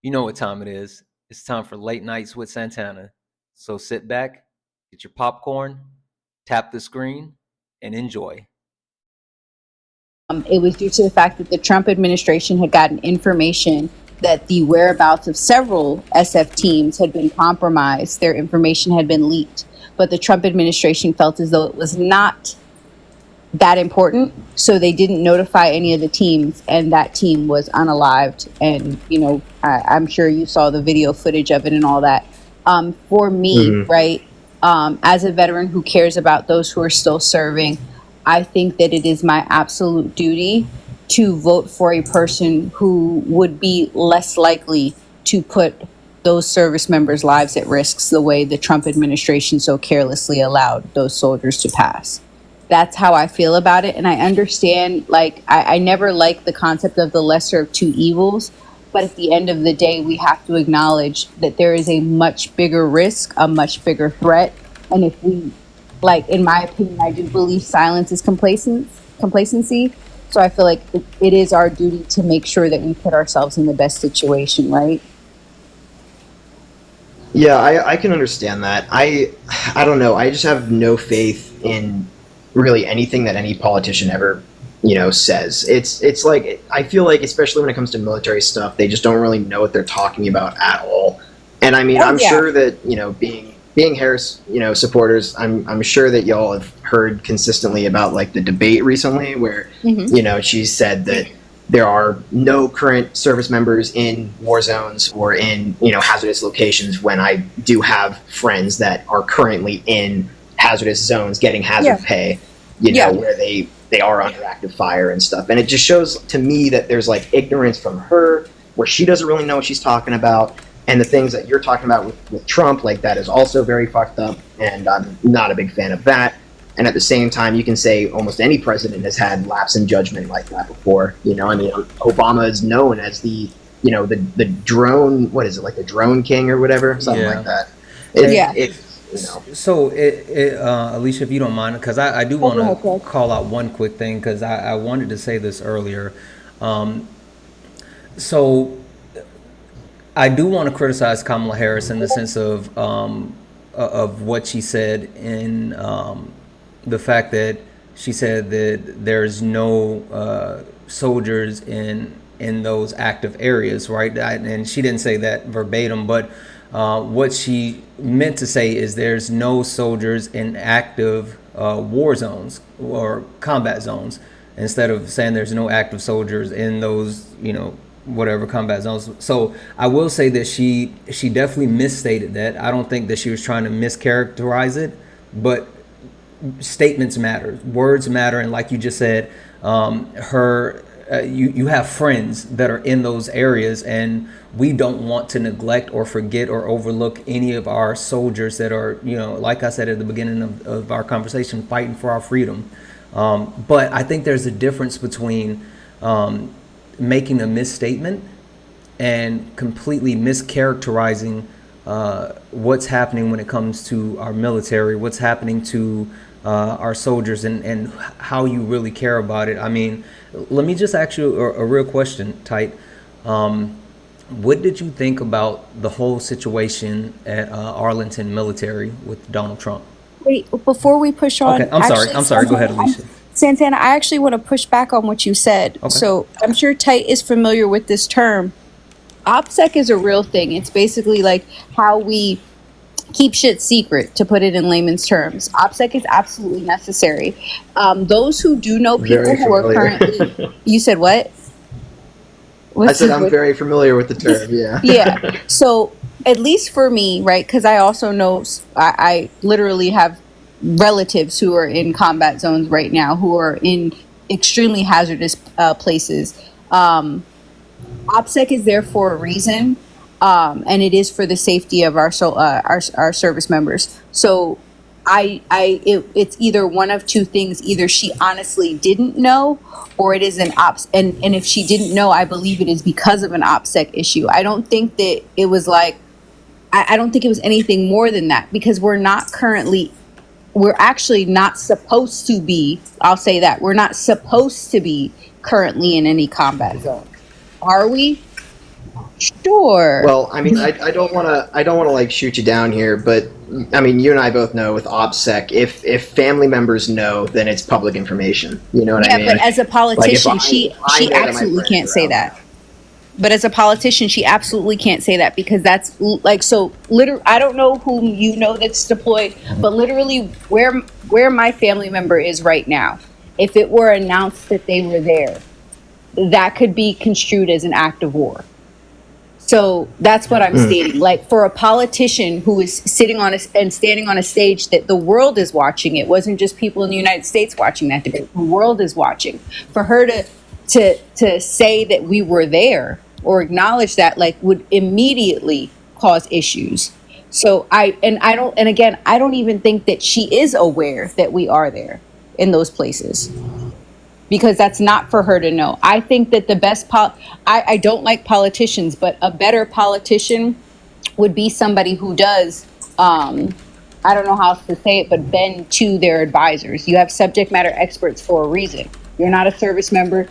You know what time it is. It's time for Late Nights with Santana. So sit back, get your popcorn, tap the screen, and enjoy. It was due to the fact that the Trump administration had gotten information that the whereabouts of several SF teams had been compromised. Their information had been leaked, but the Trump administration felt as though it was not that important, so they didn't notify any of the teams, and that team was unalived. And I'm sure you saw the video footage of it and all that. For me, Hmm. right, as a veteran who cares about those who are still serving, I think that it is my absolute duty to vote for a person who would be less likely to put those service members' lives at risk the way the Trump administration so carelessly allowed those soldiers to pass. That's how I feel about it. And I understand, like, I never liked the concept of the lesser of two evils. But at the end of the day, we have to acknowledge that there is a much bigger risk, a much bigger threat. And if we, like, in my opinion, I do believe silence is complacency. So I feel like it is our duty to make sure that we put ourselves in the best situation, right? Yeah, I can understand that. I don't know. I just have no faith in really anything that any politician ever, says. It's like I feel like, especially when it comes to military stuff, they just don't really know what they're talking about at all. And I mean, Oh, I'm yeah. sure that being Harris, supporters, I'm sure that y'all have heard consistently about like the debate recently where Hmm. she said that there are no current service members in war zones or in hazardous locations, when I do have friends that are currently in hazardous zones getting hazard Yeah. pay, Yeah. where they are under active fire and stuff. And it just shows to me that there's like ignorance from her, where she doesn't really know what she's talking about. And the things that you're talking about with Trump, like, that is also very fucked up, and I'm not a big fan of that. And at the same time, you can say almost any president has had lapse in judgment like that before. I mean, Obama is known as the drone, what is it, like the drone king or whatever, something Yeah. like that. Hey, Yeah. It so, Alicia, if you don't mind, because I do Oh, want go ahead, to Greg. call out one quick thing, because I wanted to say this earlier. Um, so, I do want to criticize Kamala Harris in the sense of what she said in the fact that she said that there's no soldiers in those active areas, right? And she didn't say that verbatim, but what she meant to say is there's no soldiers in active war zones or combat zones, instead of saying there's no active soldiers in those, whatever combat zones. So I will say that she definitely misstated that. I don't think that she was trying to mischaracterize it, but statements matter, words matter, and like you just said, her you have friends that are in those areas, and we don't want to neglect or forget or overlook any of our soldiers that are, like I said at the beginning of our conversation, fighting for our freedom. But I think there's a difference between making a misstatement and completely mischaracterizing what's happening when it comes to our military, what's happening to our soldiers, and how you really care about it. I mean, let me just ask you a real question, Tight. What did you think about the whole situation at Arlington Military with Donald Trump? Wait, before we push Okay, on, I'm sorry. actually, I'm sorry. Go ahead, Santana, Alicia. Santana, I actually want to push back on what you said. Okay. So I'm sure Tight is familiar with this term. OPSEC is a real thing. It's basically like how we keep shit secret, to put it in layman's terms. OPSEC is absolutely necessary. Those who do know people very who are familiar. currently, you said what? I said I'm What? very familiar with the term. Yeah. Yeah. So at least for me, right? Because I also know I literally have relatives who are in combat zones right now, who are in extremely hazardous places. OPSEC is there for a reason, and it is for the safety of our service members. So it's either one of two things: either she honestly didn't know, or it is an ops. And if she didn't know, I believe it is because of an OPSEC issue. I don't think that it was like I don't think it was anything more than that, because we're actually not supposed to be. I'll say that we're not supposed to be currently in any combat zone. Are we? Sure. Well, I mean, I don't want to like shoot you down here, but I mean, you and I both know with OPSEC, if family members know, then it's public information. You know what I Yeah, but mean? as a Like if politician, if I she know that my absolutely friends can't are say out. that. But as a politician, she absolutely can't say that because that's like so. Literally, I don't know whom you know that's deployed, but literally, where my family member is right now, if it were announced that they were there, that could be construed as an act of war. So that's what I'm stating. Like for a politician who is sitting on a, and standing on a stage that the world is watching, it wasn't just people in the United States watching that debate. The world is watching. For her to say that we were there or acknowledge that, like, would immediately cause issues. So I don't, and again, I don't even think that she is aware that we are there in those places because that's not for her to know. I think that the best I don't like politicians, but a better politician would be somebody who does I don't know how else to say it, but bend to their advisors. You have subject matter experts for a reason. You're not a service member.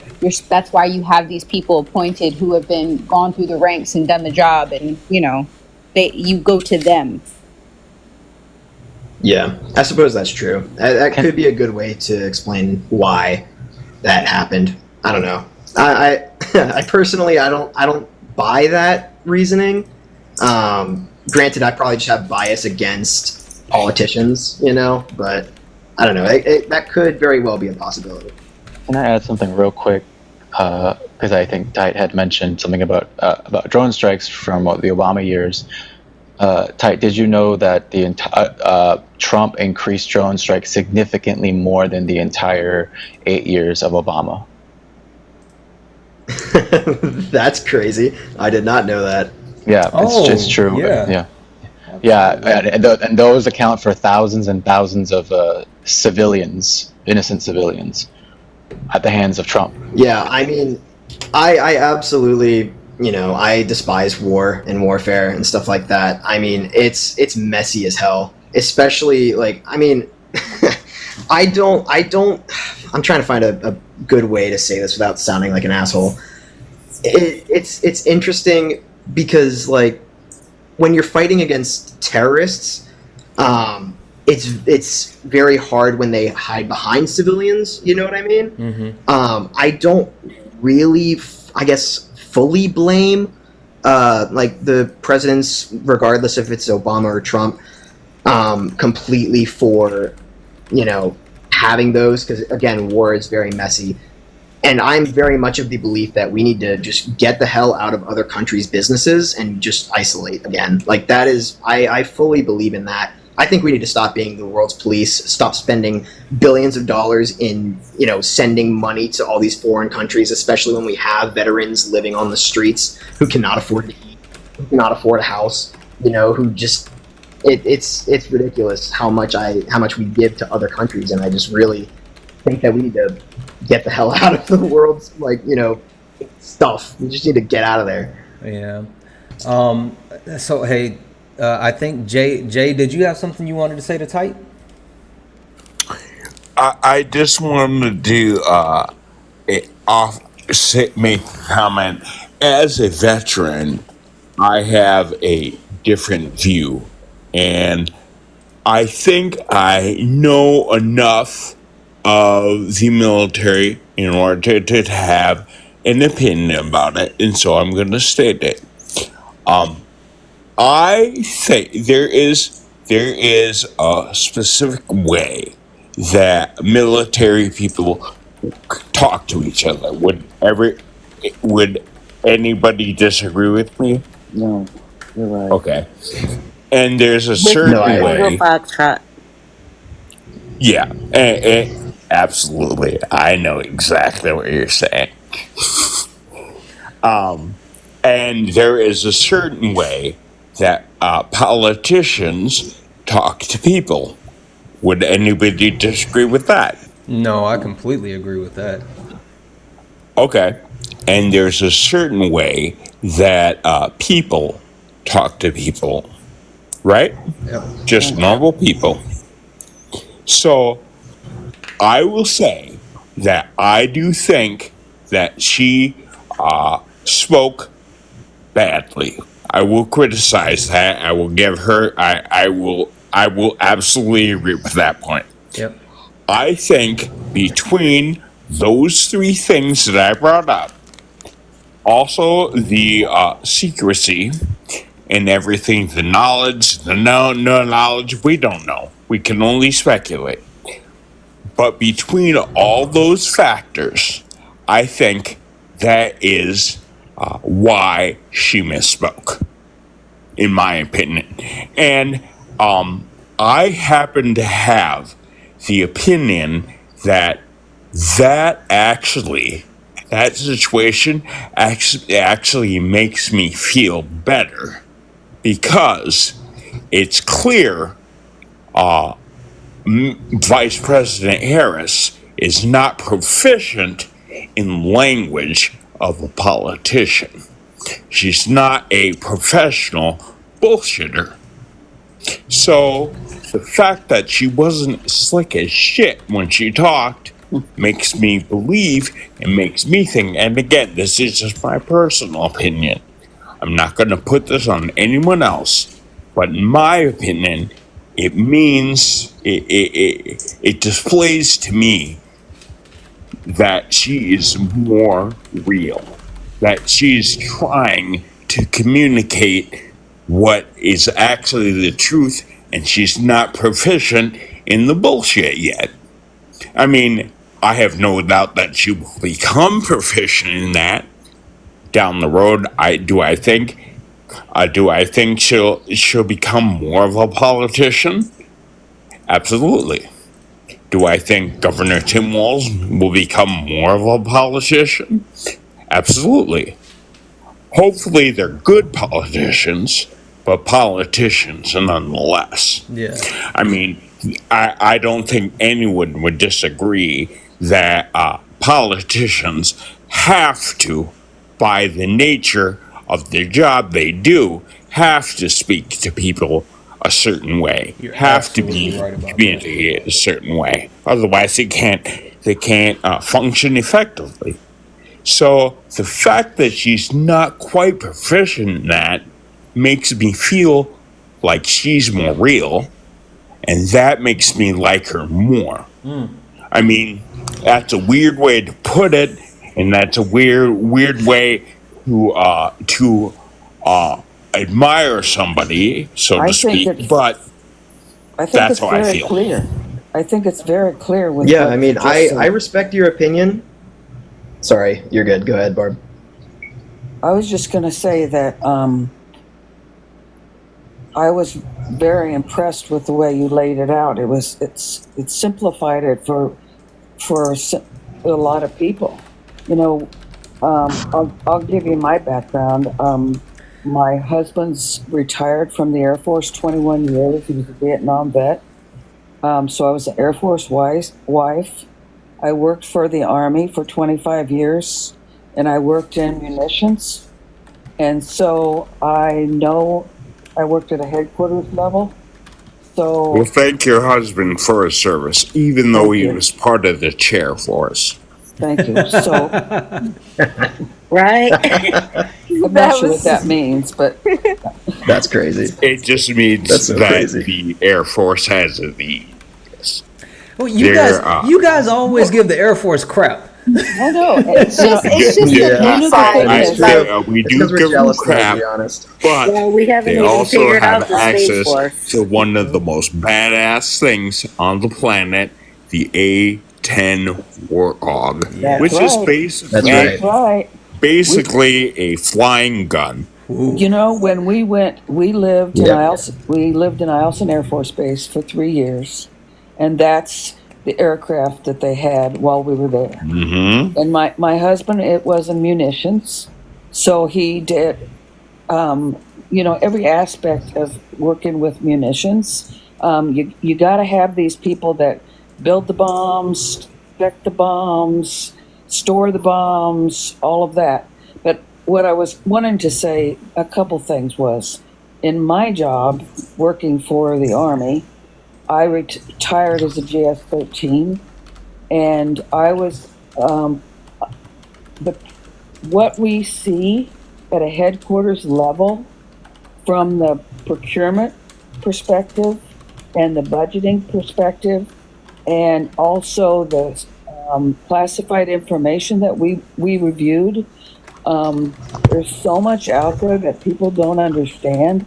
That's why you have these people appointed who have been gone through the ranks and done the job, and you go to them. Yeah, I suppose that's true. That could be a good way to explain why that happened. I don't know. I personally I don't buy that reasoning. Granted, I probably just have bias against politicians, you know, but I don't know. That could very well be a possibility. Can I add something real quick? Because I think Tite had mentioned something about drone strikes from the Obama years. Tite, did you know that Trump increased drone strikes significantly more than the entire 8 years of Obama? That's crazy. I did not know that. Yeah, it's true. And those account for thousands and thousands of civilians, innocent civilians, at the hands of Trump. Yeah, I mean, I absolutely, you know, I despise war and warfare and stuff like that. I mean, it's messy as hell. Especially like, I mean, I'm trying to find a good way to say this without sounding like an asshole. It's interesting because like when you're fighting against terrorists, it's very hard when they hide behind civilians. You know what I mean? Mm-hmm. I don't really, I guess, fully blame like the presidents, regardless if it's Obama or Trump, completely for, you know, having those, because again, war is very messy. And I'm very much of the belief that we need to just get the hell out of other countries' businesses and just isolate again. Like that is, I fully believe in that. I think we need to stop being the world's police, stop spending billions of dollars in, you know, sending money to all these foreign countries, especially when we have veterans living on the streets who cannot afford to eat, who cannot afford a house, you know, who just, it's ridiculous how much we give to other countries, and I just really think that we need to get the hell out of the world's, like, you know, stuff. We just need to get out of there. Yeah. So hey, I think Jay, did you have something you wanted to say to Tite? I just wanted to make a comment. As a veteran, I have a different view, and I think I know enough of the military in order to have an opinion about it, and so I'm going to state it. I think there is a specific way that military people talk to each other. Would anybody disagree with me? No, you're right. Okay. And there's a certain way. Yeah, absolutely. I know exactly what you're saying. And there is a certain way that politicians talk to people. Would anybody disagree with that? No, I completely agree with that. Okay. And there's a certain way that people talk to people, right? Yep. Just normal people. So I will say that I do think that she spoke badly. I will criticize that. I will give her. I will absolutely agree with that point. Yep. I think between those three things that I brought up, also the secrecy and everything, the knowledge, the no knowledge, we don't know. We can only speculate. But between all those factors, I think that is why she misspoke, in my opinion. And I happen to have the opinion that that situation actually makes me feel better because it's clear Vice President Harris is not proficient in language of a politician. She's not a professional bullshitter. So the fact that she wasn't slick as shit when she talked makes me believe and makes me think, and again, this is just my personal opinion. I'm not going to put this on anyone else, but in my opinion, it means it displays to me that she is more real, that she's trying to communicate what is actually the truth, and she's not proficient in the bullshit yet. I mean, I have no doubt that she will become proficient in that down the road. I think she'll become more of a politician? Absolutely. Do I think Governor Tim Walz will become more of a politician? Absolutely. Hopefully they're good politicians, but politicians nonetheless. Yeah. I mean, I don't think anyone would disagree that politicians have to, by the nature of their job they do, have to speak to people a certain way, You're have to absolutely be right about that. communicated a certain way. Otherwise, they can't function effectively. So the fact that she's not quite proficient in that makes me feel like she's more real, and that makes me like her more. I mean, that's a weird way to put it, and that's a weird way to admire somebody, so I to think speak. it's- But I think that's it's how I very feel. clear. I think it's very clear with Yeah, what I mean, you just I said. respect your opinion. Sorry, you're good. Go ahead, Barb. I was just going to say that I was very impressed with the way you laid it out. It's simplified it for a lot of people. You know, I'll give you my background. My husband's retired from the Air Force 21 years. He was a Vietnam vet. So I was an Air Force wife. I worked for the Army for 25 years, and I worked in munitions. And so I know I worked at a headquarters level. So Well, thank your husband for his service, even though Thank he you. was part of the chair for us. thank you. So Right? I'm not sure what that means, but That's crazy. It just means That's so that crazy. the Air Force has the. Well, you They're, guys always give the Air Force crap. I know. It's just Yeah. a You know, the thing baseline. is, Like, We It's do because we're give them jealous, though, to crap, be honest. but well, we haven't they even also figured have out the Space access Force. to one of the most badass things on the planet, the A-10 Warthog, That's which is right. basically That's right. basically a flying gun. You know, when we lived in Yeah. Eielson Air Force Base for 3 years, and that's the aircraft that they had while we were there. Mm-hmm. And my husband, it was in munitions, so he did, every aspect of working with munitions. You got to have these people that build the bombs, spec the bombs, store the bombs, all of that. But what I was wanting to say, a couple things was, in my job working for the Army, I retired as a GS-13, and I was, but what we see at a headquarters level, from the procurement perspective and the budgeting perspective, and also the classified information that we reviewed. There's so much out there that people don't understand.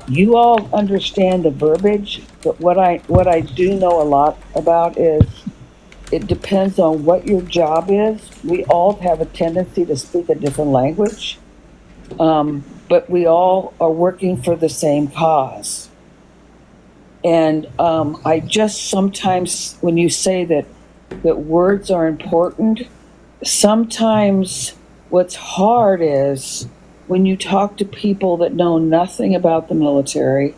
You all understand the verbiage, but what I do know a lot about is it depends on what your job is. We all have a tendency to speak a different language, but we all are working for the same cause. And I just sometimes, when you say that words are important, sometimes what's hard is when you talk to people that know nothing about the military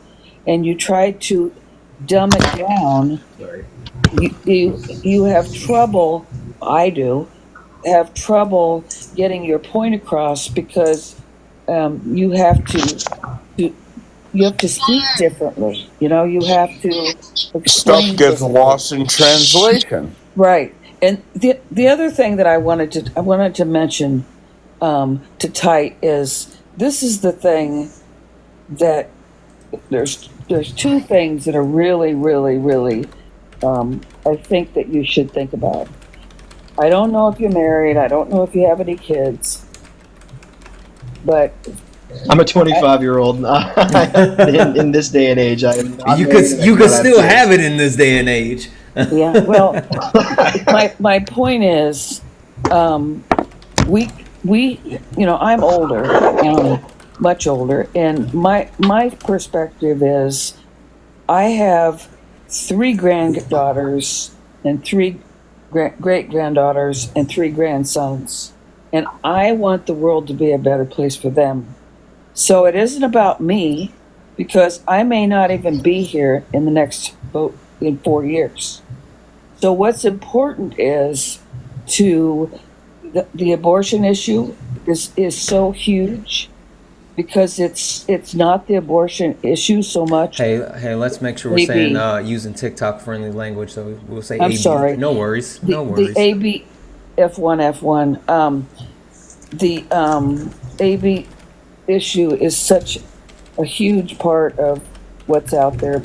and you try to dumb it down, you have trouble, I do, have trouble getting your point across because you have to speak differently. You know, you have to Stuff explain gets differently. lost in translation. Right. And the other thing that I wanted to mention to Tite is this is the thing that there's two things that are really, really, really I think that you should think about. I don't know if you're married. I don't know if you have any kids, but I'm a 25-year-old. In this day and age, I am not You married and I could don't still kids. have it in this day and age. yeah. Well, my point is, we I'm older, much older, and my perspective is, I have 3 granddaughters and 3 great granddaughters and 3 grandsons, and I want the world to be a better place for them. So it isn't about me, because I may not even be here in the next in 4 years. So what's important is the abortion issue is so huge, because it's not the abortion issue so much. Hey, let's make sure we're AB. saying using TikTok friendly language. So we'll say I'm AB. sorry. No worries. The, No worries. the AB F1. The AB issue is such a huge part of what's out there,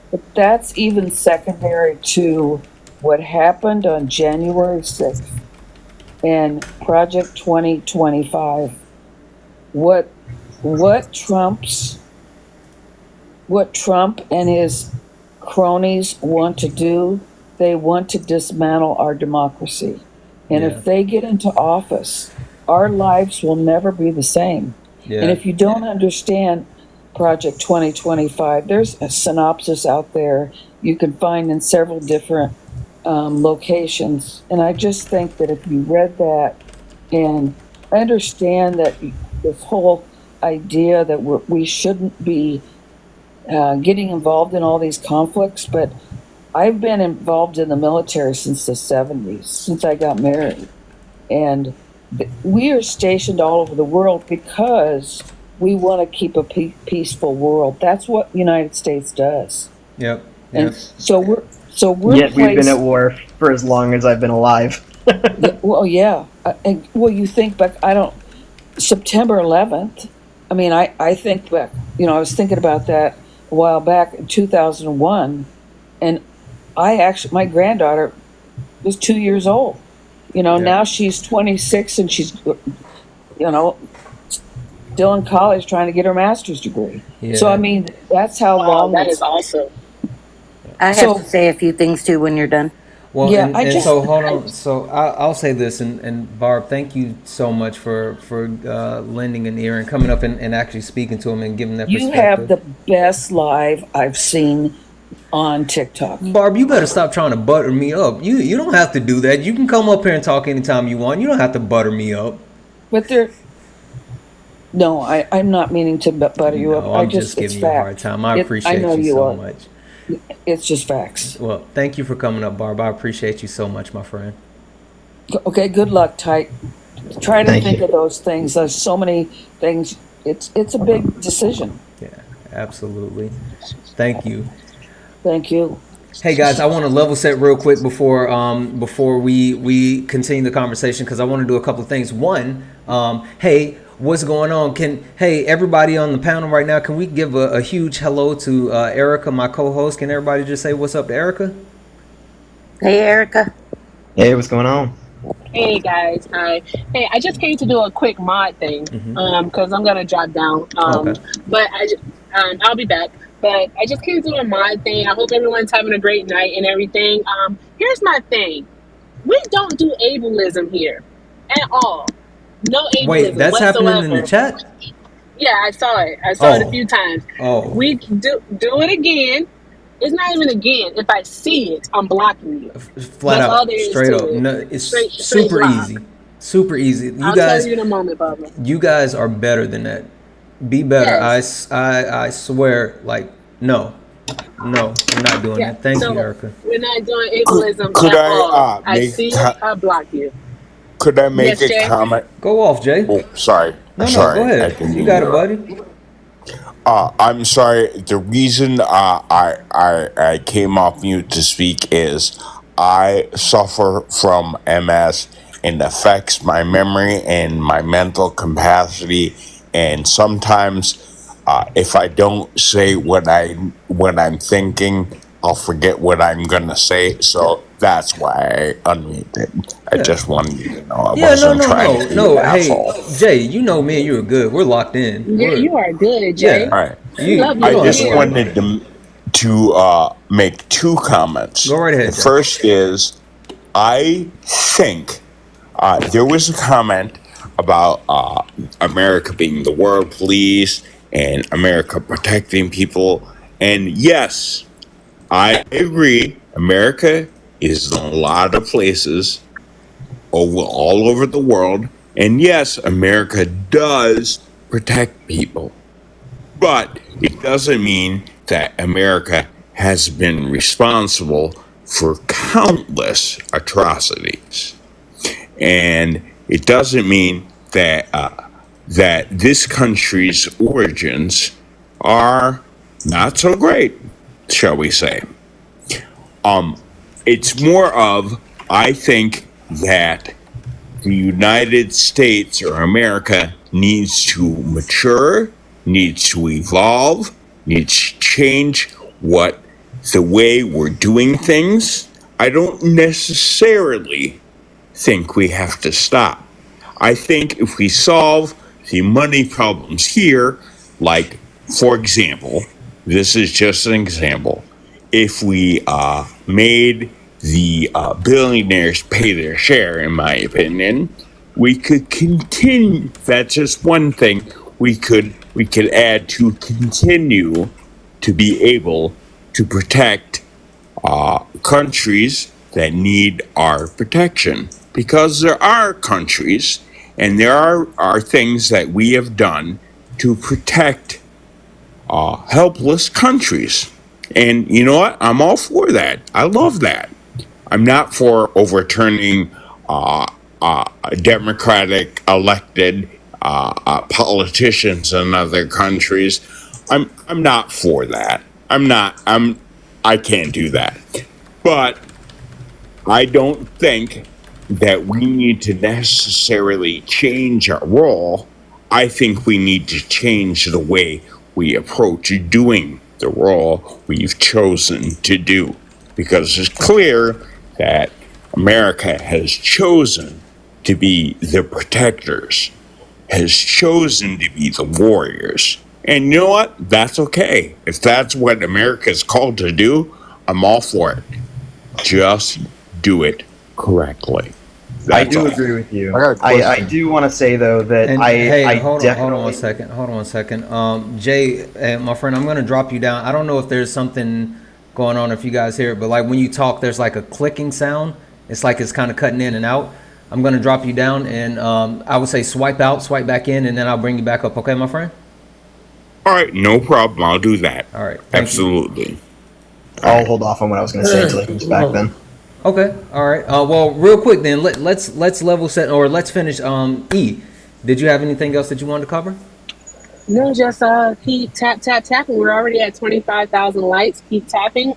but that's even secondary to what happened on January 6th and Project 2025. What Trump and his cronies want to do, they want to dismantle our democracy. And Yeah. if they get into office, our lives will never be the same. Yeah. And if you don't understand Project 2025, there's a synopsis out there you can find in several different locations. And I just think that if you read that, and I understand that this whole idea that we shouldn't be getting involved in all these conflicts, but I've been involved in the military since the 70s, since I got married. And we are stationed all over the world because we want to keep a peaceful world. That's what the United States does. Yep. And so we're Yet we've been at war for as long as I've been alive. Well, yeah. You think back, September 11th, I mean, I think back, I was thinking about that a while back in 2001, and my granddaughter was 2 years old. Now she's 26 and she's, still in college trying to get her master's degree. Yeah. So, I mean, that's how long. That is awesome. I have So- to say a few things too when you're done. Well, Yeah, and so hold on. So I'll say this, and Barb, thank you so much for lending an ear and coming up and actually speaking to him and giving that You perspective. have the best live I've seen on TikTok. Barb, you better stop trying to butter me up. You don't have to do that. You can come up here and talk anytime you want. You don't have to butter me up. But no, I'm not meaning to butter you up. No, I'm it's just giving you a fact. hard time. I appreciate know you you so are. much. It's just facts. Well, thank you for coming up, Barb. I appreciate you so much, my friend. Okay, good luck, Tyke. Try to Thank think you. of those things. There's so many things. It's a big decision. Yeah, absolutely. Thank you. Thank you. Hey guys, I want to level set real quick before we continue the conversation, because I want to do a couple of things. One, Hey, what's going on? Hey, everybody on the panel right now, can we give a huge hello to Erica, my co-host? Can everybody just say what's up to Erica? Hey, Erica. Hey, what's going on? Hey guys, hi. Hey, I just came to do a quick mod thing, because I'm gonna drop down. Okay. But I'll be back. But I just came to do a mod thing. I hope everyone's having a great night and everything. Here's my thing: we don't do ableism here at all. No Wait, ableism that's happening in the whatsoever. chat? Yeah, I saw it. I saw it a Oh, few times. oh, We do it again. It's not even again. If I see it, I'm blocking you. flat That's all out, there is straight to up. it. No, it's Straight super easy. block. Super easy. I'll tell you in a moment, Bubba. You guys are better than that. Be better. Yes. I swear. Like, no, no, we're not doing Yeah. that. Thank you, So Erica. we're not doing Could, ableism could at I all. I make see it, I block you. could I make Yes, a Jay? comment? Go off, Jay. Oh, sorry, No, no, go sorry, I ahead. didn't You mean got to it, interrupt. buddy. I'm sorry. The reason I came off mute to speak is I suffer from MS and affects my memory and my mental capacity. And sometimes, if I don't say what I'm thinking, I'll forget what I'm gonna say. So that's why I unmuted. I Yeah. just wanted you to know I Yeah, no, wasn't no, trying no, to be an no. Hey, asshole. Jay, you know me and you are good. We're locked in. Yeah, We're you are good, yeah. Jay. All right. We love You you I don't over have to just worry here. about wanted it. to make two comments. Go right The ahead, Jay. first is I think there was a comment about America being the world police and America protecting people. And yes, I agree. America is in a lot of places all over the world. And yes, America does protect people. But it doesn't mean that America has been responsible for countless atrocities. And it doesn't mean that this country's origins are not so great, shall we say. It's more of, I think that the United States or America needs to mature, needs to evolve, needs to change the way we're doing things. I don't necessarily think we have to stop. I think if we solve the money problems here, like, for example, this is just an example, if we made the billionaires pay their share, in my opinion, we could continue. That's just one thing we could add to continue to be able to protect countries that need our protection, because there are countries and there are things that we have done to protect helpless countries. And you know what? I'm all for that. I love that. I'm not for overturning democratic elected politicians in other countries. I'm not for that. I can't do that. But I don't think that we need to necessarily change our role. I think we need to change the way we approach doing the role we've chosen to do. Because it's clear that America has chosen to be the protectors, has chosen to be the warriors. And you know what? That's okay. If that's what America's called to do, I'm all for it. Just do it correctly. I That's do all. agree with you. I got a I question. do want to say though that And I hey, hold on definitely one second. Hold on one second. Jay, my friend, I'm gonna drop you down. I don't know if there's something going on if you guys hear it, but like when you talk, there's like a clicking sound. It's like it's kind of cutting in and out. I'm gonna drop you down, and I would say swipe out, swipe back in, and then I'll bring you back up. Okay, my friend? All right, no problem. I'll do that. All right. Thank you. Absolutely. I'll hold off on what I was going to say until he comes back. Then Okay. All right. Well, real quick then, let's level set or let's finish. E, did you have anything else that you wanted to cover? No, just keep tapping. We're already at 25,000 likes. Keep tapping.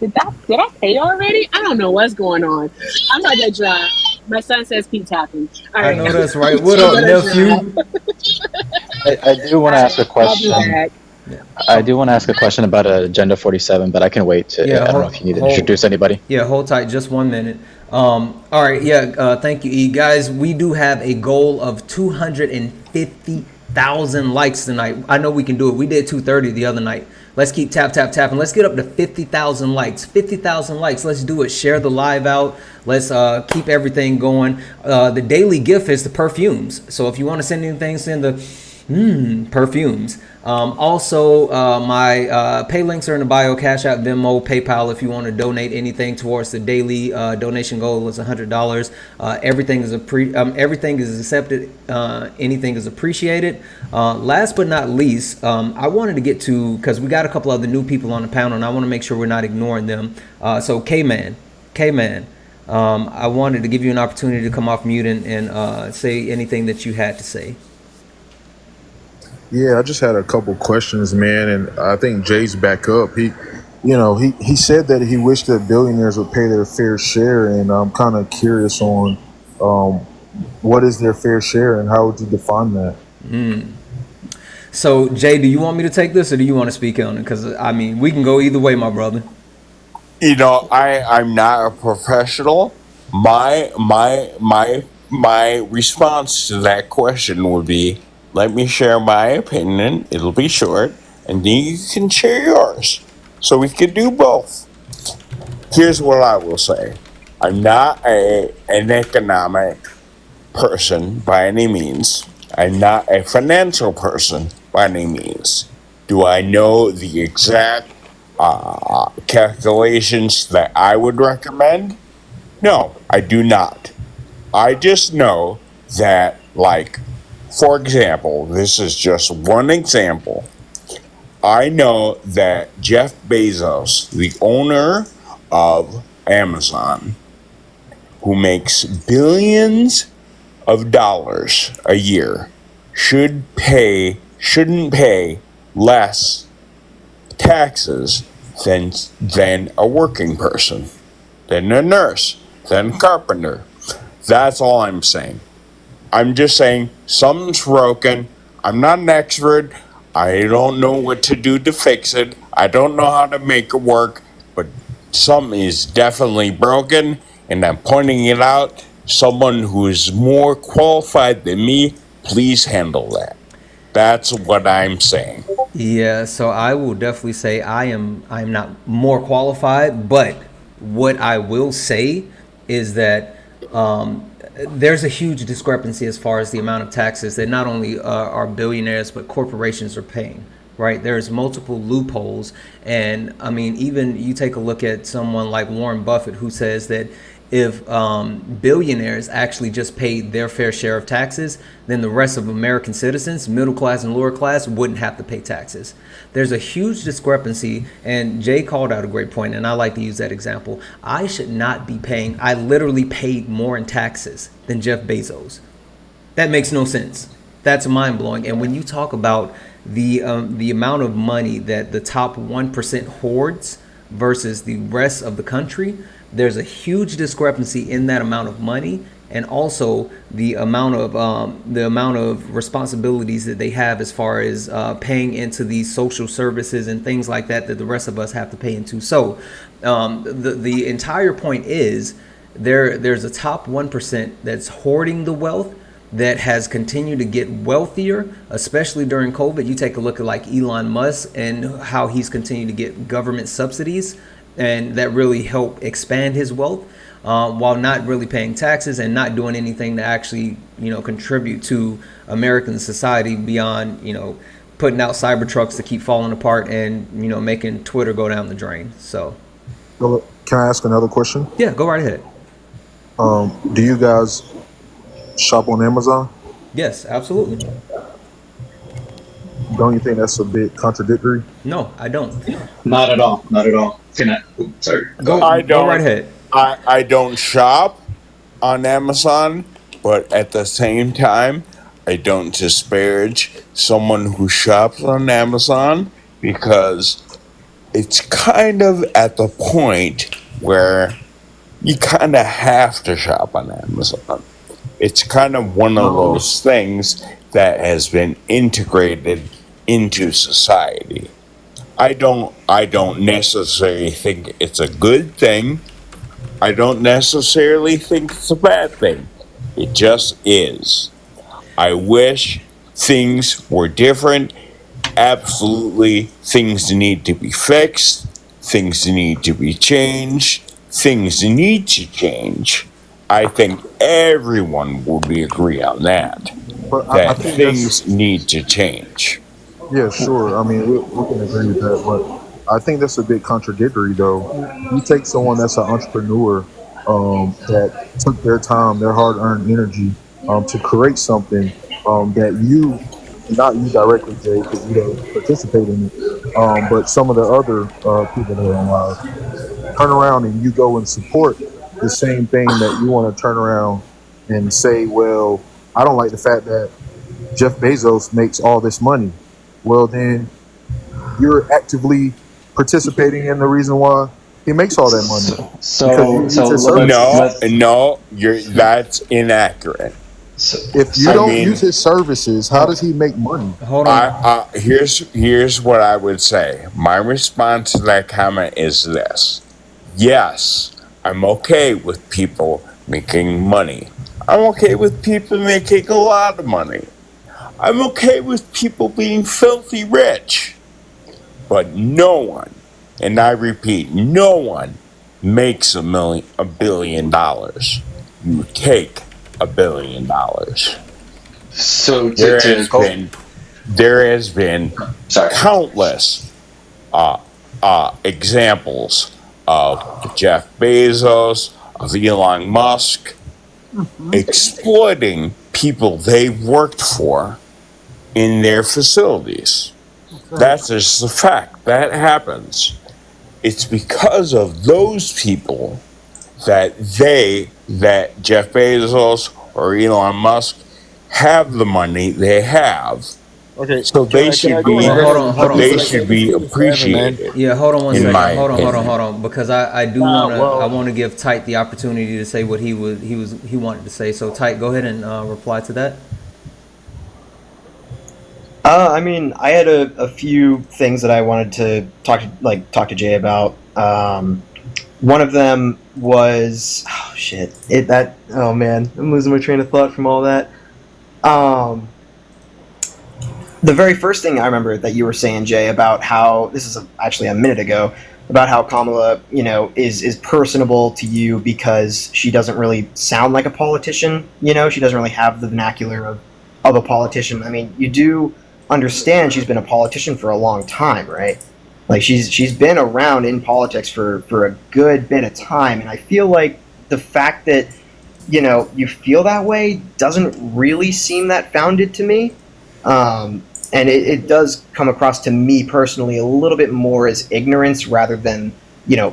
Did I pay already? I don't know what's going on. I'm about to drop. My son says keep tapping. All I right. know that's right. What I'm up, gonna drive. nephew? I do want to All ask a right. I'll be question. back. Yeah. I do want to ask a question about Agenda 47, but I can wait. Yeah, I don't know if you need to introduce hold, anybody. yeah, hold tight, just 1 minute. All right, yeah, thank you, E. Guys, we do have a goal of 250,000 likes tonight. I know we can do it. We did 230 the other night. Let's keep tapping. Let's get up to 50,000 likes. 50,000 likes. Let's do it. Share the live out. Let's keep everything going. The daily gift is the perfumes. So if you want to send anything, send the perfumes. Also, my pay links are in the bio: Cash App, Venmo, PayPal. If you want to donate anything towards the daily donation goal, is $100. Everything is everything is accepted. Anything is appreciated. Last but not least, I wanted to get to, because we got a couple other new people on the panel, and I want to make sure we're not ignoring them. So K-Man. I wanted to give you an opportunity to come off mute and say anything that you had to say. Yeah, I just had a couple questions, man, and I think Jay's back up. He said that he wished that billionaires would pay their fair share, and I'm kind of curious on um, what is their fair share and how would you define that? So, Jay, do you want me to take this or do you want to speak on it? Because, I mean, we can go either way, my brother. I'm not a professional. My response to that question would be, let me share my opinion. It'll be short, and then you can share yours. So we could do both. Here's what I will say. I'm not an economic person by any means. I'm not a financial person by any means. Do I know the exact calculations that I would recommend? No, I do not. I just know that, like, for example, this is just one example. I know that Jeff Bezos, the owner of Amazon, who makes billions of dollars a year, shouldn't pay less taxes than a working person, than a nurse, than a carpenter. That's all I'm saying. I'm just saying something's broken. I'm not an expert. I don't know what to do to fix it. I don't know how to make it work, but something is definitely broken, and I'm pointing it out. Someone who is more qualified than me, please handle that. That's what I'm saying. Yeah, so I will definitely say I'm not more qualified, but what I will say is that there's a huge discrepancy as far as the amount of taxes that not only are billionaires but corporations are paying. Right, there's multiple loopholes, and I mean, even you take a look at someone like Warren Buffett, who says that if billionaires actually just paid their fair share of taxes, then the rest of American citizens, middle class and lower class, wouldn't have to pay taxes. There's a huge discrepancy, and Jay called out a great point, and I like to use that example. I should not be paying, I literally paid more in taxes than Jeff Bezos. That makes no sense. That's mind blowing. And when you talk about the amount of money that the top 1% hoards versus the rest of the country, there's a huge discrepancy in that amount of money, and also the amount of responsibilities that they have as far as paying into these social services and things like that the rest of us have to pay into. So the entire point is there's a top 1% that's hoarding the wealth, that has continued to get wealthier, especially during COVID. You take a look at like Elon Musk and how he's continued to get government subsidies, and that really help expand his wealth, while not really paying taxes and not doing anything to actually, contribute to American society beyond, putting out Cybertrucks to keep falling apart and, making Twitter go down the drain. So, Well, can I ask another question? yeah, go right ahead. Do you guys shop on Amazon? Yes, absolutely. Don't you think that's a bit contradictory? No, I don't. Not at all. Not at all. Can I? Oops, sorry. Go I go right don't. ahead. I don't shop on Amazon, but at the same time, I don't disparage someone who shops on Amazon, because it's kind of at the point where you kind of have to shop on Amazon. It's kind of one of those things that has been integrated into society. I don't necessarily think it's a good thing. I don't necessarily think it's a bad thing. It just is. I wish things were different. Absolutely, things need to be fixed. Things need to be changed. Things need to change. I think everyone would be agree on that. But I That think that's things need to change. yeah, sure. I mean, we can agree with that, but I think that's a bit contradictory, though. You take someone that's an entrepreneur that took their time, their hard-earned energy to create something that you, not you directly, Jay, because you don't participate in it, but some of the other people that are alive, turn around and you go and support the same thing that you want to turn around and say, well, I don't like the fact that Jeff Bezos makes all this money. Well, then you're actively participating in the reason why he makes all that money because you So use so his let's No, services. let no, that's inaccurate. so, If you I so don't use mean, his services, how does he make money? Hold on. here's what I would say. My response to that comment is this: yes, I'm okay with people making money. I'm okay with people making a lot of money. I'm okay with people being filthy rich. But no one, and I repeat, no one makes $1 billion. You take $1 billion. so There to has go. been there has been Sorry. countless examples of Jeff Bezos, of Elon Musk exploiting people they worked for in their facilities. That's just a fact. That happens. It's because of those people that Jeff Bezos or Elon Musk have the money they have. Okay, So they can I should go in be Well, there? hold on. they should be appreciated, Yeah, hold on one in second. my opinion. Hold on, because I do Nah, wanna I well, wanna give Tyke the opportunity to say what he wanted to say. So Tyke, go ahead and reply to that. I mean, I had a few things that I wanted to talk to Jay about. One of them was oh shit it that oh man I'm losing my train of thought from all that. Um, the very first thing I remember that you were saying, Jay, about how this is actually a minute ago, about how Kamala, is personable to you because she doesn't really sound like a politician. She doesn't really have the vernacular of a politician. I mean, you do understand she's been a politician for a long time, right? Like she's been around in politics for a good bit of time, and I feel like the fact that you feel that way doesn't really seem that founded to me. And it does come across to me personally a little bit more as ignorance rather than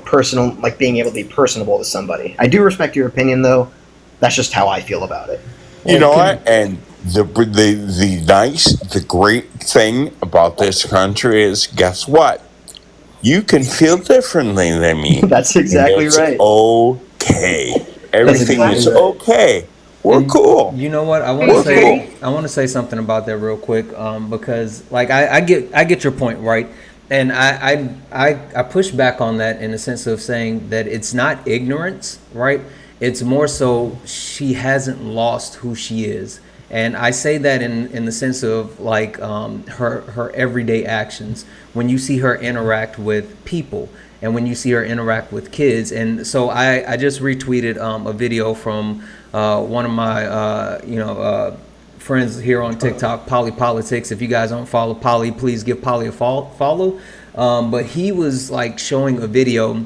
personal, like being able to be personable to somebody. I do respect your opinion, though. That's just how I feel about it. You Well, know can what? And the great thing about this country is, guess what? You can feel differently than me, That's and exactly it's right. okay. That's Everything exactly is right. okay. We're And cool. you know what? We're cool. I want to say something about that real quick, because like I get your point, right? And I push back on that in the sense of saying that it's not ignorance, right? It's more so she hasn't lost who she is. And I say that in the sense of like her everyday actions. When you see her interact with people, and when you see her interact with kids. And so I just retweeted a video from one of my friends here on TikTok, Polly Politics. If you guys don't follow Polly, please give Polly a follow. But he was like showing a video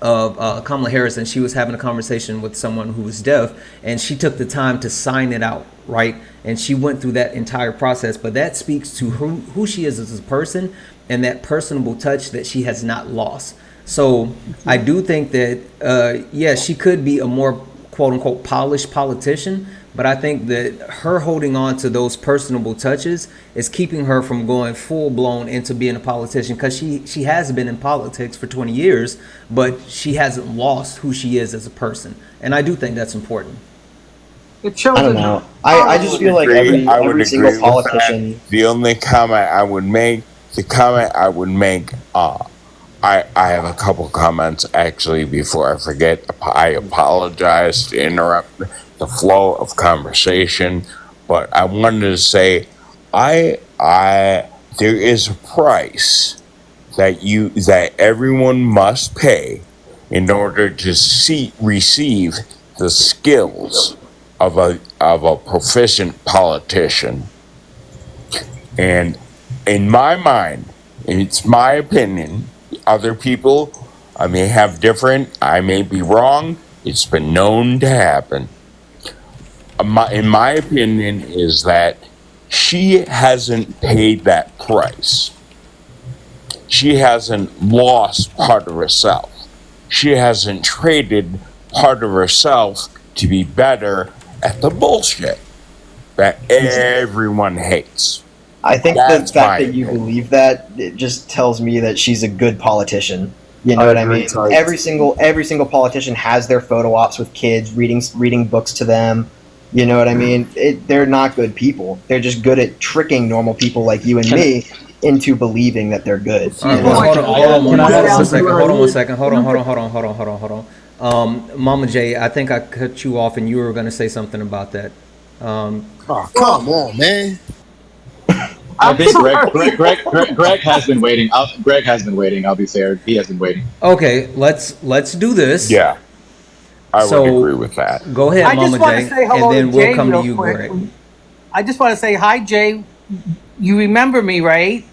of Kamala Harris, and she was having a conversation with someone who was deaf, and she took the time to sign it out, right? And she went through that entire process. But that speaks to who she is as a person and that personable touch that she has not lost. So I do think that, yeah, she could be a more quote unquote polished politician, But I think that her holding on to those personable touches is keeping her from going full blown into being a politician, because she has been in politics for 20 years, but she hasn't lost who she is as a person. And I do think that's important. It shows I don't know. I just feel like I would every single agree with that. politician. The only comment I would make, I have a couple comments actually before I forget. I apologize to interrupt the flow of conversation, but I wanted to say, there is a price that everyone must pay in order to receive the skills of a proficient politician. And in my mind, it's my opinion. Other people, I may have different. I may be wrong. It's been known to happen. In my opinion, is that she hasn't paid that price. She hasn't lost part of herself. She hasn't traded part of herself to be better at the bullshit that everyone hates. I think That's the my fact that you opinion. believe that, it just tells me that she's a good politician. You know I what I agree, mean? Ty. Every single politician has their photo ops with kids, reading books to them. You know what I mean? They're not good people. They're just good at tricking normal people like you and me into believing that they're good. All right, You well, know? hold on Yeah. one second. Hold on. Mama J, I think I cut you off, and you were going to say something about that. Oh, come on, man. I think Greg has been waiting. Greg has been waiting. I'll be fair. He has been waiting. Okay, let's do this. Yeah, I would So- agree with that. Go ahead, I just Mama want J, to say and hello then to we'll Jay come to real you, quick. Greg. I just want to say hi, Jay. You remember me, right?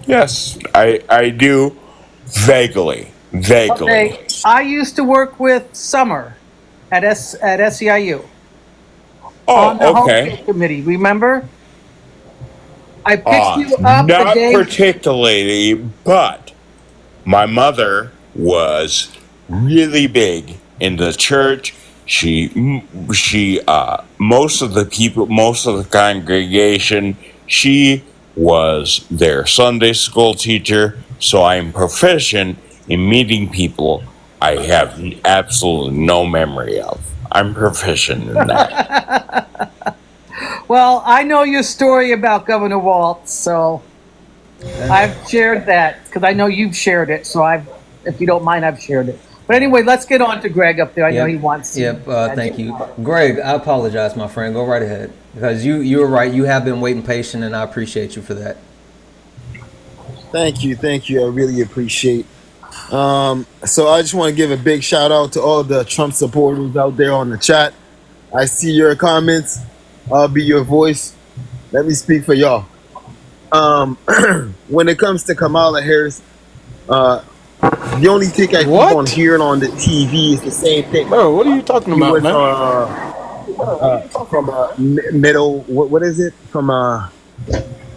Yes, I do vaguely. Okay. I used to work with Summer at SEIU on the Oh, home okay. care committee. Remember? I picked you up Not the day. particularly, but my mother was really big in the church. She most of the congregation, she was their Sunday school teacher. So I'm proficient in meeting people I have absolutely no memory of. I'm proficient in that. Well, I know your story about Governor Waltz, so I've shared that because I know you've shared it. So if you don't mind, I've shared it. But anyway, let's get on to Greg up there. I know he wants to. Yep. Thank you, Greg. I apologize, my friend. Go right ahead, because you're right. You have been waiting patient, and I appreciate you for that. Thank you. I really appreciate. So I just want to give a big shout out to all the Trump supporters out there on the chat. I see your comments. I'll be your voice. Let me speak for y'all. When it comes to Kamala Harris, the only thing I keep on hearing on the TV is the same thing. Bro, what are you talking He about, was man? from middle. What is it? From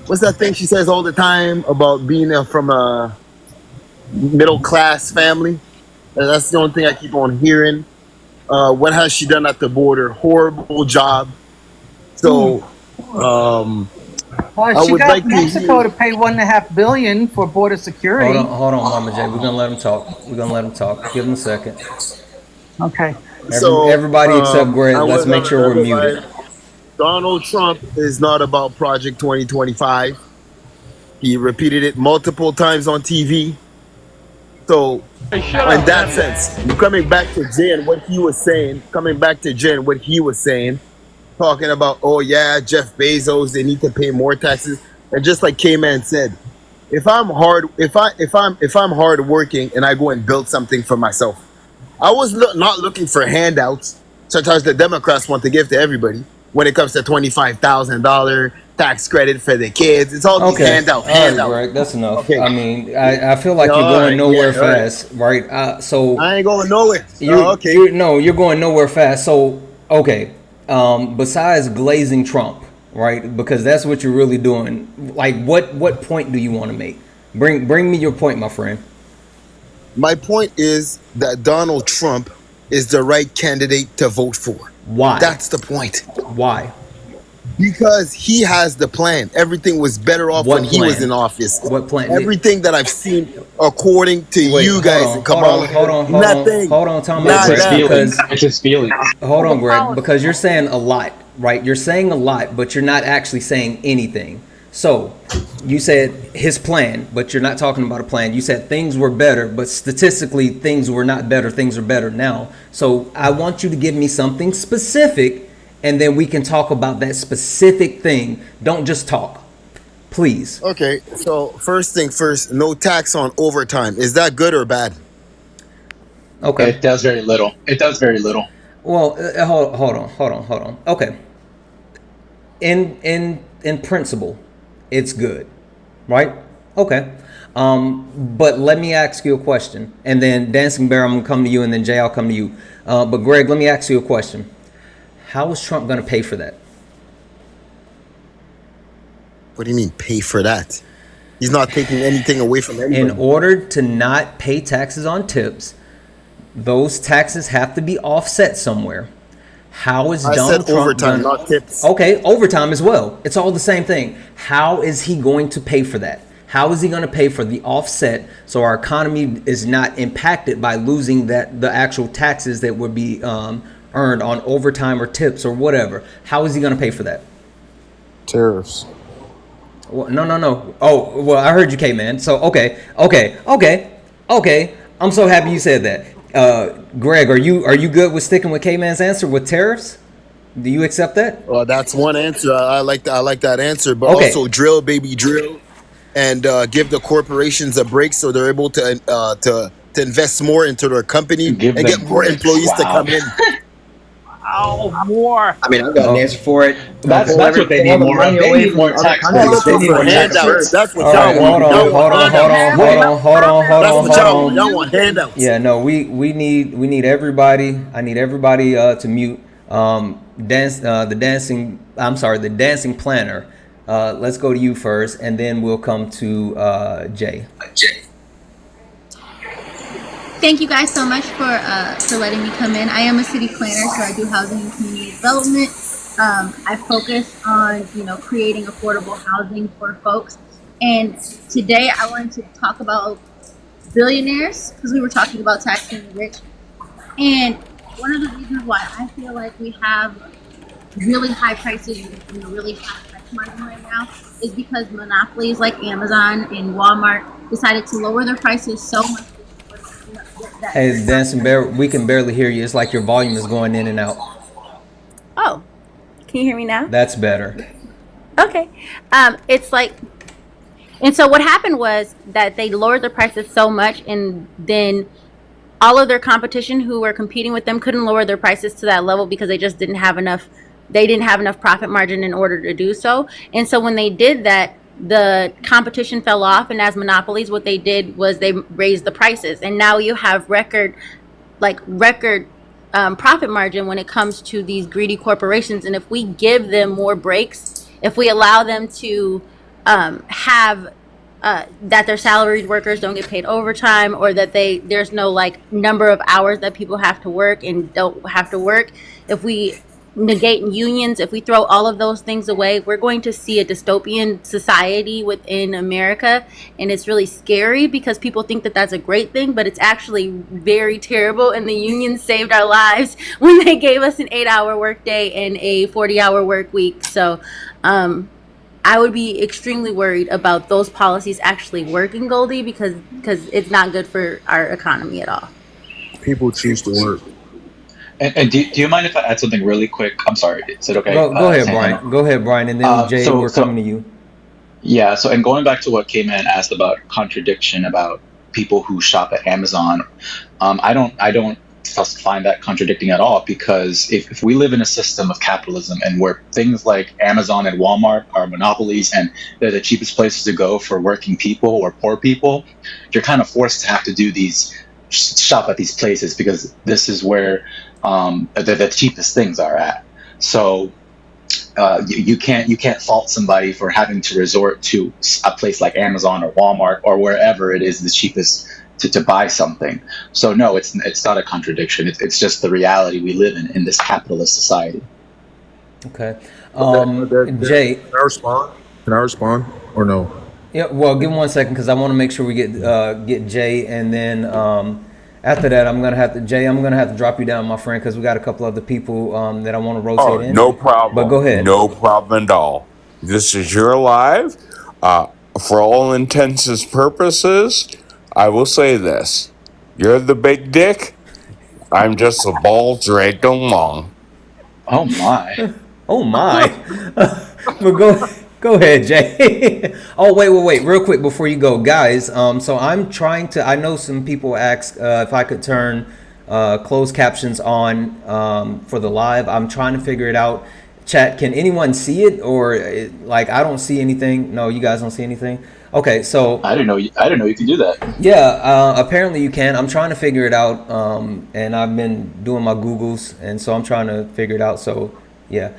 what's that thing she says all the time about being from a middle class family? That's the only thing I keep on hearing. What has she done at the border? Horrible job. So, Well, I she would got like to Mexico hear- to pay $1.5 billion for border security. Hold on, Mama J. We're gonna let him talk. Give him a second. Okay. Everybody except Greg. I Let's was make on sure we're another muted. line. Donald Trump is not about Project 2025. He repeated it multiple times on TV. So, in that sense, coming back to Jay and what he was saying, talking about, oh yeah, Jeff Bezos, they need to pay more taxes. And just like K-Man said, if I'm hard working and I go and build something for myself, I was not looking for handouts, such as the Democrats want to give to everybody. When it comes to $25,000 tax credit for the kids, it's all these Okay. handouts. All right, Greg. That's enough. Okay. I mean, I feel like Yeah, you're all going right, nowhere yeah, all right. fast, right? So I ain't going nowhere. Okay. you're going nowhere fast. So okay. Besides glazing Trump, right? Because that's what you're really doing. Like, what point do you want to make? Bring me your point, my friend. My point is that Donald Trump is the right candidate to vote for. Why? That's the point. Why? Because he has the plan. Everything was better off What when he was plan? in office. What plan? Everything that I've seen, according to Wait, you guys in Kamala Harris, nothing. Time out, It's Not his Greg, them. feelings. because It's his feelings. hold on, Greg, Policy. because you're saying a lot, right? You're saying a lot, but you're not actually saying anything. So, you said his plan, but you're not talking about a plan. You said things were better, but statistically, things were not better. Things are better now. So, I want you to give me something specific, and then we can talk about that specific thing. Don't just talk, please. Okay, so first thing first, no tax on overtime. Is that good or bad? Okay. It does very little. It does very little. Well, hold on. Okay. In principle, it's good, right? Okay. But let me ask you a question, and then Dancing Bear, I'm gonna come to you, and then Jay, I'll come to you. But Greg, let me ask you a question. How is Trump gonna pay for that? What do you mean pay for that? He's not taking anything away from anybody. In order to not pay taxes on tips, those taxes have to be offset somewhere. How is I Donald said Trump overtime, gonna, not tips. Okay, overtime as well. It's all the same thing. How is he going to pay for that? How is he going to pay for the offset so our economy is not impacted by losing the actual taxes that would be earned on overtime or tips or whatever? How is he going to pay for that? Tariffs. Well, no. Oh, well, I heard you, K-Man. So, okay. I'm so happy you said that. Greg, are you good with sticking with K-Man's answer with tariffs? Do you accept that? Well, that's one answer. I like that. I like that answer. But Okay. also drill, baby, drill, and give the corporations a break so they're able to invest more into their company Give and them get more breaks. employees to Wow. come in. Oh, more. I mean, I've got an answer for it. That's Pull what they all need the more money of. They away need from more other tax countries. breaks. They They Looking need need for more to tax tax handouts. breaks. That's what All right, y'all want. Y'all want handouts. That's what y'all want. Y'all want handouts. Yeah, no, we need everybody. I need everybody to mute. The dancing planner. Let's go to you first, and then we'll come to Jay. Thank you guys so much for letting me come in. I am a city planner, so I do housing and community development. I focus on creating affordable housing for folks. And today I wanted to talk about billionaires because we were talking about taxing the rich. And one of the reasons why I feel like we have really high prices and a really high price margin right now is because monopolies like Amazon and Walmart decided to lower their prices so much. Hey, Dancing Bear, we can barely hear you. It's like your volume is going in and out. Oh, can you hear me now? That's better. Okay. It's like, and so what happened was that they lowered their prices so much, and then all of their competition who were competing with them couldn't lower their prices to that level because they just didn't have enough. They didn't have enough profit margin in order to do so. And so when they did that, the competition fell off, and as monopolies, what they did was they raised the prices, and now you have record profit margin when it comes to these greedy corporations. And if we give them more breaks, if we allow them to have that their salaried workers don't get paid overtime, or that there's no number of hours that people have to work and don't have to work, if we negate unions, if we throw all of those things away, we're going to see a dystopian society within America. And it's really scary because people think that that's a great thing, but it's actually very terrible. And the unions saved our lives when they gave us an 8-hour workday and a 40-hour work week. So I would be extremely worried about those policies actually working, Goldie, because it's not good for our economy at all. People choose to work. And do you mind if I add something really quick? I'm sorry. Is it okay? Go ahead, Santana? Brian. Go ahead, Brian, and then Jay, we're coming to you. Yeah. So, and going back to what K-Man asked about contradiction about people who shop at Amazon, I don't find that contradicting at all, because if we live in a system of capitalism and where things like Amazon and Walmart are monopolies and they're the cheapest places to go for working people or poor people, you're kind of forced to have to do these shop at these places because this is where the cheapest things are at. So you can't fault somebody for having to resort to a place like Amazon or Walmart or wherever it is the cheapest to buy something. So no, it's not a contradiction. It's just the reality we live in this capitalist society. Okay. Jay. Can I respond? Can I respond or no? Yeah. Well, give me 1 second because I want to make sure we get Jay, and then after that, I'm gonna have to drop you down, my friend, because we got a couple other people that I want to rotate Oh, in. no problem. But go ahead. No problem at all. This is your live. For all intents and purposes, I will say this. You're the big dick. I'm just a ball dragged along. Oh my. Oh my. But go ahead, Jay. Oh, wait, real quick before you go, guys. So I'm trying to. I know some people asked if I could turn closed captions on for the live. I'm trying to figure it out. Chat, can anyone see it, or like I don't see anything? No, you guys don't see anything. Okay, so I didn't know you could do that. yeah, apparently you can. I'm trying to figure it out, and I've been doing my Googles, and so I'm trying to figure it out. So yeah,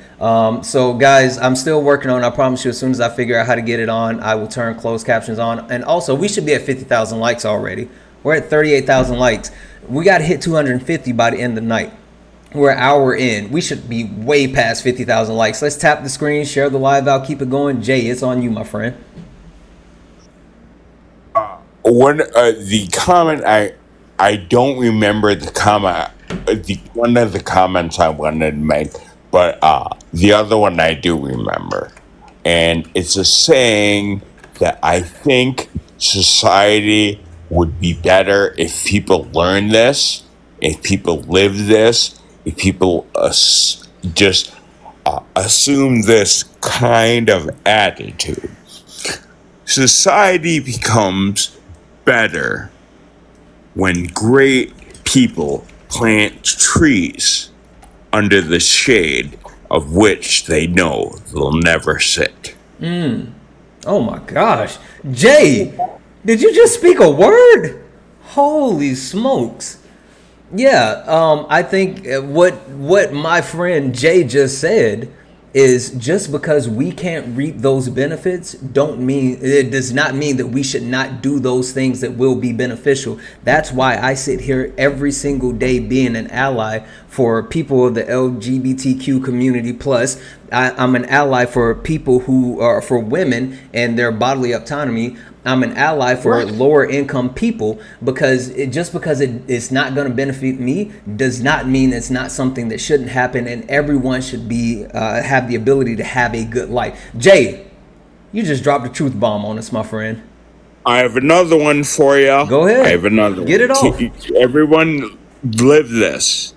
so guys, I'm still working on it. I promise you, as soon as I figure out how to get it on, I will turn closed captions on. And also, we should be at 50,000 likes already. We're at 38,000 likes. We got to hit 250 by the end of the night. We're an hour in. We should be way past 50,000 likes. Let's tap the screen, share the live out, keep it going. Jay, it's on you, my friend. The comment I don't remember the comment. One of the comments I wanted to make, but the other one I do remember, and it's a saying that I think society would be better if people learn this, if people live this, if people just assume this kind of attitude. Society becomes better when great people plant trees under the shade of which they know they'll never sit. Oh my gosh. Jay, did you just speak a word? Holy smokes. Yeah, I think what my friend Jay just said is just because we can't reap those benefits it does not mean that we should not do those things that will be beneficial. That's why I sit here every single day being an ally for people of the LGBTQ community. Plus, I'm an ally for people who are for women and their bodily autonomy. I'm an ally for lower income people because it's not going to benefit me does not mean it's not something that shouldn't happen, and everyone should be have the ability to have a good life. Jay, you just dropped a truth bomb on us, my friend. I have another one for you. Go ahead. I have another Get it off. Everyone live this.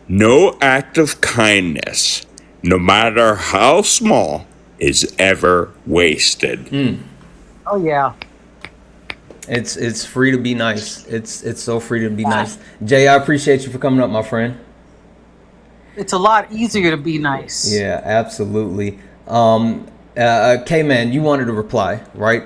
No act of kindness, no matter how small, is ever wasted. Oh yeah. It's free to be nice. It's so free to be nice. Jay, I appreciate you for coming up, my friend. It's a lot easier to be nice. Yeah, absolutely. K-Man, you wanted to reply, right?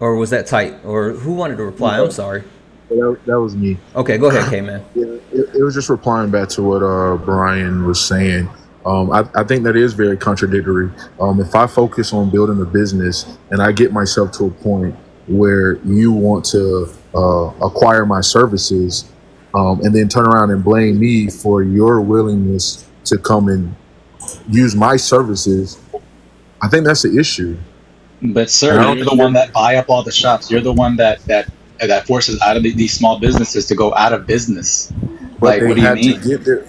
Or was that tight? Or who wanted to reply? I'm sorry. That was me. Okay, go ahead, K-Man. It was just replying back to what Brian was saying. I think that is very contradictory. If I focus on building a business and I get myself to a point where you want to acquire my services and then turn around and blame me for your willingness to come and use my services, I think that's the issue. But sir, you're the one that buy up all the shops. You're the one that forces out of these small businesses to go out of business. But like, what do you mean? To get there.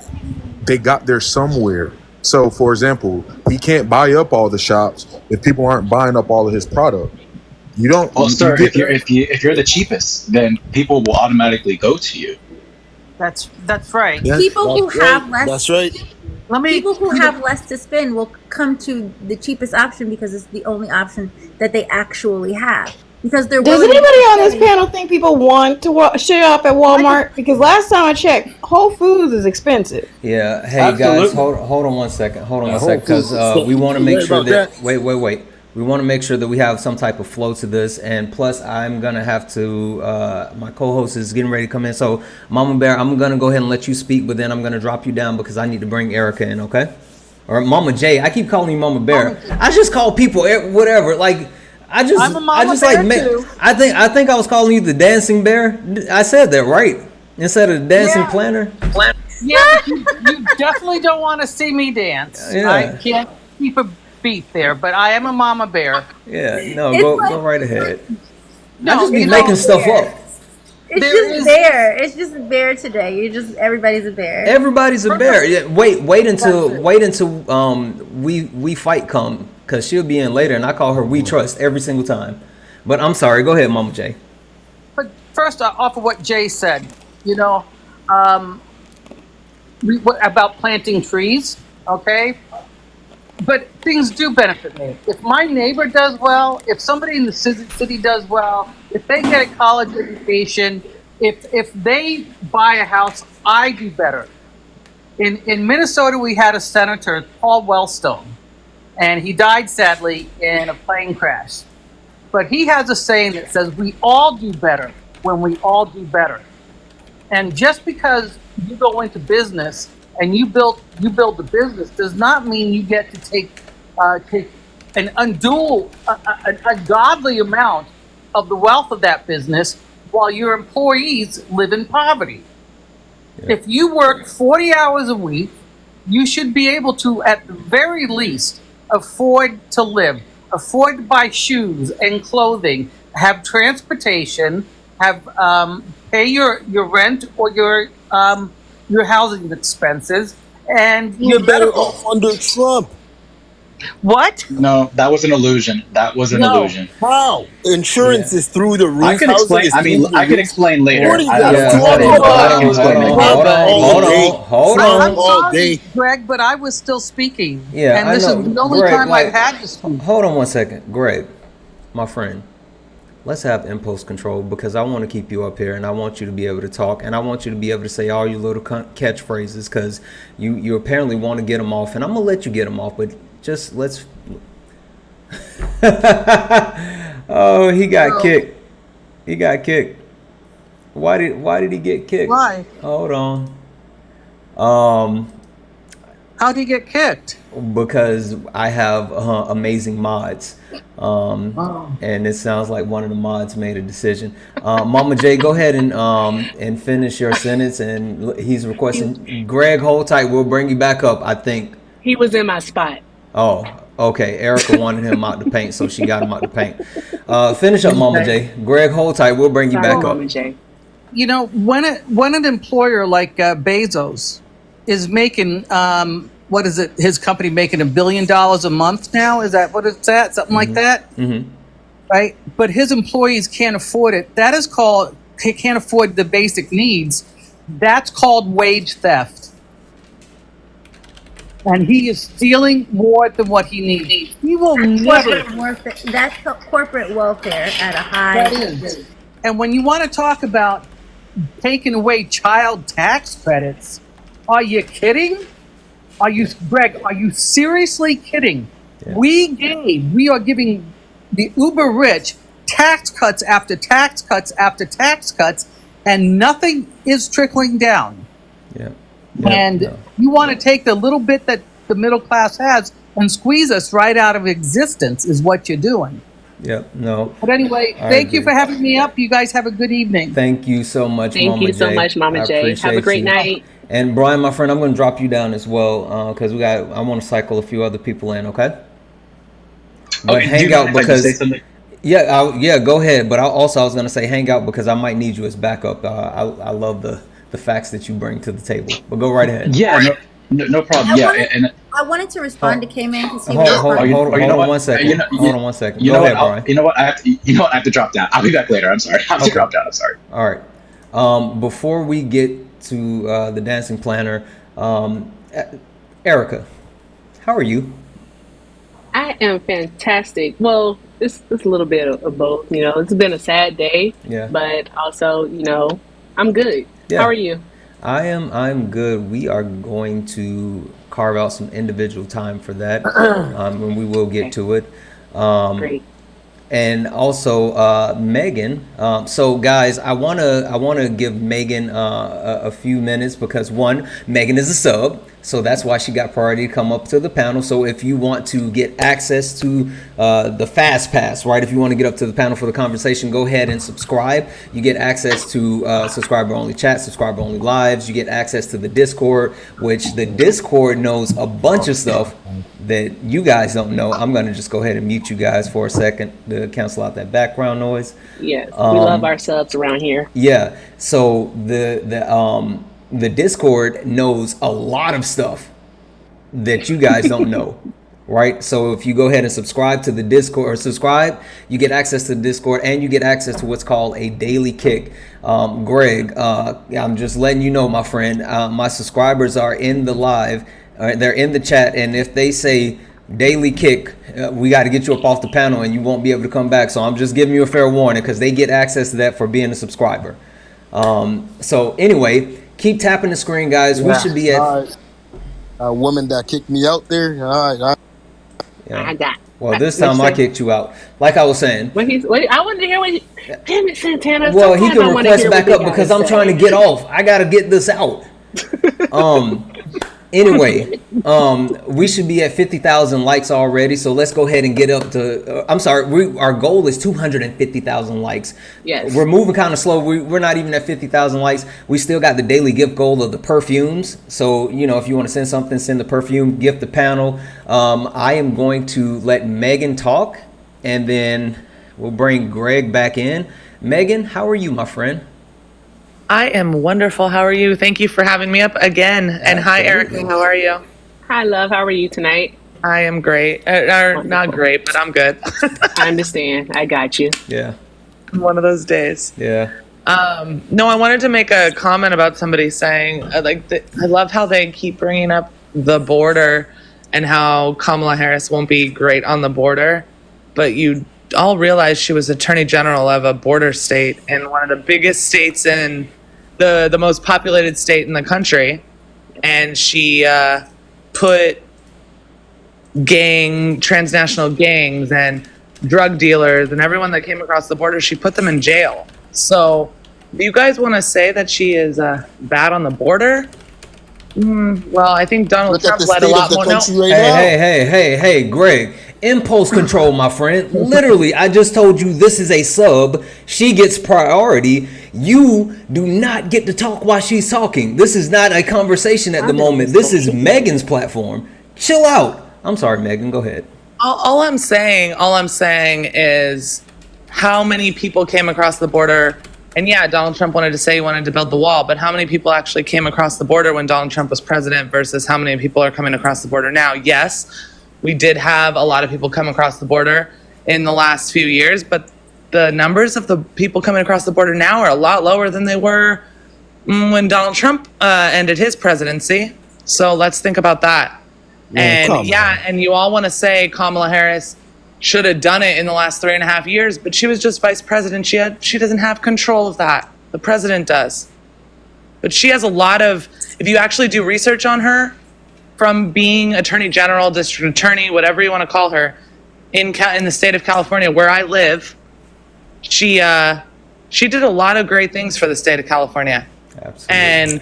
They got there somewhere. So, for example, he can't buy up all the shops if people aren't buying up all of his product. You don't. Well, sir, if you're the cheapest, then people will automatically go to you. That's right. People who have less. That's right. People who have less to spend will come to the cheapest option because it's the only option that they actually have. Because they're. Does anybody on this panel think people want to shop at Walmart? Because last time I checked, Whole Foods is expensive. Yeah. Hey guys, hold on 1 second. Hold on 1 second, because we want to make sure that. Wait. We want to make sure that we have some type of flow to this, and plus I'm gonna have to. My co-host is getting ready to come in, so Mama Bear, I'm gonna go ahead and let you speak, but then I'm gonna drop you down because I need to bring Erica in. Okay? Or Mama J. I keep calling you Mama Bear. I just call people whatever. Like, I'm a mama bear too. I think I was calling you the dancing bear. I said that right instead of the dancing Yeah. planner. Yeah, but you definitely don't want to see me dance. Yeah. I can't keep a beat there, but I am a mama bear. Yeah, no, It's go right ahead. No, I just be you making know, stuff up. It's There just is- bear. It's just bear today. Everybody's a bear. Everybody's a bear. Yeah, wait until That's it. we fight come, cause she'll be in later, and I call her We Trust every single time. But I'm sorry. Go ahead, Mama J. But first, off of what Jay said, you know, about planting trees, okay? But things do benefit me. If my neighbor does well, if somebody in the city does well, if they get a college education, if they buy a house, I do better. In Minnesota, we had a senator, Paul Wellstone, and he died sadly in a plane crash. But he has a saying that says, we all do better when we all do better. And just because you go into business and you build the business does not mean you get to take an ungodly amount of the wealth of that business while your employees live in poverty. Yeah. If you work 40 hours a week, you should be able to, at the very least, afford to live, afford to buy shoes and clothing, have transportation, have pay your rent or your housing expenses, and you're better off under Trump. What? No, that was an illusion. That was an illusion. How? Insurance is through the roof. I can explain. I mean, I can explain later. What are you Hold on. All day, Greg, but I was still speaking. Yeah, and this is the only time I've had to speak. Hold on 1 second, Greg, my friend. Let's have impulse control, because I want to keep you up here, and I want you to be able to talk, and I want you to be able to say all your little catchphrases, because you apparently want to get them off, and I'm gonna let you get them off, but just let's. Oh, he got kicked. He got kicked. Why did he get kicked? Why? Hold on. How'd he get kicked? Because I have amazing mods. And it sounds like one of the mods made a decision. Mama J, go ahead and finish your sentence. And he's requesting Greg, hold tight. We'll bring you back up, I think. He was in my spot. Oh, okay. Erica wanted him out the paint, so she got him out the paint. Finish up, Mama J. Greg, hold tight. We'll bring you back up. J. You know, when an employer like Bezos is making what is it? His company making $1 billion a month now? Is that what it's at? Something like that, right? But his employees can't afford it. That is called can't afford the basic needs. That's called wage theft, and he is stealing more than what he needs. He will never. That's corporate welfare at a high. That is. And when you want to talk about taking away child tax credits, are you kidding? Greg, are you seriously kidding? Yeah. We are giving the uber rich tax cuts after tax cuts after tax cuts, and nothing is trickling down. Yeah. You want to take the little bit that the middle class has and squeeze us right out of existence is what you're doing. Yep. No. But anyway, thank you for having me up. You guys have a good evening. Thank you so much, Mama J. Thank you so much, Mama J. Have a great night. And Brian, my friend, I'm going to drop you down as well, because I want to cycle a few other people in. Okay. But hang out because. Yeah, go ahead. But I was going to say hang out because I might need you as backup. I love the facts that you bring to the table. But go right ahead. Yeah. No problem. I wanted to respond to K-Man because he hold on 1 second. Hold on 1 second. Go ahead, Brian. You know what? I have to drop down. I'll be back later. I'm sorry. I have to drop down. I'm sorry. All right. Before we get to the dancing planner, Erica, how are you? I am fantastic. Well, it's a little bit of both. You know, it's been a sad day. Yeah. But also, you know, I'm good. Yeah. How are you? I'm good. We are going to carve out some individual time for that, and we will get to it. Great. And also Megan. So guys, I wanna give Megan a few minutes because one, Megan is a sub. So that's why she got priority to come up to the panel. So if you want to get access to the fast pass, right? If you want to get up to the panel for the conversation, go ahead and subscribe. You get access to subscriber only chat, subscriber only lives. You get access to the Discord, which the Discord knows a bunch of stuff that you guys don't know. I'm going to just go ahead and mute you guys for a second to cancel out that background noise. Yes, we love our subs around here. Yeah. So the Discord knows a lot of stuff that you guys don't know, right? So if you go ahead and subscribe to the Discord, or subscribe, you get access to the Discord, and you get access to what's called a daily kick. Greg, I'm just letting you know, my friend, my subscribers are in the live, they're in the chat, and if they say daily kick, we got to get you up off the panel and you won't be able to come back. So I'm just giving you a fair warning, because they get access to that for being a subscriber. So anyway, keep tapping the screen, guys. We should be at a woman that kicked me out there. All right. Yeah. Well, this time I kicked you out. Like I was saying. I wanted to hear what damn it, Santana. Well, he can request back up because I'm trying to get off. I got to get this out. Anyway, we should be at 50,000 likes already, so let's go ahead and get up to. I'm sorry, our goal is 250,000 likes. Yes, we're moving kind of slow. We're not even at 50,000 likes. We still got the daily gift goal of the perfumes. So if you want to send something, send the perfume. Gift the panel. I am going to let Megan talk, and then we'll bring Greg back in. Megan, how are you, my friend? I am wonderful. How are you? Thank you for having me up again. And hi, Erica. How are you? Hi, love. How are you tonight? I am great. Not great, but I'm good. I understand. I got you. Yeah. One of those days. Yeah. No, I wanted to make a comment about somebody saying, I love how they keep bringing up the border and how Kamala Harris won't be great on the border. But you all realize she was Attorney General of a border state in one of the biggest states in the most populated state in the country, and she put transnational gangs and drug dealers and everyone that came across the border, she put them in jail. So do you guys want to say that she is bad on the border? Well, I think Donald Trump let a lot more know. Hey, Greg. Impulse control, my friend. Literally, I just told you this is a sub. She gets priority. You do not get to talk while she's talking. This is not a conversation at the moment. This is Megan's platform. Chill out. I'm sorry, Megan. Go ahead. All I'm saying is how many people came across the border. And yeah, Donald Trump wanted to say he wanted to build the wall, but how many people actually came across the border when Donald Trump was president versus how many people are coming across the border now? Yes, we did have a lot of people come across the border in the last few years, but the numbers of the people coming across the border now are a lot lower than they were when Donald Trump ended his presidency. So let's think about that. And you all want to say Kamala Harris should have done it in the last 3.5 years, but she was just vice president. She doesn't have control of that. The president does. But she has a lot of, if you actually do research on her, from being attorney general, district attorney, whatever you want to call her, in the state of California, where I live, she did a lot of great things for the state of California. Absolutely.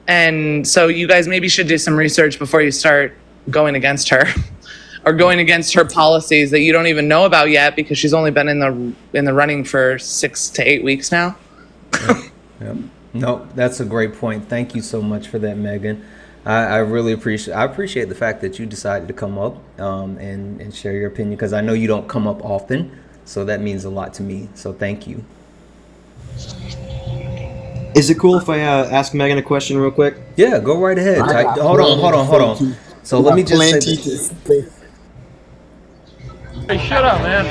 And so you guys maybe should do some research before you start going against her or going against her policies that you don't even know about yet, because she's only been in the running for 6 to 8 weeks now. Yep. No, that's a great point. Thank you so much for that, Megan. I really appreciate the fact that you decided to come up and share your opinion, because I know you don't come up often, so that means a lot to me. So thank you. Is it cool if I ask Megan a question real quick? Yeah, go right ahead. Hold on. So let me just say this. Hey, shut up, man.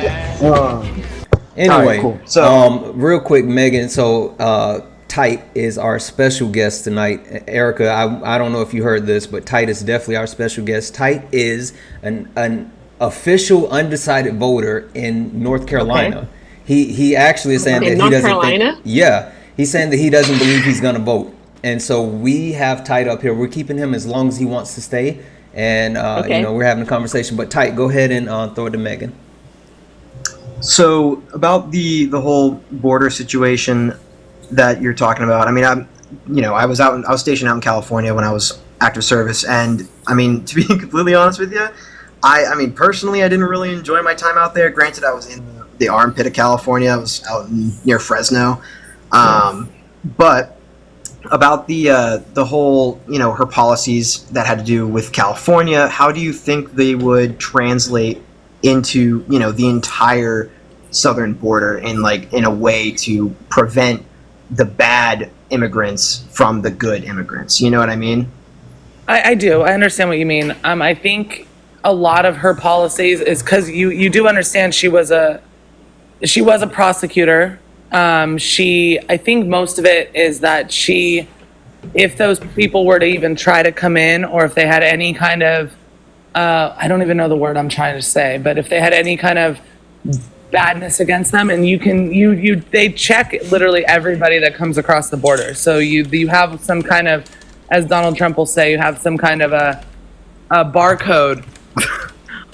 Anyway, right, cool. So real quick, Megan. So Tight is our special guest tonight. Erica, I don't know if you heard this, but Tight is definitely our special guest. Tight is an official undecided voter in North Carolina. Okay. He actually is saying that he doesn't think. Yeah, he's saying that he doesn't believe he's going to vote, and so we have Tight up here. We're keeping him as long as he wants to stay, and we're having a conversation. But Tight, go ahead and throw it to Megan. So about the whole border situation that you're talking about. I mean, I was stationed out in California when I was active service, and I mean, to be completely honest with you, I mean, personally, I didn't really enjoy my time out there. Granted, I was in the armpit of California. I was out near Fresno, but about the whole, her policies that had to do with California, how do you think they would translate into, the entire southern border in a way to prevent the bad immigrants from the good immigrants? You know what I mean? I do. I understand what you mean. I think a lot of her policies is because you do understand she was a prosecutor. I think most of it is that if those people were to even try to come in, or if they had any kind of, I don't even know the word I'm trying to say, but if they had any kind of badness against them, and they check literally everybody that comes across the border. So you have some kind of, as Donald Trump will say, you have some kind of a barcode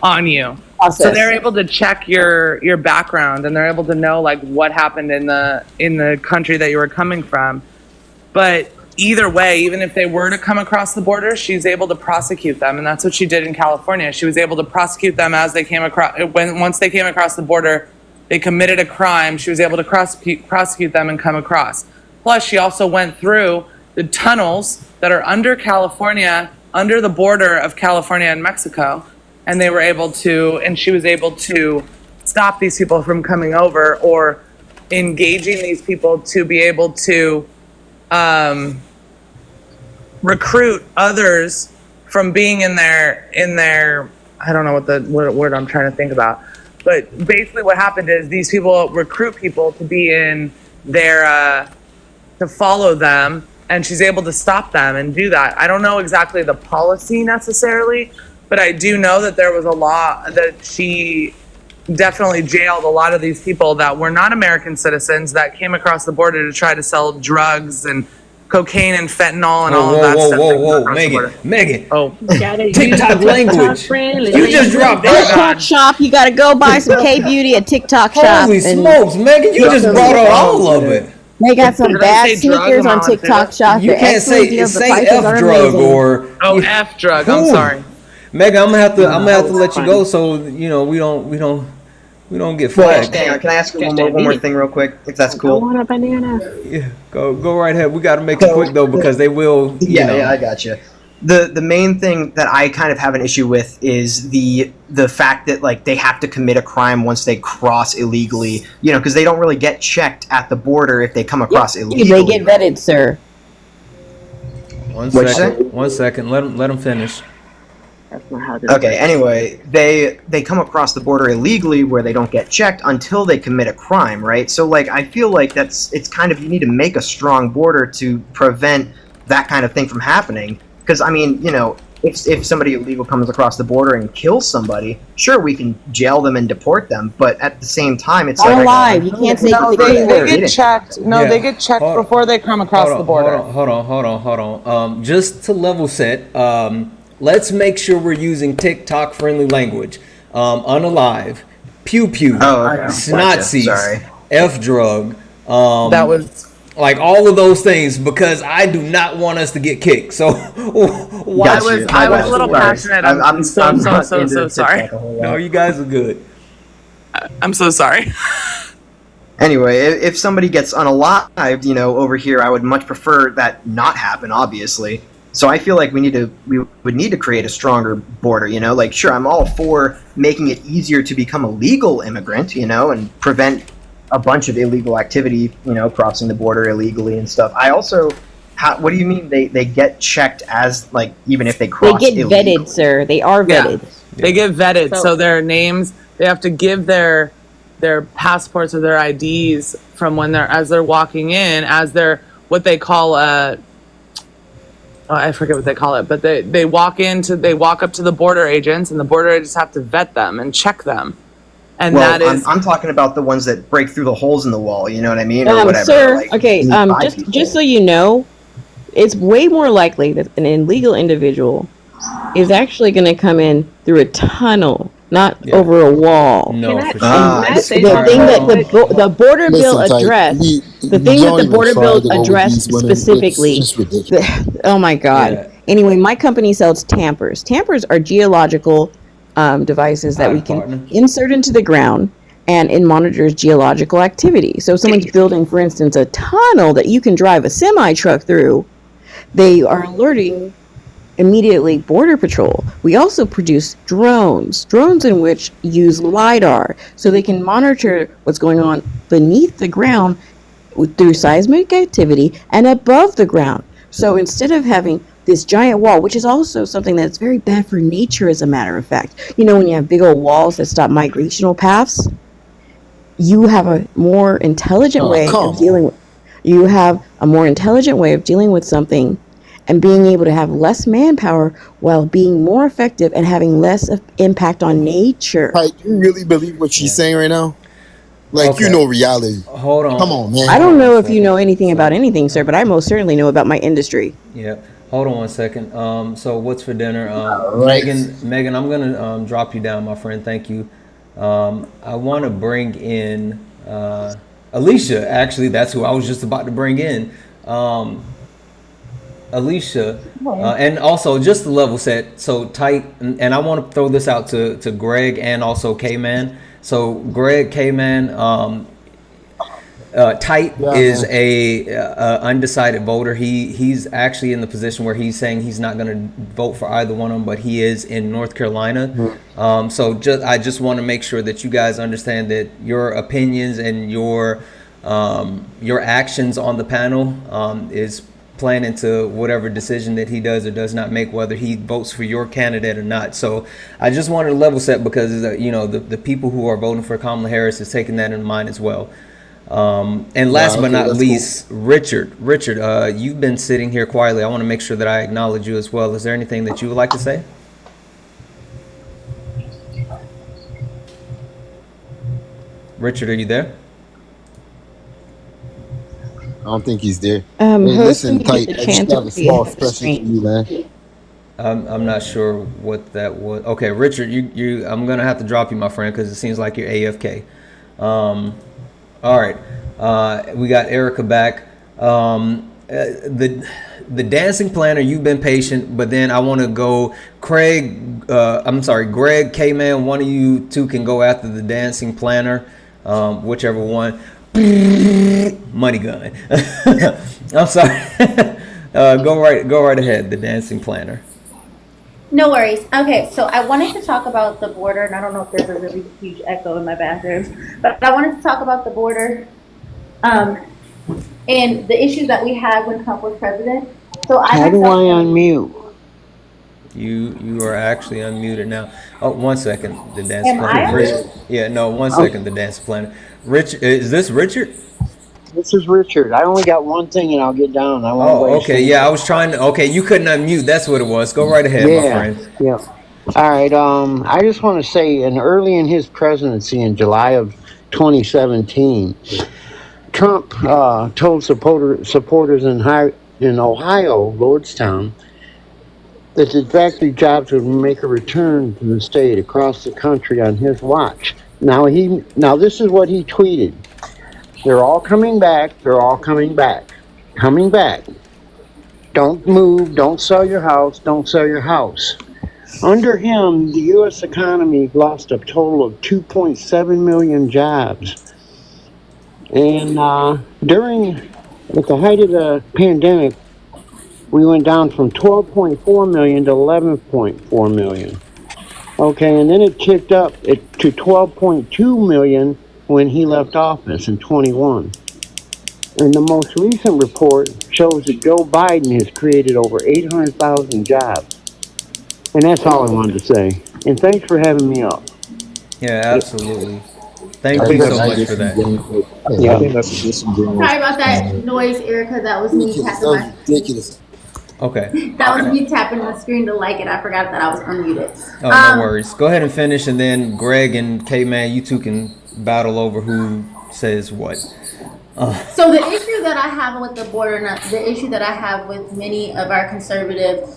on you. Process. So they're able to check your background, and they're able to know like what happened in the country that you were coming from. But either way, even if they were to come across the border, she's able to prosecute them, and that's what she did in California. She was able to prosecute them as they came across. Once they came across the border, they committed a crime. She was able to prosecute them and come across. Plus, she also went through the tunnels that are under California, under the border of California and Mexico, and she was able to stop these people from coming over, or engaging these people to be able to recruit others from being in their I don't know what word I'm trying to think about, but basically what happened is these people recruit people to be in their to follow them, and she's able to stop them and do that. I don't know exactly the policy necessarily, but I do know that there was a law that she definitely jailed a lot of these people that were not American citizens that came across the border to try to sell drugs and cocaine and fentanyl and all of that stuff. Whoa, Megan. Oh, TikTok language. You just dropped that. TikTok shop. You got to go buy some K Beauty at TikTok shop. Holy smokes, Megan! You just brought out all of it. They got some bad sneakers on TikTok shop. You can't say F drug or F drug. I'm sorry, Megan. I'm gonna have to let you go, so we don't get flagged. Can I ask you one more thing real quick, if that's cool? I want a banana. Yeah, go right ahead. We got to make it quick though, because they will. Yeah, I got you. The main thing that I kind of have an issue with is the fact that like they have to commit a crime once they cross illegally, because they don't really get checked at the border if they come across illegally. They get vetted, sir. One second. Let them finish. That's not how Okay, anyway, they come across the border illegally where they don't get checked until they commit a crime, right? So like I feel like it's kind of, you need to make a strong border to prevent that kind of thing from happening. Because I mean, if somebody illegal comes across the border and kills somebody, sure, we can jail them and deport them, but at the same time, it's like alive. You can't say they get checked. No, yeah. They get checked before they come across the border. Hold on. Just to level set, let's make sure we're using TikTok friendly language. Unalive, pew pew, Nazis, F drug. That was. Like all of those things, because I do not want us to get kicked. So I was a little passionate. I'm so sorry. No, you guys are good. I'm so sorry. Anyway, if somebody gets unalived, over here, I would much prefer that not happen, obviously. So I feel like we would need to create a stronger border, Like, sure, I'm all for making it easier to become a legal immigrant, and prevent a bunch of illegal activity, crossing the border illegally and stuff. I also, what do you mean they get checked as, like, even if they cross They get illegally? vetted, sir. They are vetted. Yeah. They get vetted, so their names, they have to give their passports or their IDs from as they're walking in, as they're what they call I forget what they call it, but they walk up to the border agents, and the border agents have to vet them and check them. And I'm talking about the ones that break through the holes in the wall, you know what I mean? Or whatever. Sir, just so you know, it's way more likely that an illegal individual is actually going to come in through a tunnel, not over a wall. No, for sure. The thing that the border bill addressed, the thing that the border bill addressed specifically. Oh my God. Anyway, my company sells tampers. Tampers are geological devices that we can insert into the ground, and it monitors geological activity. So if someone's building, for instance, a tunnel that you can drive a semi-truck through, they are alerting immediately Border Patrol. We also produce drones in which use LiDAR, so they can monitor what's going on beneath the ground through seismic activity and above the ground. So instead of having this giant wall, which is also something that's very bad for nature, as a matter of fact, you know, when you have big old walls that stop migrational paths, you have a more intelligent way of dealing with. You have a more intelligent way of dealing with something and being able to have less manpower while being more effective and having less impact on nature. Do you really believe what she's saying right now? Like, you know reality. Hold on. Come on, man. I don't know if you know anything about anything, sir, but I most certainly know about my industry. Yeah. Hold on one second. So what's for dinner? right. Megan, I'm gonna drop you down, my friend. Thank you. I want to bring in Alicia. Actually, that's who I was just about to bring in. Alicia, and also just the level set. So tight, and I want to throw this out to Greg and also K-Man. So Greg, K-Man, Tight is a undecided voter. He's actually in the position where he's saying he's not going to vote for either one of them, but he is in North Carolina. So I just want to make sure that you guys understand that your opinions and your actions on the panel is playing into whatever decision that he does or does not make, whether he votes for your candidate or not. So I just wanted to level set because the people who are voting for Kamala Harris is taking that in mind as well. And last but not least, cool. Richard, you've been sitting here quietly. I want to make sure that I acknowledge you as well. Is there anything that you would like to say? Richard, are you there? I don't think he's there. Hey, listen, Tight, I just have a small special for you, man. I'm not sure what that was. Okay, Richard, I'm gonna have to drop you, my friend, because it seems like you're AFK. All right, we got Erica back. The dancing planner, you've been patient, but then I want to go Greg, K-Man, one of you two can go after the dancing planner, whichever one. Money gun. I'm sorry. Go right ahead, the dancing planner. No worries. Okay, so I wanted to talk about the border, and I don't know if there's a really huge echo in my bathroom, but I wanted to talk about the border and the issues that we had when Trump was president. So How do I unmute? You are actually unmuted now. Oh, 1 second. The dance planner. Richard. Yeah, no, 1 second. The dance planner. Rich, is this Richard? This is Richard. I only got one thing and I'll get down. Okay. Yeah, I was trying to. Okay, you couldn't unmute. That's what it was. Go right ahead, my friend. Yeah. All right. I just want to say, early in his presidency in July of 2017, Trump told supporters in Ohio, Lordstown, that the factory jobs would make a return to the state across the country on his watch. Now this is what he tweeted. They're all coming back. They're all coming back. Coming back. Don't move. Don't sell your house. Don't sell your house. Under him, the U.S. economy lost a total of 2.7 million jobs. And at the height of the pandemic, we went down from 12.4 million to 11.4 million. Okay, and then it ticked up to 12.2 million when he left office in 21. And the most recent report shows that Joe Biden has created over 800,000 jobs. And that's all I wanted to say. And thanks for having me up. Yeah, absolutely. Thank you so much for that. Yeah, I think that's disingenuous. Sorry about that noise, Erica. That was me tapping my ridiculous. Okay. That was me tapping the screen to like it. I forgot that I was unmuted. Oh, no worries. Go ahead and finish, and then Greg and K-Man, you two can battle over who says what. So the issue that I have with the border, the issue that I have with many of our conservative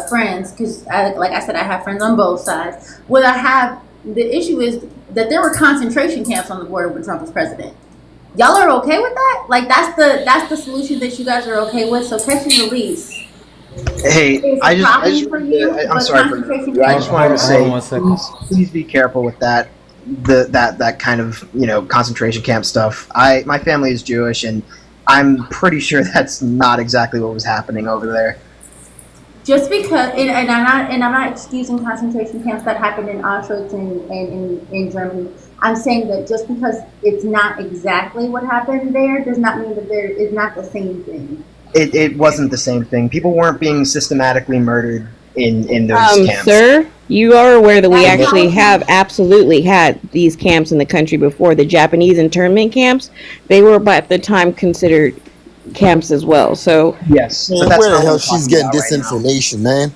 friends, because like I said, I have friends on both sides. The issue is that there were concentration camps on the border when Trump was president. Y'all are okay with that? Like that's the solution that you guys are okay with? So catch and release. Hey, is I a just problem for wanted you, I'm but sorry for concentration you. I camps just wanted to Hold on say, one second. please be careful with that. That kind of concentration camp stuff. My family is Jewish, and I'm pretty sure that's not exactly what was happening over there. just because, and I'm not excusing concentration camps that happened in Auschwitz and in Germany. I'm saying that just because it's not exactly what happened there does not mean that there is not the same thing. It wasn't the same thing. People weren't being systematically murdered in those camps. Sir, you are aware that we That's actually not- have absolutely had these camps in the country before. The Japanese internment camps, they were at the time considered camps as well. So Yes, Man, but that's where the not hell what we're she's talking getting about this right now. information, man?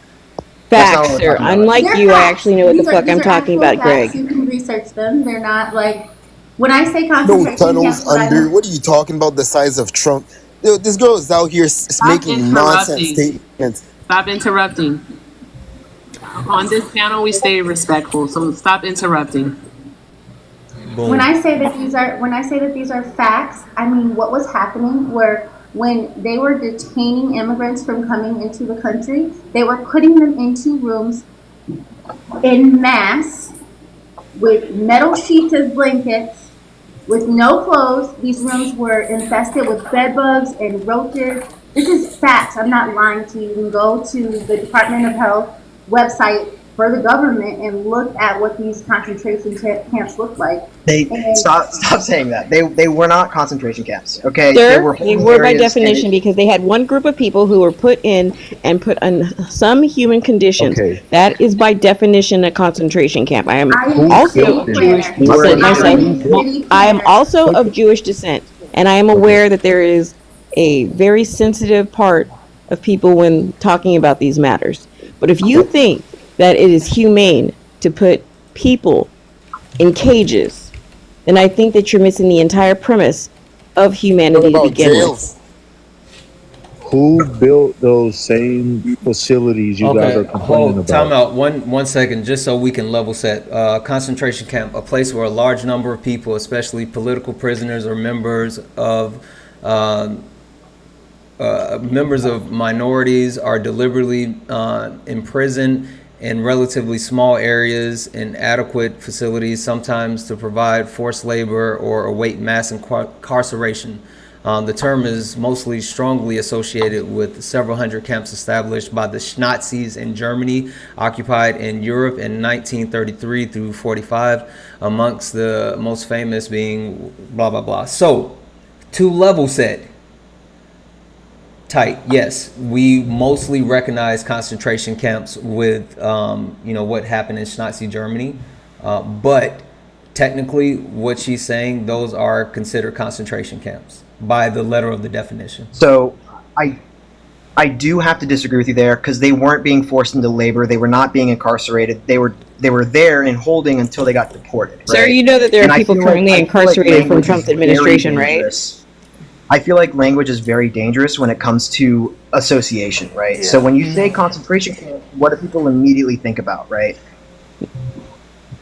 That's not facts, what we're sir. talking about. Unlike They're you, I facts. actually know what the These are- fuck these I'm are talking actual about, facts. Greg. You can research them. They're not like when I say No concentration tunnels camps. What I under. What are you talking about? The size of Trump? Yo, this girl is out here making nonsense statements. Stop interrupting. On this panel, we stay respectful, so stop interrupting. When I say that these are facts, I mean what was happening were when they were detaining immigrants from coming into the country, they were putting them into rooms in mass with metal sheets as blankets, with no clothes. These rooms were infested with bed bugs and roaches. This is facts. I'm not lying to you. You can go to the Department of Health website for the government and look at what these concentration camps look like. They And stop saying that. They were not concentration camps. Okay, Sir, they were they holding were by areas, definition because they had one group of people who were put in and put on some human conditions. Okay. That is by definition a concentration camp. I am I am also pretty of Jewish clear. descent I myself. am pretty I am clear. also of Jewish descent, and I am aware that there is a very sensitive part of people when talking about these matters. But if you think that it is humane to put people in cages, then I think that you're missing the entire premise of What humanity to about begin with. jails? Who built those same facilities you guys are Okay, complaining hold, time about? out one second, just so we can level set. Concentration camp, a place where a large number of people, especially political prisoners or uh, members of minorities, are deliberately imprisoned in relatively small areas in adequate facilities, sometimes to provide forced labor or await mass incarceration. The term is mostly strongly associated with several hundred camps established by the Nazis in Germany, occupied in Europe in 1933 through 45, amongst the most famous being blah, blah, blah. So, to level set, tight, yes, we mostly recognize concentration camps with, what happened in Nazi Germany. But technically, what she's saying, those are considered concentration camps by the letter of the definition. So I do have to disagree with you there because they weren't being forced into labor. They were not being incarcerated. They were there in holding until they got deported. Sir, right? you know that there And are I people feel like- currently I feel like incarcerated from language Trump's is very administration, right? dangerous. I feel like language is very dangerous when it comes to association, right? So when you say concentration camp, what do people immediately think about, right?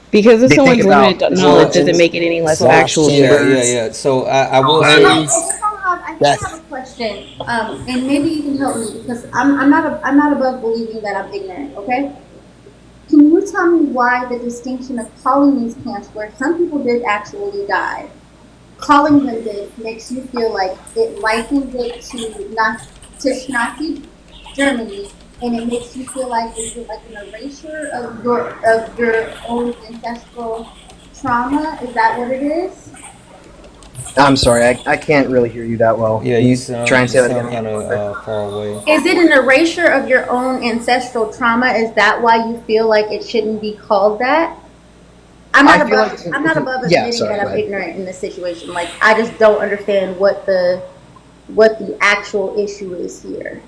Because if They someone's think about limited knowledge doesn't make it any less factual. Yeah. So I will say, I just have a question, and maybe you can help me because I'm not above believing that I'm ignorant. Okay, can you tell me why the distinction of calling these camps, where some people did actually die, calling them this makes you feel like it likens it to Nazi Germany, and it makes you feel like it's like an erasure of your own ancestral trauma? Is that what it is? I'm sorry, I can't really hear you that well. yeah, Can you sound, try and say that again. kind of far away. Is it an erasure of your own ancestral trauma? Is that why you feel like it shouldn't be called that? I'm not above yeah, admitting sorry, that go I'm ahead. ignorant in this situation. Like I just don't understand what the actual issue is here.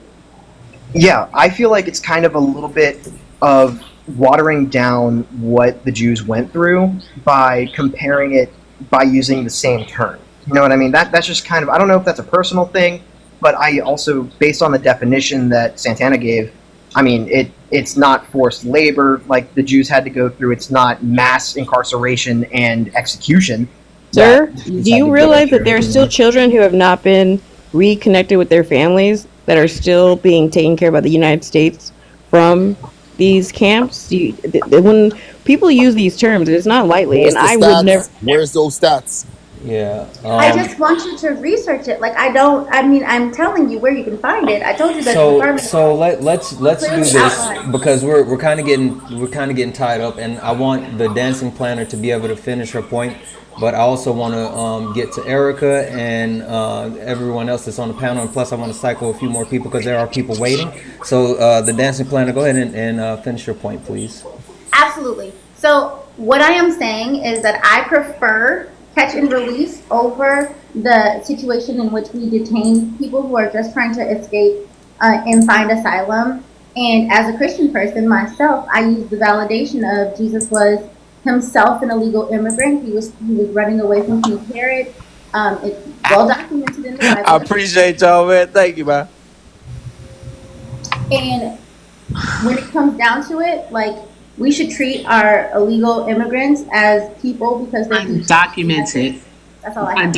Yeah, I feel like it's kind of a little bit of watering down what the Jews went through by comparing it by using the same term. You know what I mean? That's just kind of, I don't know if that's a personal thing, but I also, based on the definition that Santana gave, I mean, it's not forced labor like the Jews had to go through. It's not mass incarceration and execution. Sir, that do Jews had to you go realize through. that there are still children who have not been reconnected with their families that are still being taken care of by the United States from these camps? When people use these terms, it's not lightly, Where's and the I would never. stats? Where's those stats? Yeah. I just want you to research it. Like, I don't. I mean, I'm telling you where you can find it. I told you that the So Department so let's do clearly this outlined. because we're kind of getting tied up, and I want the dancing planner to be able to finish her point, but I also want to get to Erica and everyone else that's on the panel, and plus I want to cycle a few more people because there are people waiting. So the dancing planner, go ahead and finish your point, please. Absolutely. So what I am saying is that I prefer catch and release over the situation in which we detain people who are just trying to escape and find asylum. And as a Christian person myself, I use the validation of Jesus was himself an illegal immigrant. He was running away from King Herod. It's well documented in the I Bible. appreciate y'all, man. Thank you, man. And when it comes down to it, like, we should treat our illegal immigrants as people because they're Undocumented. That's all I have.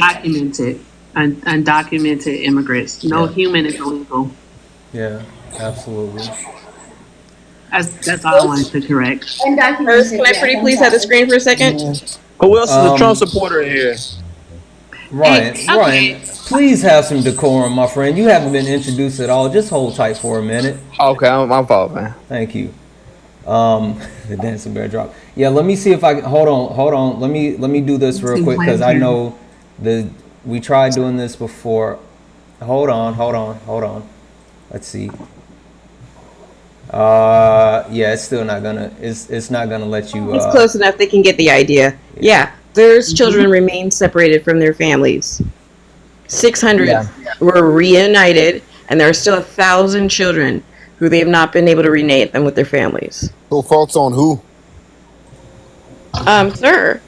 Undocumented immigrants. No Yeah. human is illegal. Yeah, absolutely. That's all I wanted to correct. Undocumented. Nurse, can I pretty please have the screen for a second? Who else is a Trump supporter in here? Ryan, please have some decorum, my friend. You haven't been introduced at all. Just hold tight for a minute. Okay, my fault, man. Thank you. The dancing bear drop. Yeah, let me see if I can hold on. Let me do this real quick because I know we tried doing this before. Hold on. Let's see. Yeah, it's still not gonna. It's not gonna let you. It's close enough. They can get the idea. Yeah, there's children remain separated from their families. 600 were reunited, and there are still 1,000 children who they have not been able to reunite them with their families. So faults on who? Sir,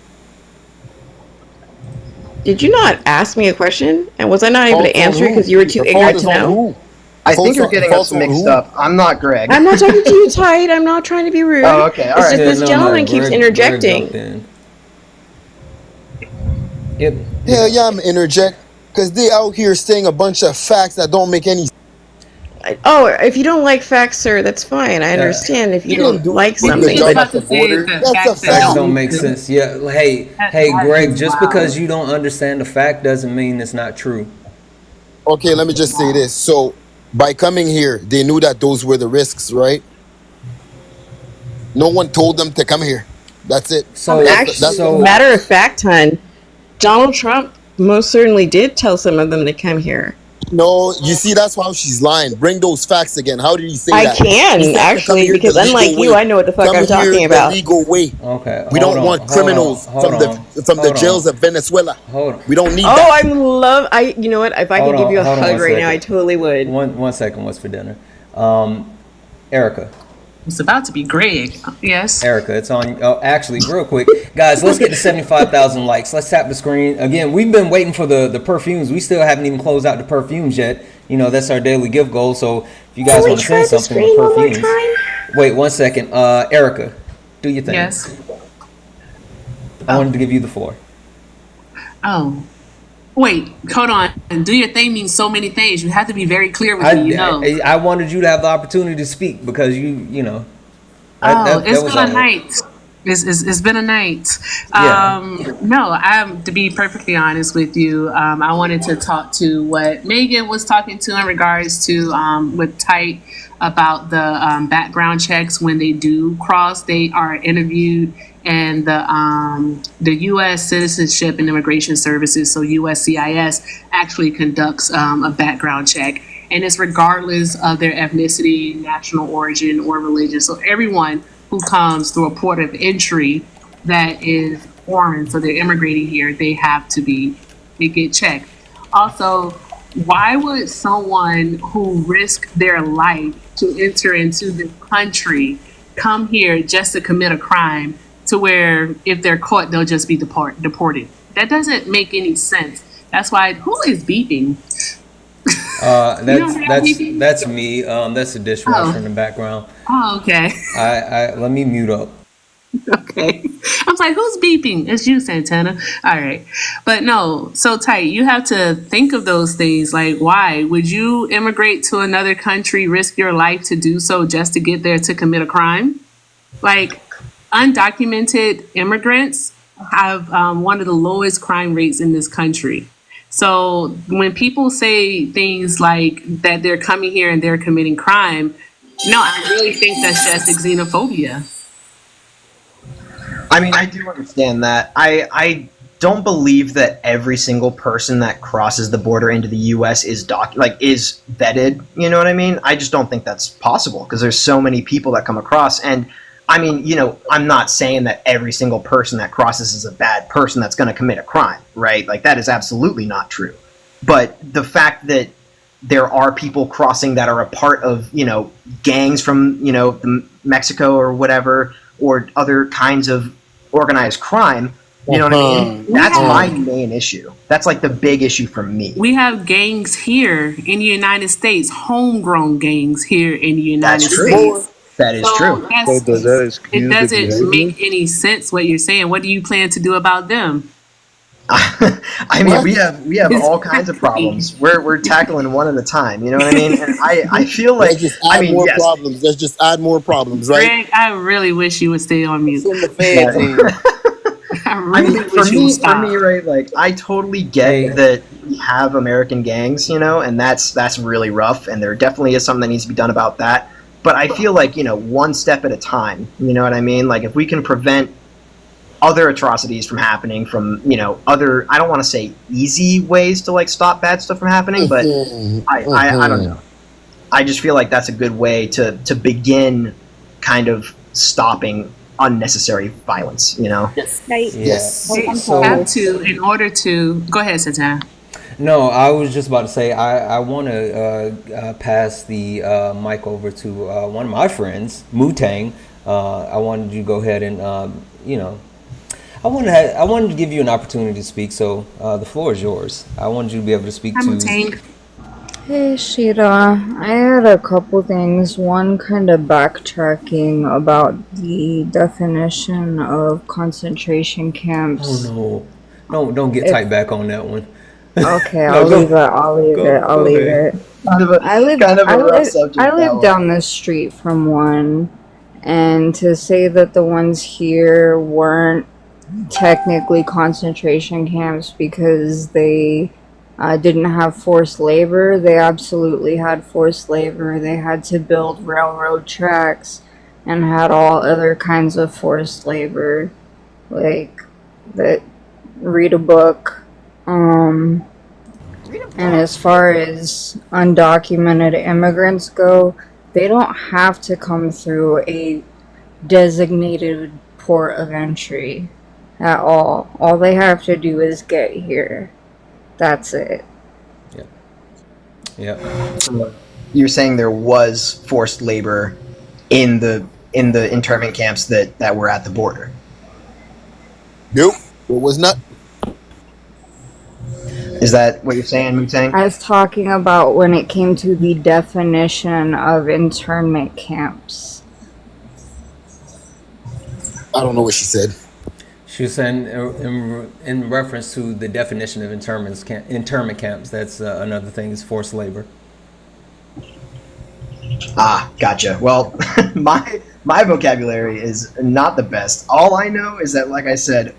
did you not ask me a question? And was I not able to answer it because you were too ignorant to know? I think you're getting us mixed up. I'm not Greg. I'm not talking to you, Tide. I'm not trying to be rude. Oh, okay. All it's right. just this gentleman keeps interjecting. Yeah, I'm interject because they out here saying a bunch of facts that don't make any. Oh, if you don't like facts, sir, that's fine. I understand if you don't like something. Facts don't make sense. Yeah. Hey, Greg. Just because you don't understand the fact doesn't mean it's not true. Okay, let me just say this. So, by coming here, they knew that those were the risks, right? No one told them to come here. That's it. So, matter of fact, hon, Donald Trump most certainly did tell some of them to come here. No, you see, that's why she's lying. Bring those facts again. How did he say that? I can, actually, because unlike you, I know what the fuck I'm talking about. The legal way. Okay. We don't want criminals from the jails of Venezuela. Hold on. We don't need that. Oh, you know what? If I could give you a hug right now, I totally would. One second. What's for dinner? Erica. It's about to be Greg. Yes. Erica, it's on. Oh, actually, real quick, guys, let's get to 75,000 likes. Let's tap the screen again. We've been waiting for the perfumes. We still haven't even closed out the perfumes yet. You know, that's our daily gift goal. So if you guys want to send something with perfumes, wait 1 second. Erica, do your thing. Yes. I wanted to give you the floor. Oh. Wait, hold on. And do your thing means so many things. You have to be very clear with who you know. I wanted you to have the opportunity to speak because you know. It's been a night. It's been a night. No, to be perfectly honest with you, I wanted to talk to what Megan was talking to in regards to with Tite about the background checks when they do cross. They are interviewed. And the U.S. Citizenship and Immigration Services, so USCIS, actually conducts a background check. And it's regardless of their ethnicity, national origin, or religion. So everyone who comes through a port of entry that is foreign, so they're immigrating here, they get checked. Also, why would someone who risked their life to enter into the country come here just to commit a crime to where if they're caught, they'll just be deported? That doesn't make any sense. That's why, who is beeping? That's me. That's a dishwasher in the background. Oh, okay. I let me mute up. Okay. I'm was like, who's beeping? It's you, Santana. All right. But no, so Tight, you have to think of those things. Like, why? Would you immigrate to another country, risk your life to do so just to get there to commit a crime? Like, undocumented immigrants have one of the lowest crime rates in this country. So when people say things like that they're coming here and they're committing crime, no, I really think that's just xenophobia. I mean, I do understand that. I don't believe that every single person that crosses the border into the U.S. is is vetted. You know what I mean? I just don't think that's possible because there's so many people that come across. And I mean, I'm not saying that every single person that crosses is a bad person that's going to commit a crime, right? Like that is absolutely not true. But the fact that there are people crossing that are a part of, gangs from, Mexico or whatever, or other kinds of organized crime, you know what I mean? That's my main issue. That's like the big issue for me. We have gangs here in the United States, homegrown gangs here in the United States. That is true. It doesn't make any sense what you're saying. What do you plan to do about them? I mean, we have all kinds of problems. We're tackling one at a time. You know what I mean? And I feel like Let's just add more problems. Let's just add more problems, right? Greg, I really wish you would stay on mute. I mean, for me, right? Like, I totally get that we have American gangs, and that's really rough, and there definitely is something that needs to be done about that. But I feel like, one step at a time. You know what I mean? Like, if we can prevent other atrocities from happening from, other, I don't want to say easy ways to, like, stop bad stuff from happening, but I don't know. I just feel like that's a good way to begin kind of stopping unnecessary violence, Yes. Yes. So, have to, in order to, go ahead, Santana. No, I was just about to say I want to pass the mic over to one of my friends, Wu-Tang. I wanted you to go ahead and I wanted to give you an opportunity to speak. So the floor is yours. I wanted you to be able to speak to. Wu-Tang. Hey Shira, I had a couple things. One, kind of backtracking about the definition of concentration camps. Oh no, don't get tight back on that one. Okay, I'll leave it. I live down the street from one, and to say that the ones here weren't technically concentration camps because they didn't have forced labor. They absolutely had forced labor. They had to build railroad tracks and had all other kinds of forced labor, like that. Read a book. And as far as undocumented immigrants go, they don't have to come through a designated port of entry at all. All they have to do is get here. That's it. Yeah. So you're saying there was forced labor in the internment camps that were at the border? Nope, it was not. Is that what you're saying, Wu-Tang? I was talking about when it came to the definition of internment camps. I don't know what she said. She was saying in reference to the definition of internment camps. That's another thing is forced labor. Ah, gotcha. Well, my vocabulary is not the best. All I know is that, like I said,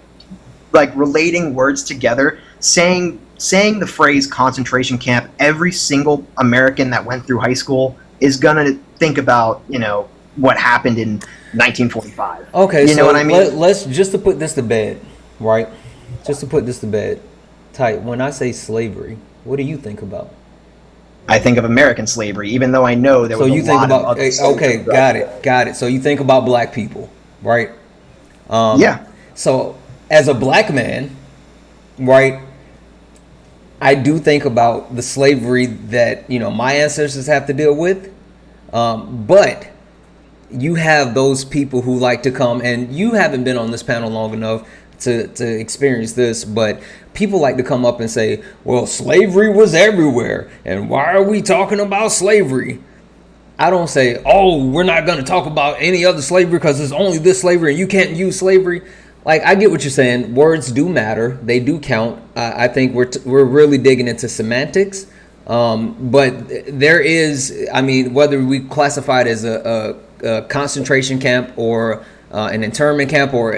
like relating words together, saying the phrase concentration camp, every single American that went through high school is gonna think about, what happened in 1945. Okay, you know what I mean? Let's just to put this to bed, right? Just to put this to bed, Tight. When I say slavery, what do you think about? I think of American slavery, even though I know there was a lot of other okay, got it. So you think about black people, right? Yeah. So as a black man, right, I do think about the slavery that my ancestors have to deal with, but you have those people who like to come, and you haven't been on this panel long enough to experience this, but people like to come up and say, well, slavery was everywhere, and why are we talking about slavery? I don't say, oh, we're not going to talk about any other slavery because there's only this slavery and you can't use slavery. like I get what you're saying. Words do matter. They do count. I think we're really digging into semantics. But there is, I mean, whether we classify it as a concentration camp or an internment camp or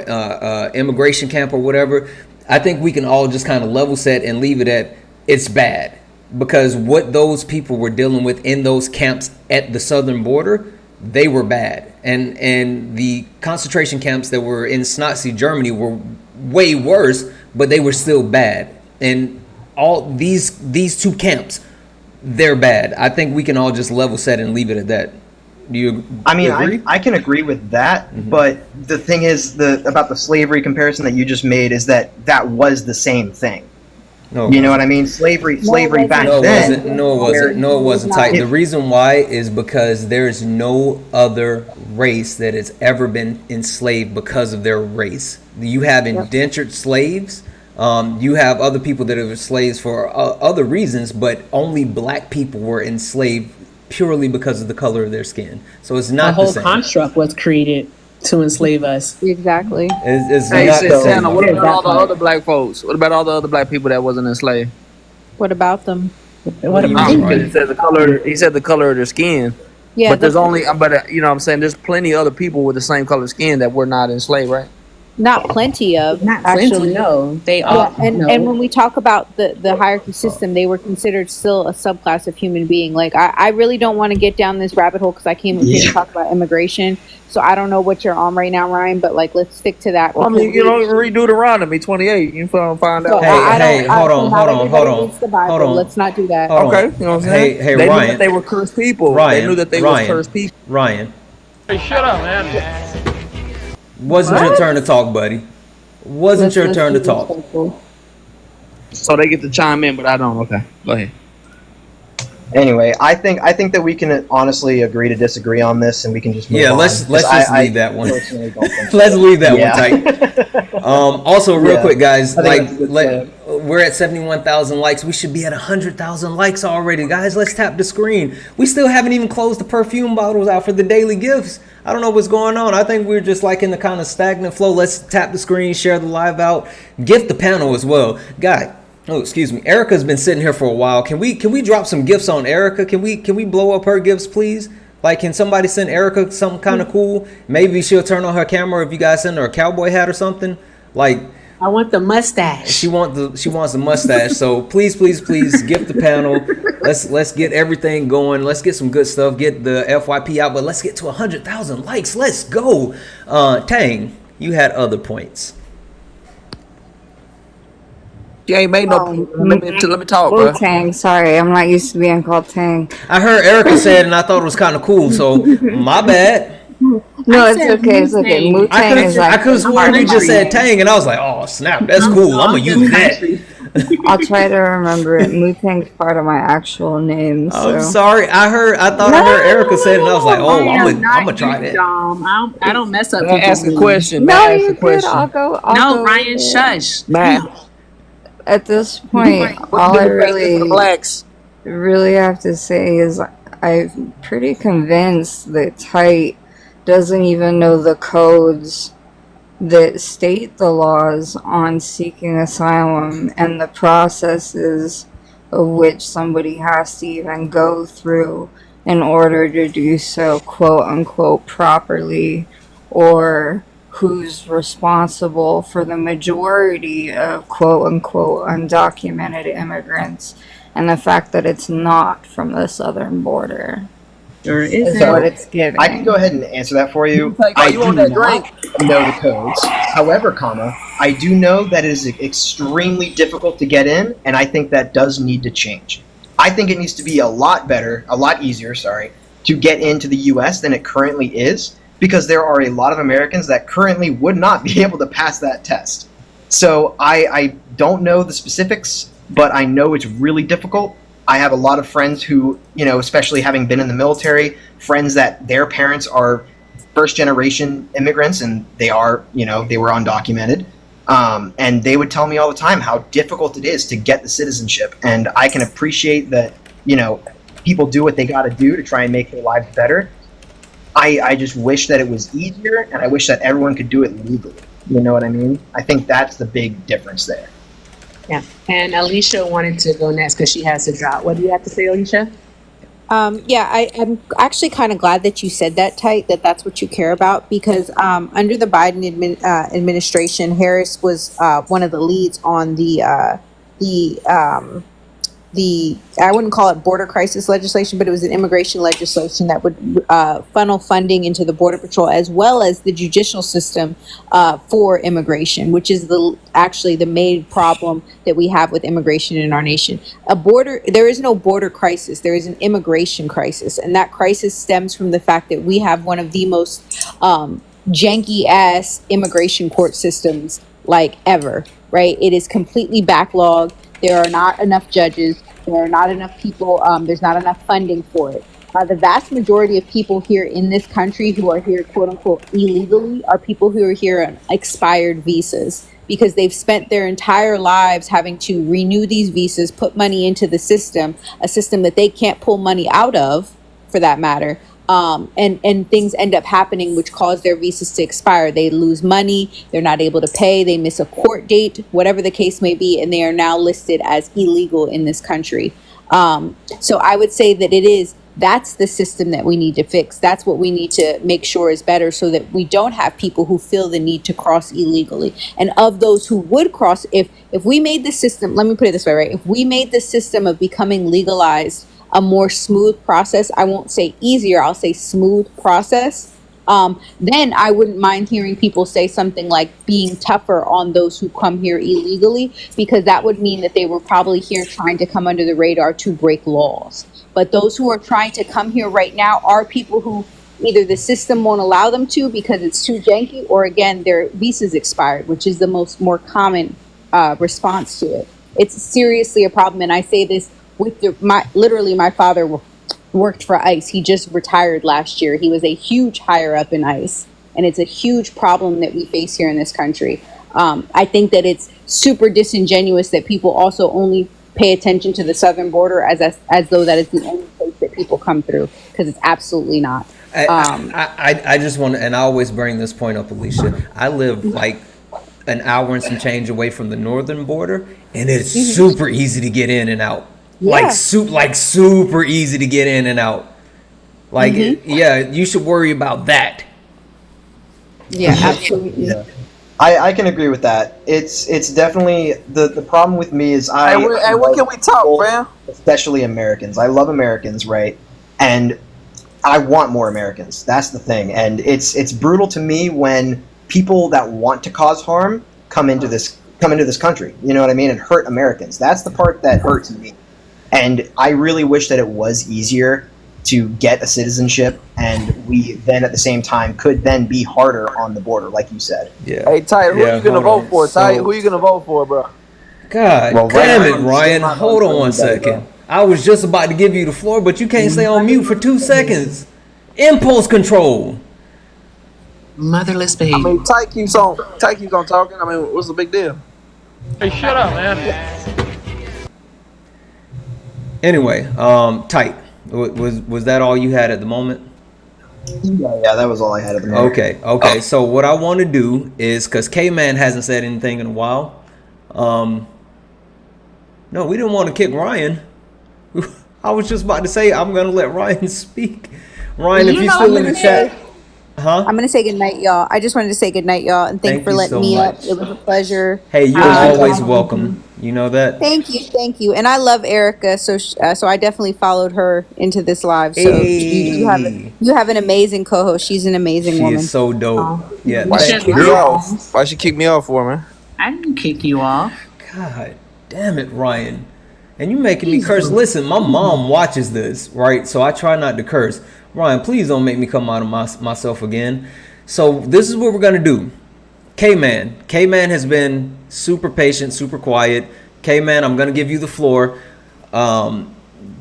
immigration camp or whatever, I think we can all just kind of level set and leave it at it's bad, because what those people were dealing with in those camps at the southern border, they were bad, and the concentration camps that were in Nazi Germany were way worse, but they were still bad. And all these two camps, they're bad. I think we can all just level set and leave it at that. Do you? I mean, agree? I can agree with that, but the thing is, about the slavery comparison that you just made is that was the same thing. No, you know what I mean? Slavery back then. No, it wasn't tight. The reason why is because there's no other race that has ever been enslaved because of their race. You have indentured slaves. You have other people that are slaves for other reasons, but only black people were enslaved purely because of the color of their skin. So it's not the whole the same. construct was created to enslave us. Exactly. It's Hey, not Santana, what the about all the other black folks? What about all the other black people that wasn't enslaved? What about them? What about He said the color. He said the color of their skin. Yeah, but there's only. But you know, what I'm saying there's plenty of other people with the same color skin that were not enslaved, right? not plenty of. Not actually. plenty, no. They all and when we talk about the hierarchy system, they were considered still a subclass of human being. Like I really don't want to get down this rabbit hole because I came here to talk about immigration. So I don't know what you're on right now, Ryan, but like let's stick to that. Well, I mean, you know, read Deuteronomy 28. You can find out. Hey, hold on. Let's not do that. Okay, you know what I'm saying? Hey, they Ryan. knew that they were cursed people. Ryan, they knew that they were cursed people. Ryan. Hey, shut up, man. Wasn't your turn to talk, buddy. Wasn't your turn to talk. So they get to chime in, but I don't. Okay, go ahead. Anyway, I think that we can honestly agree to disagree on this, and we can just move on. Let's just leave that one. Personally don't think Let's leave that Yeah. one tight. Also, real quick, guys, I think we're at 71,000 likes. We should be at 100,000 likes already, guys. Let's tap the screen. We still haven't even closed the perfume bottles out for the daily gifts. I don't know what's going on. I think we're just like in the kind of stagnant flow. Let's tap the screen, share the live out, gift the panel as well, guy. Oh, excuse me. Erica's been sitting here for a while. Can we drop some gifts on Erica? Can we blow up her gifts, please? Like, can somebody send Erica something kind of cool? Maybe she'll turn on her camera if you guys send her a cowboy hat or something. Like, I want the mustache. She wants the mustache. So please gift the panel. Let's get everything going. Let's get some good stuff. Get the FYP out, but let's get to 100,000 likes. Let's go. Tang, you had other points. You ain't made no. Let me talk, bro. Tang, sorry, I'm not used to being called Tang. I heard Erica said, and I thought it was kind of cool. So my bad. No, it's okay. It's okay. Wu-Tang is like. I could have sworn you just said Tang, and I was like, oh snap, that's cool. I'm gonna use that. I'll try to remember it. Wu-Tang's part of my actual name. So. I'm sorry. I thought I heard Erica said it, and I was like, oh, I'm gonna try that. I don't mess up. May I ask a question? No, you're good. I'll go. No, Ryan, shush. Man. At this point, all I really have to say is I'm pretty convinced that Tight doesn't even know the codes that state the laws on seeking asylum and the processes of which somebody has to even go through in order to do so, quote unquote, properly, or who's responsible for the majority of quote-unquote undocumented immigrants, and the fact that it's not from the southern border. Sure is what it's giving. I can go ahead and answer that for you. I do not know the codes. However, I do know that it is extremely difficult to get in, and I think that does need to change. I think it needs to be a lot easier, to get into the U.S. than it currently is, because there are a lot of Americans that currently would not be able to pass that test. So I don't know the specifics, but I know it's really difficult. I have a lot of friends who, especially having been in the military, friends that their parents are first-generation immigrants, and they were undocumented. And they would tell me all the time how difficult it is to get the citizenship. And I can appreciate that, people do what they got to do to try and make their lives better. I just wish that it was easier, and I wish that everyone could do it legally. You know what I mean? I think that's the big difference there. Yeah. And Alicia wanted to go next because she has to drop. What do you have to say, Alicia? Yeah, I'm actually kind of glad that you said that, Tight, that that's what you care about, because under the Biden administration, Harris was one of the leads on the I wouldn't call it border crisis legislation, but it was an immigration legislation that would funnel funding into the Border Patrol as well as the judicial system for immigration, which is actually the main problem that we have with immigration in our nation. There is no border crisis, there is an immigration crisis, and that crisis stems from the fact that we have one of the most janky ass immigration court systems like ever, right? It is completely backlogged. There are not enough judges. There are not enough people. There's not enough funding for it. The vast majority of people here in this country who are here, quote unquote, illegally, are people who are here on expired visas because they've spent their entire lives having to renew these visas, put money into the system, a system that they can't pull money out of, for that matter. And things end up happening which cause their visas to expire. They lose money, they're not able to pay, they miss a court date, whatever the case may be, and they are now listed as illegal in this country. So I would say that that's the system that we need to fix. That's what we need to make sure is better so that we don't have people who feel the need to cross illegally. And of those who would cross, if we made the system, let me put it this way, right? If we made the system of becoming legalized a more smooth process, I won't say easier, I'll say smooth process, then I wouldn't mind hearing people say something like being tougher on those who come here illegally, because that would mean that they were probably here trying to come under the radar to break laws. But those who are trying to come here right now are people who either the system won't allow them to because it's too janky, or again, their visas expired, which is the more common response to it. It's seriously a problem, and I say this with literally my father worked for ICE. He just retired last year. He was a huge higher up in ICE, and it's a huge problem that we face here in this country. I think that it's super disingenuous that people also only pay attention to the southern border as though that is the only place that people come through, because it's absolutely not. I just want to, and I always bring this point up, Alicia. I live like an hour and some change away from the northern border, and it's super easy to get in and out. Yeah. Like super easy to get in and out. Like, yeah, you should worry about that. Yeah, absolutely. Yeah. I can agree with that. It's definitely the problem with me is Hey, when can we talk, man? Especially Americans. I love Americans, right? And I want more Americans. That's the thing. And it's brutal to me when people that want to cause harm come into this country. You know what I mean? And hurt Americans. That's the part that hurts me. And I really wish that it was easier to get a citizenship, and we then at the same time could then be harder on the border, like you said. Yeah. Hey, Ty, who are you gonna vote for? Ty, who are you gonna vote for, bro? God damn it, Ryan. Hold on 1 second. I was just about to give you the floor, but you can't stay on mute for 2 seconds. Impulse control. Motherless baby. I mean, Ty keeps on talking. I mean, what's the big deal? Hey, shut up, man. Anyway, Tight. Was that all you had at the moment? Yeah, that was all I had at the moment. Okay. So what I want to do is, because K-Man hasn't said anything in a while. No, we didn't want to kick Ryan. I was just about to say I'm gonna let Ryan speak. Ryan, if you're still in the chat. I'm going to say goodnight, y'all. I just wanted to say goodnight, y'all, and thank you for letting me up. It was a pleasure. Hey, you're always welcome. You know that. Thank you. And I love Erica, so I definitely followed her into this live. So you have an amazing co-host. She's an amazing woman. She is so dope. Yeah. Why she kick me off? Why she kick me off for, man? I didn't kick you off. God damn it, Ryan. And you making me curse. Listen, my mom watches this, right? So I try not to curse. Ryan, please don't make me come out of myself again. So this is what we're going to do. K-Man has been super patient, super quiet. K-Man, I'm going to give you the floor to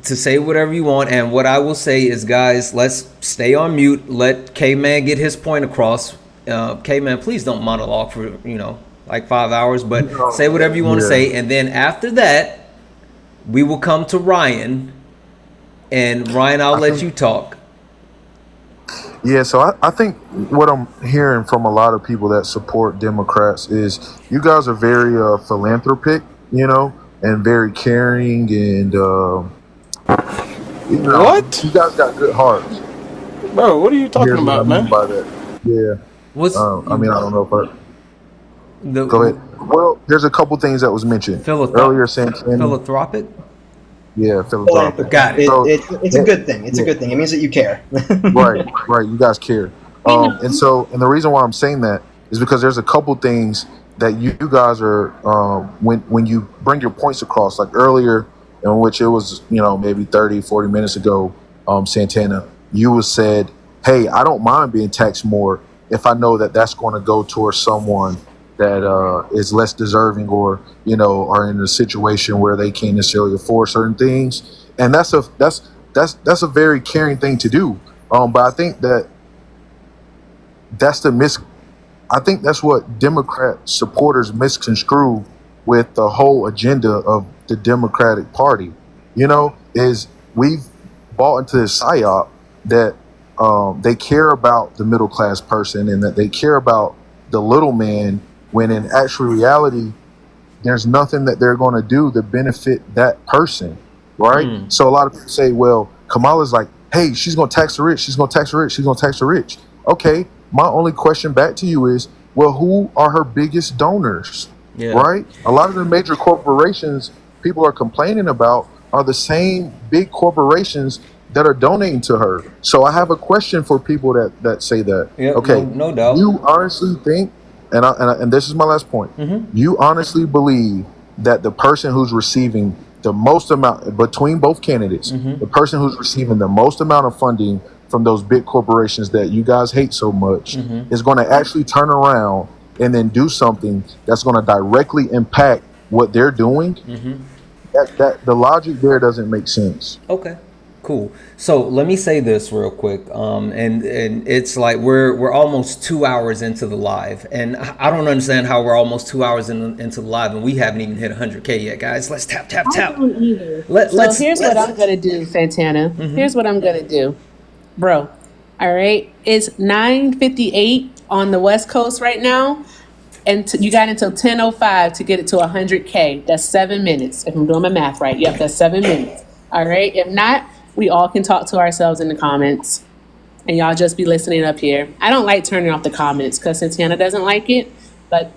say whatever you want. And what I will say is, guys, let's stay on mute. Let K-Man get his point across. K-Man, please don't monologue for, like 5 hours. But say whatever you want to say. And then after that, we will come to Ryan. And Ryan, I'll let you talk. Yeah, so I think what I'm hearing from a lot of people that support Democrats is you guys are very philanthropic, and very caring, and What? you guys got good hearts. Bro, what are you talking Here's what I about, mean man? by that. Yeah. What's I mean, I don't know if I. Go the ahead. Well, there's a couple things that was mentioned earlier. Santana. philanthropic? Yeah, philanthropic. Philanthropy. Got it. So, It's a good thing. It's a yeah, good thing. It means that you care. right, right. You guys care. And the reason why I'm saying that is because there's a couple things that you guys are when you bring your points across, like earlier, in which it was maybe 30, 40 minutes ago, Santana, you was said, hey, I don't mind being taxed more if I know that that's going to go towards someone that is less deserving, or are in a situation where they can't necessarily afford certain things. And that's a very caring thing to do. But I think that's the mis I think that's what Democrat supporters misconstrue with the whole agenda of the Democratic Party. Is we've bought into this psyop that they care about the middle class person, and that they care about the little man, when in actual reality, there's nothing that they're going to do to benefit that person, right? So a lot of people say, well, Kamala's like, hey, she's going to tax the rich, she's going to tax the rich, she's going to tax the rich. Okay, my only question back to you is, well, who are her biggest donors, right? A lot of the major corporations people are complaining about are the same big corporations that are donating to her. So I have a question for people that say that. Yeah, Okay, no doubt. you honestly think, and this is my last point, you honestly believe that the person who's receiving the most amount between both candidates, the person who's receiving the most amount of funding from those big corporations that you guys hate so much, is going to actually turn around and then do something that's going to directly impact what they're doing? That the logic there doesn't make sense. Okay, cool. So let me say this real quick, and it's like we're almost 2 hours into the live, and I don't understand how we're almost 2 hours into the live and we haven't even hit 100K yet, guys. Let's tap. I don't either. Here's what I'm gonna do, Santana. Here's what I'm gonna do, bro. All right, it's 9:58 on the West Coast right now, and you got until 10:05 to get it to 100K. That's 7 minutes. If I'm doing my math right, yep, that's 7 minutes. All right. If not, we all can talk to ourselves in the comments, and y'all just be listening up here. I don't like turning off the comments because Santana doesn't like it, but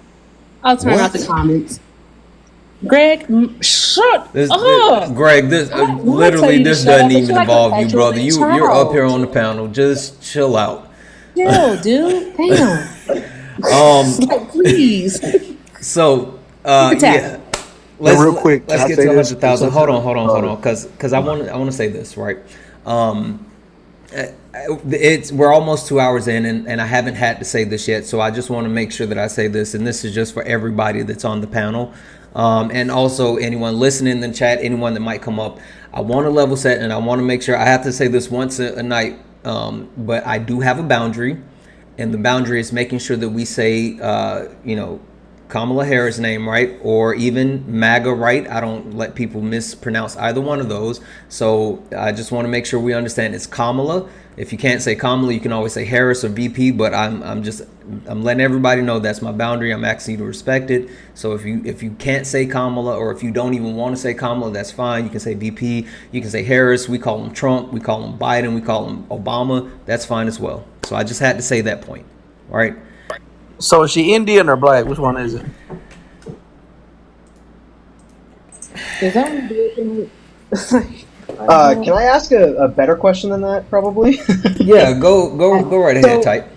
I'll turn off the comments. Greg, shut up. Greg, this literally this doesn't even involve you, brother. You're up here on the panel. Just chill out. Chill, dude. Damn. Like, please. So yeah. Real quick, let's get to 100,000. Hold on, because I want to say this, right. We're almost 2 hours in, and I haven't had to say this yet, so I just want to make sure that I say this, and this is just for everybody that's on the panel, and also anyone listening in the chat, anyone that might come up. I want to level set, and I want to make sure I have to say this once a night, but I do have a boundary, and the boundary is making sure that we say, Kamala Harris' name right, or even MAGA right. I don't let people mispronounce either one of those. So I just want to make sure we understand it's Kamala. If you can't say Kamala, you can always say Harris or VP, but I'm letting everybody know that's my boundary. I'm asking you to respect it. So if you can't say Kamala, or if you don't even want to say Kamala, that's fine. You can say VP, you can say Harris. We call him Trump, we call him Biden, we call him Obama. That's fine as well. So I just had to say that point. All right. So is she Indian or black? Which one is it? Is that Can I ask a better question than that? Probably. Yeah, go right ahead, Type.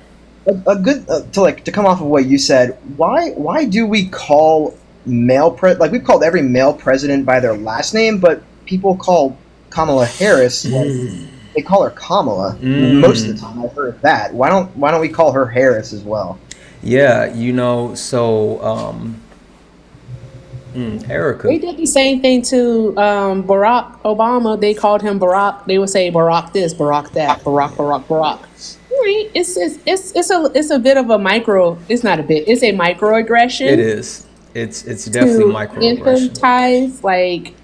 A good to come off of what you said. Why do we call we've called every male president by their last name, but people call Kamala Harris they call her Kamala most of the time. I've heard that. Why don't we call her Harris as well? Yeah, Erica. They did the same thing to Barack Obama. They called him Barack. They would say Barack this, Barack that, Barack. Right? It's a bit of a micro. It's not a bit. It's a microaggression. It is. It's definitely microaggression. Infantilize like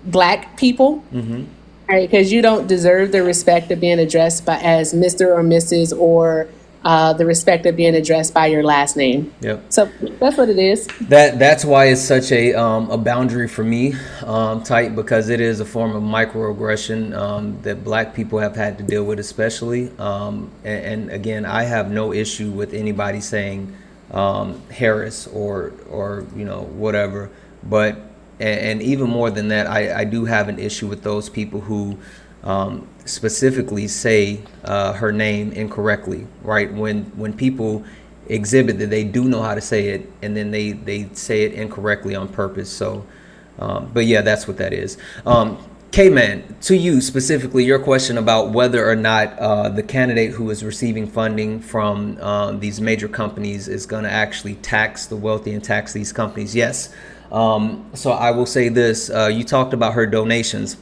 black people. Right, because you don't deserve the respect of being addressed by as Mr. or Mrs. or the respect of being addressed by your last name. Yep. So that's what it is. That's why it's such a boundary for me, tight, because it is a form of microaggression that Black people have had to deal with, especially. And again, I have no issue with anybody saying Harris or whatever, but and even more than that, I do have an issue with those people who specifically say her name incorrectly, right? When people exhibit that they do know how to say it, and then they say it incorrectly on purpose. So, but yeah, that's what that is. K-Man, to you specifically, your question about whether or not the candidate who is receiving funding from these major companies is going to actually tax the wealthy and tax these companies. Yes. So I will say this, you talked about her donations.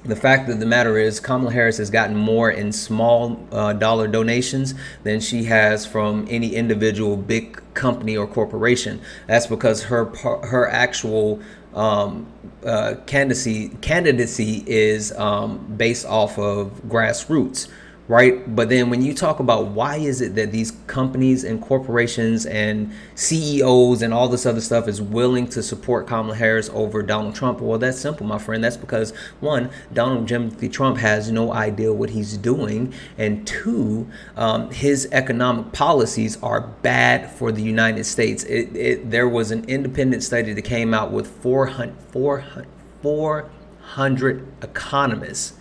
The fact of the matter is Kamala Harris has gotten more in small dollar donations than she has from any individual big company or corporation. That's because her actual candidacy is based off of grassroots, right? But then when you talk about why is it that these companies and corporations and CEOs and all this other stuff is willing to support Kamala Harris over Donald Trump, well, that's simple, my friend. That's because, one, Donald Timothy Trump has no idea what he's doing, and two, his economic policies are bad for the United States. There was an independent study that came out with 400 economists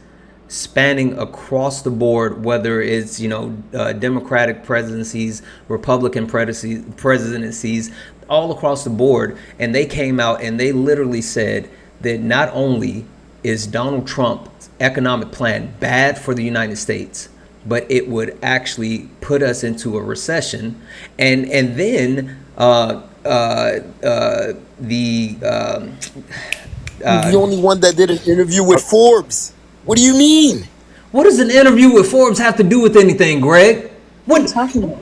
spanning across the board, whether it's Democratic presidencies, Republican presidencies, all across the board, and they came out and they literally said that not only is Donald Trump's economic plan bad for the United States, but it would actually put us into a recession, and then the only one that did an interview with Forbes. What do you mean? What does an interview with Forbes have to do with anything, Greg? What are you talking about?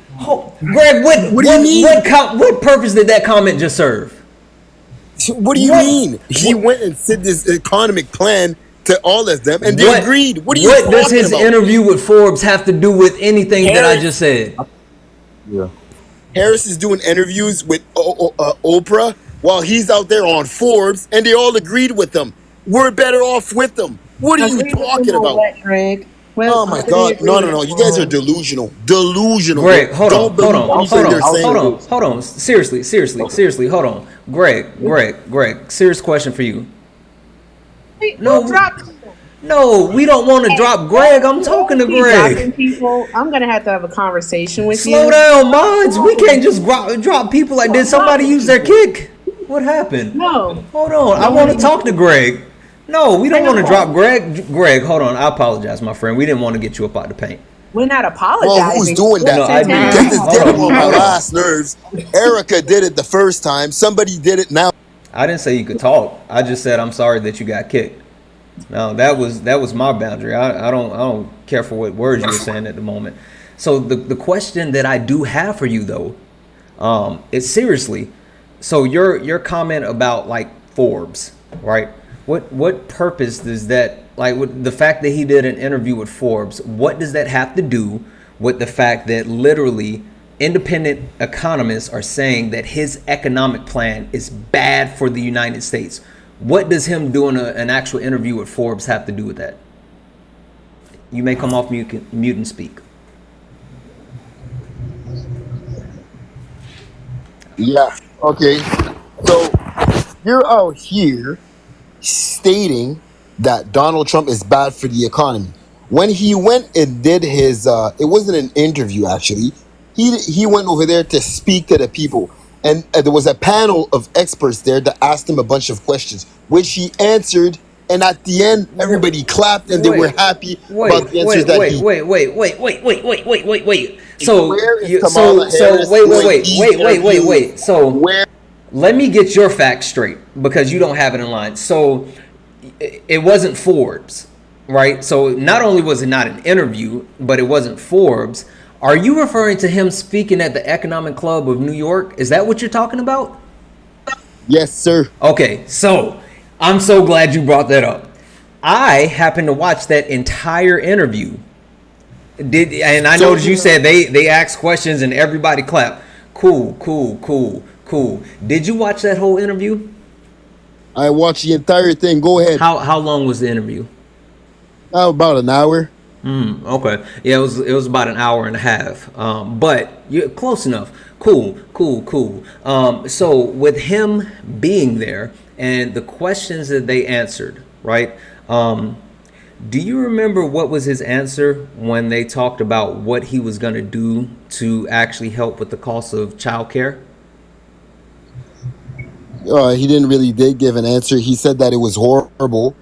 Greg, what do you mean? What purpose did that comment just serve? What do you mean? He went and said this economic plan to all of them, and they agreed. What are you talking about? What does his interview with Forbes have to do with anything that I just said? Yeah. Harris is doing interviews with Oprah while he's out there on Forbes, and they all agreed with him. We're better off with them. What are you talking about? Greg. Oh my God! No! You guys are delusional. Greg, hold on. Seriously, hold on. Greg. Serious question for you. No, we don't want to drop Greg. I'm talking to Greg. People, I'm gonna have to have a conversation with you. Slow down, mods. We can't just drop people like this. Somebody use their kick. What happened? No. Hold on. I want to talk to Greg. No, we don't want to drop Greg. Greg, hold on. I apologize, my friend. We didn't want to get you up out the paint. We're not apologizing. Well, who's doing that? This is getting on my last nerves. Erica did it the first time. Somebody did it now. I didn't say you could talk. I just said I'm sorry that you got kicked. No, that was my boundary. I don't care for what words you were saying at the moment. So the question that I do have for you though, is seriously. So your comment about like Forbes, right? What purpose does that, like, with the fact that he did an interview with Forbes, what does that have to do with the fact that literally independent economists are saying that his economic plan is bad for the United States? What does him doing an actual interview with Forbes have to do with that? You may come off mute and speak. Yeah. Okay. So you're out here stating that Donald Trump is bad for the economy. When he went and did his, it wasn't an interview actually. He went over there to speak to the people, and there was a panel of experts there that asked him a bunch of questions, which he answered. And at the end, everybody clapped and they were happy about the answers that he. Wait. So let me get your facts straight because you don't have it in line. So it wasn't Forbes, right? So not only was it not an interview, but it wasn't Forbes. Are you referring to him speaking at the Economic Club of New York? Is that what you're talking about? Yes, sir. Okay, so I'm so glad you brought that up. I happened to watch that entire interview. And I noticed you said they asked questions and everybody clapped. Cool. Did you watch that whole interview? I watched the entire thing. Go ahead. How long was the interview? About an hour. Okay. Yeah, it was about an hour and a half. But you're close enough. Cool. So with him being there and the questions that they answered, right? Do you remember what was his answer when they talked about what he was going to do to actually help with the cost of childcare? He didn't really did give an answer. He said that it was horrible,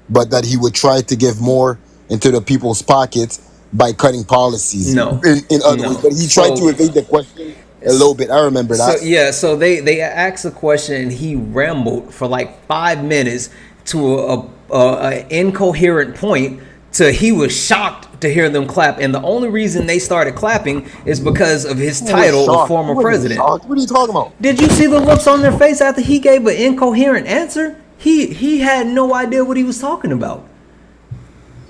but that he would try to give more into the people's pockets by cutting policies. No. In other words, but he tried to evade the question a little bit. I remember that. So they asked a question and he rambled for like 5 minutes to a incoherent point. He was shocked to hear them clap, and the only reason they started clapping is because of his title of former president. What are you talking about? Did you see the looks on their face after he gave an incoherent answer? He had no idea what he was talking about.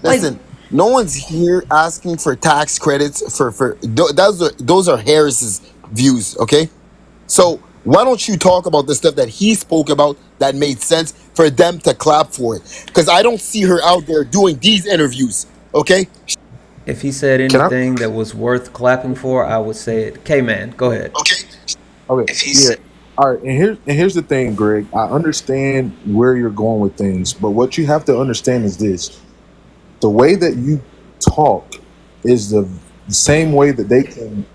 Listen, no one's here asking for tax credits for those are Harris's views, okay? So why don't you talk about the stuff that he spoke about that made sense for them to clap for it? Because I don't see her out there doing these interviews, okay? If he said anything that was worth clapping for, I would say it. K-Man, go ahead. Okay. Yeah. All right. And here's the thing, Greg. I understand where you're going with things, but what you have to understand is this: the way that you talk is the same way that they can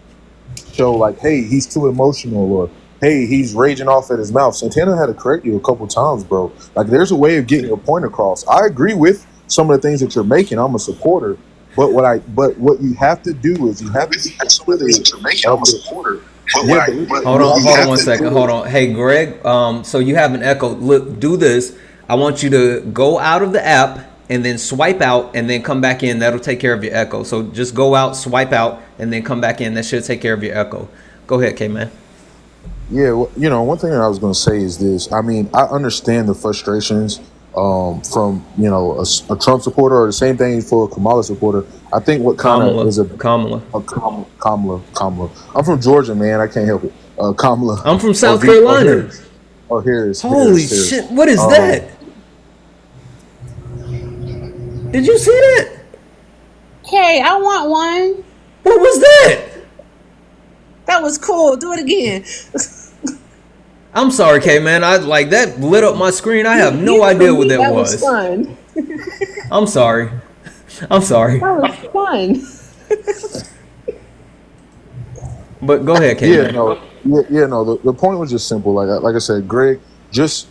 show, like, hey, he's too emotional, or hey, he's raging off at his mouth. Santana had to correct you a couple times, bro. Like, there's a way of getting your point across. I agree with some of the things that you're making. I'm a supporter. But what you have to do is you have to be considerate. I'm a supporter. Hold on 1 second. Hold on. Hey, Greg. So you have an echo. Look, do this. I want you to go out of the app and then swipe out and then come back in. That'll take care of your echo. So just go out, swipe out, and then come back in. That should take care of your echo. Go ahead, K-Man. Yeah, well, one thing that I was going to say is this. I mean, I understand the frustrations from a Trump supporter, or the same thing for a Kamala supporter. I think what kind of is Kamala. I'm from Georgia, man. I can't help it. Kamala. I'm from South Carolina. Holy shit! What is that? Did you see that? Hey, I want one. What was that? That was cool. Do it again. I'm sorry, K-Man. I like that lit up my screen. I have no idea what that was. That was fun. I'm sorry. That was fun. But go ahead, K-Man. The point was just simple. Like I said, Greg, just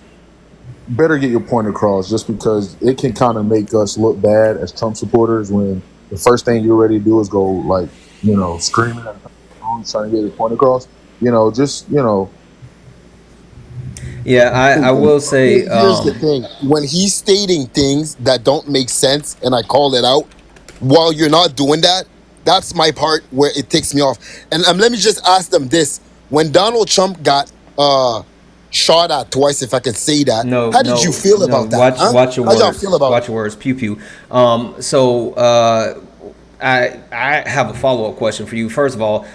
better get your point across, just because it can kind of make us look bad as Trump supporters when the first thing you're ready to do is go screaming at the phone trying to get your point across. Yeah, I will say. Here's the thing: when he's stating things that don't make sense, and I call it out, while you're not doing that, that's my part where it takes me off. And let me just ask them this: when Donald Trump got shot at twice, if I can say that, how did you feel about that? Watch your words. How y'all feel about watch your words. Pew pew. I have a follow-up question for you. First of all,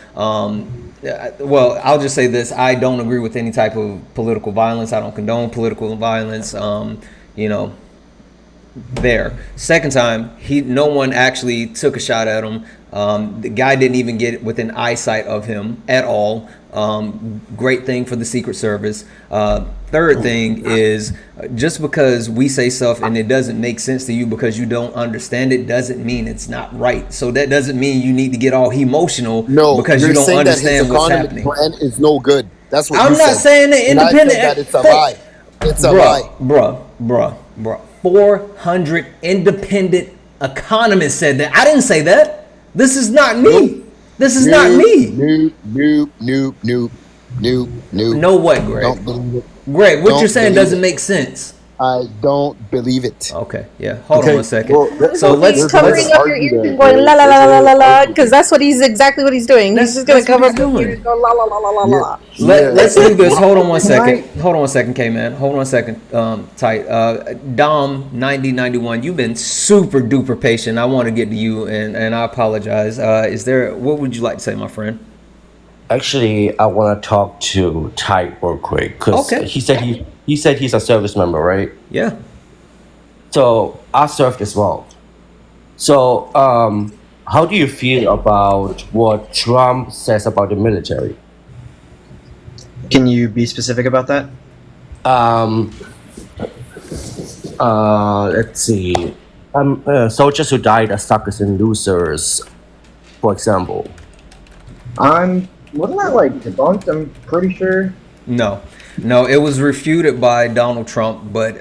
well, I'll just say this. I don't agree with any type of political violence. I don't condone political violence. There. Second time, no one actually took a shot at him. The guy didn't even get within eyesight of him at all. Great thing for the Secret Service. Third thing is, just because we say stuff and it doesn't make sense to you because you don't understand it, doesn't mean it's not right. So that doesn't mean you need to get all emotional because you don't understand what's happening. Plan is no good. That's what I'm you not said. saying the And I independent. said that it's a lie. It's a lie. Bruh. 400 independent economists said that. I didn't say that. This is not me. This is not me. Nope. No what, Greg? Greg, what you're saying doesn't make sense. I don't believe it. Okay, yeah. Hold on Okay, one second. well, So there's let's a way Covering to up your argue ears that, and going la right? la la There's a la way la la to la, argue because that. that's what he's exactly what he's doing. He's just gonna that's what cover he's up his ears doing. and go la la la la la la Yeah, la. Let's yeah. do this. Hold on one Can second. I? Hold on one second, K-Man. Hold on one second. Tight. Dom 9091. You've been super duper patient. I want to get to you, and I apologize. Is there? What would you like to say, my friend? Actually, I want to talk to Ty real quick because Okay. he said he's a service member, right? Yeah. So I served as well. So how do you feel about what Trump says about the military? Can you be specific about that? Um, let's see. Soldiers who died as suckers and losers, for example. Wasn't that like debunked? I'm pretty sure. No, it was refuted by Donald Trump, but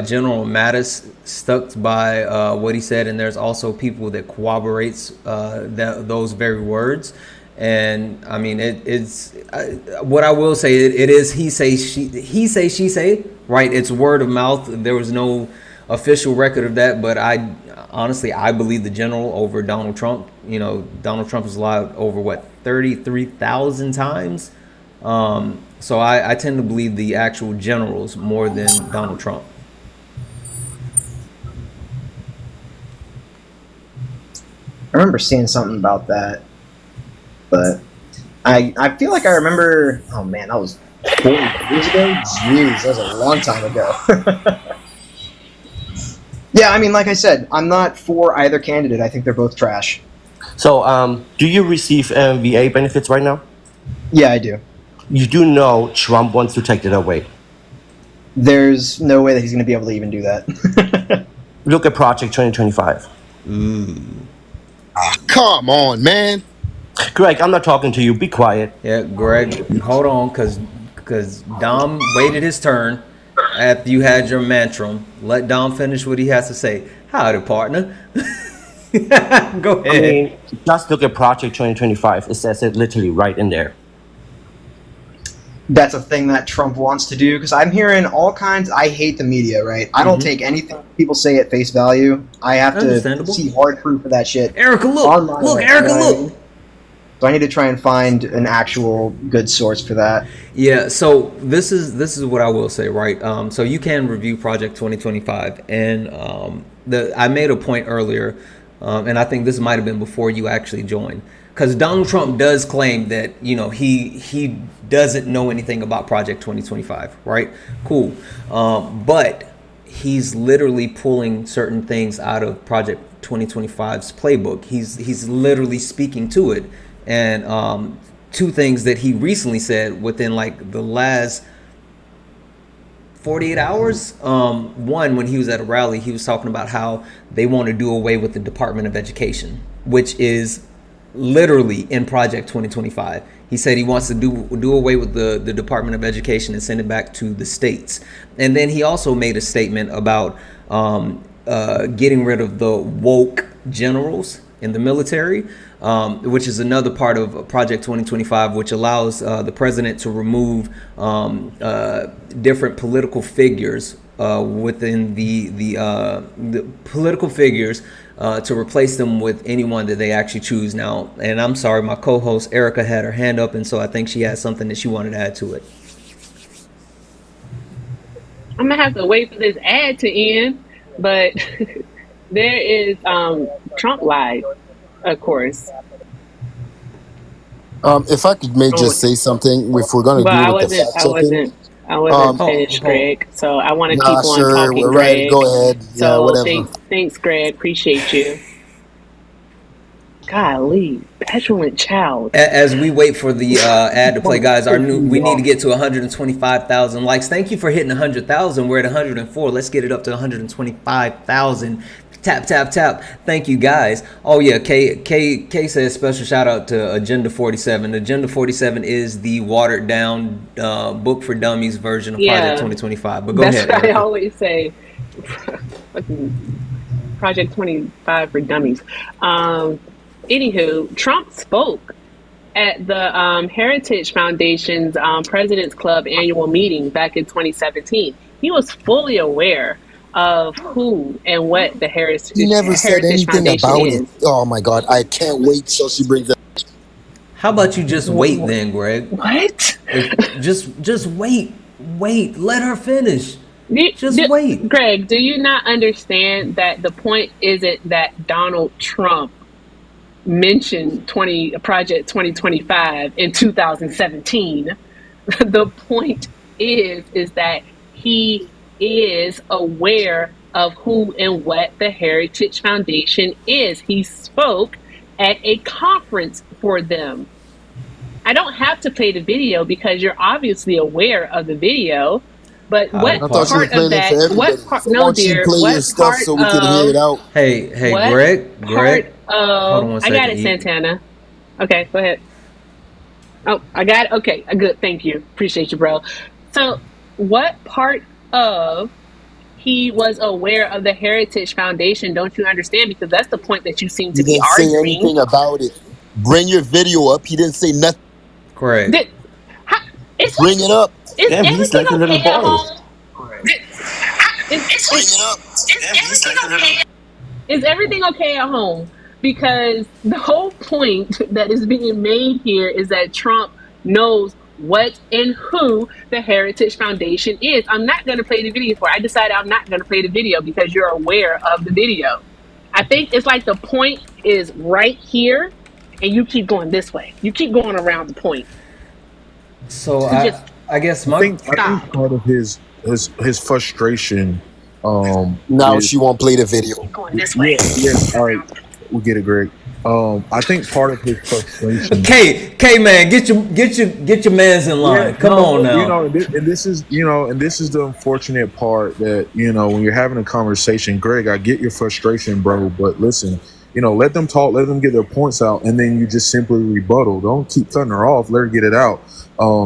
General Mattis stuck by what he said, and there's also people that corroborates those very words. And I mean, it's what I will say. It is he say she say, right? It's word of mouth. There was no official record of that, but I honestly believe the general over Donald Trump. You know, Donald Trump has lied over what 33,000 times. So I tend to believe the actual generals more than Donald Trump. I remember seeing something about that, but I feel like I remember. Oh man, that was 40 years ago. Jeez, that was a long time ago. Yeah, I mean, like I said, I'm not for either candidate. I think they're both trash. So, do you receive VA benefits right now? Yeah, I do. You do know Trump wants to take it away. There's no way that he's going to be able to even do that. Look at Project 2025. Come on, man. Greg, I'm not talking to you. Be quiet. Yeah, Greg, hold on, cause Dom waited his turn after you had your mantrum. Let Dom finish what he has to say. Howdy, partner. Go ahead. I mean, just look at Project 2025. It says it literally right in there. That's a thing that Trump wants to do because I'm hearing all kinds. I hate the media, right? I don't take anything people say at face value. I have to see hard proof of that shit. Erica, look! Online, Look, right? Erica, You know what I look! mean? So I need to try and find an actual good source for that. Yeah, so this is what I will say, right? So you can review Project 2025, and I made a point earlier, and I think this might have been before you actually joined, because Donald Trump does claim that he doesn't know anything about Project 2025, right? Cool, but he's literally pulling certain things out of Project 2025's playbook. He's literally speaking to it. And two things that he recently said within like the last 48 hours. One, when he was at a rally, he was talking about how they want to do away with the Department of Education, which is literally in Project 2025. He said he wants to do away with the Department of Education and send it back to the states. And then he also made a statement about getting rid of the woke generals in the military, which is another part of Project 2025, which allows the president to remove different political figures within the political figures to replace them with anyone that they actually choose now. And I'm sorry, my co-host Erica had her hand up, and so I think she had something that she wanted to add to it. I'm gonna have to wait for this ad to end, but there is Trump lied, of course. If I could just say something, if we're gonna But do I with the fact checking. I wasn't finished, Greg. So I want to Nah, keep on sure, talking, we're right. Greg. Go ahead. Yeah, So whatever. thanks, Greg. Appreciate you. Golly, petulant child. As we wait for the ad to play, guys, we need to get to 125,000 likes. Thank you for hitting 100,000. We're at 104. Let's get it up to 125,000. Tap, tap, tap. Thank you, guys. Oh, yeah. K says special shout out to Agenda 47. Agenda 47 is the watered down book for dummies version of Project 2025. But go ahead. That's what I always say. Project 25 for dummies. Anywho, Trump spoke at the Heritage Foundation's President's Club annual meeting back in 2017. he was fully aware of who and what the He never said Heritage anything Foundation about it. is. Oh my god, I can't wait till she brings it. How about you just wait then, Greg? What? Just wait. Let her finish. Wait. Greg, do you not understand that the point isn't that Donald Trump mentioned Project 2025 in 2017? The point is that he is aware of who and what the Heritage Foundation is. He spoke at a conference for them. I don't have to play the video because you're obviously aware of the video. But what part of that? What part? No, dear. What part so we can hear it out. Hey, Greg. Hold on one second. I got it, Santana. Okay, go ahead. Oh, I got it. Okay, good. Thank you. Appreciate you, bro. So, what part of he was aware of the Heritage Foundation don't you understand? Because that's the point that you seem to be arguing. He didn't say anything about it. Bring your video up. He didn't say nothing. Correct. Bring it up. Is everything okay at home? Is everything okay at home? Because the whole point that is being made here is that Trump knows what and who the Heritage Foundation is. I'm not going to play the video for it. I decided I'm not going to play the video because you're aware of the video. I think it's like the point is right here and you keep going this way. You keep going around the point. So I guess I think part of his frustration. Now she won't play the video. Going this way. Yeah. All right, we get it, Greg. I think part of his frustration. K man, get your man's in line. Come on now. This is the unfortunate part that when you're having a conversation, Greg. I get your frustration, bro, but listen. Let them talk, let them get their points out, and then you just simply rebuttal. Don't keep cutting her off. Let her get it out.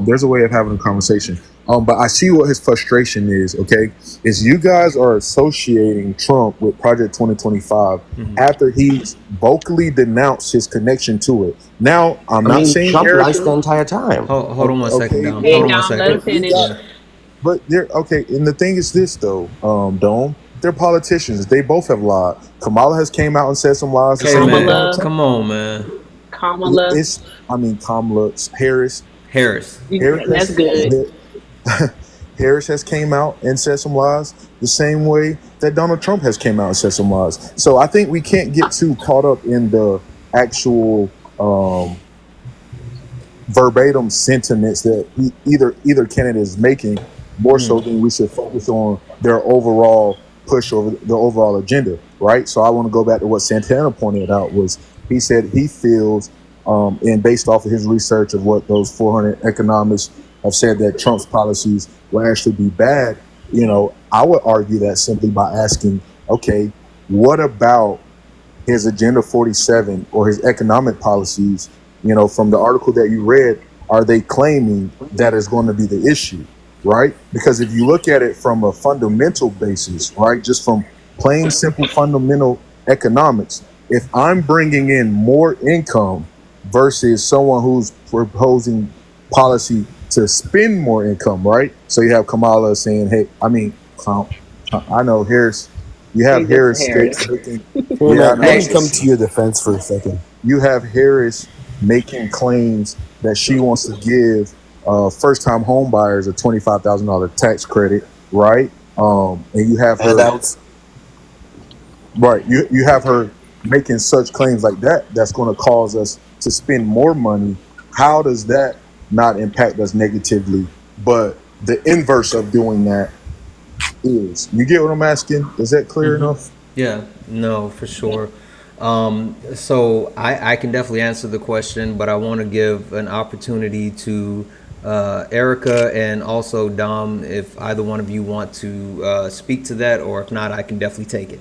There's a way of having a conversation. But I see what his frustration is, okay? Is you guys are associating Trump with Project 2025 after he's vocally denounced his connection to it. Now, I'm not saying Trump lies the entire time. Hold on one second, Dom. Hey, Hold on Dom, one let him second. finish. But they're okay, and the thing is this though, Dome. They're politicians. They both have lied. Kamala has came out and said some lies. Hey, man, come on, man. Kamala. Kamala Harris. That's good. Harris has came out and said some lies the same way that Donald Trump has came out and said some lies. So I think we can't get too caught up in the actual verbatim sentiments that either candidate is making, more so than we should focus on their overall push over the overall agenda, right? So I want to go back to what Santana pointed out. Was he said he feels, and based off of his research of what those 400 economists have said, that Trump's policies will actually be bad. I would argue that simply by asking, okay, what about his Agenda 47 or his economic policies? From the article that you read, are they claiming that is going to be the issue? Right? Because if you look at it from a fundamental basis, right, just from plain simple fundamental economics, if I'm bringing in more income versus someone who's proposing policy to spend more income, right? So you have Kamala saying, hey, I know Harris, you have Harris. Let me come to your defense for a second. You have Harris making claims that she wants to give first-time home buyers a $25,000 tax credit, right? And you have her, right? You have her making such claims like that. That's going to cause us to spend more money. How does that not impact us negatively? But the inverse of doing that is, you get what I'm asking? Is that clear enough? Yeah, no, for sure. So I can definitely answer the question, but I want to give an opportunity to Erica and also Dom, if either one of you want to speak to that, or if not, I can definitely take it.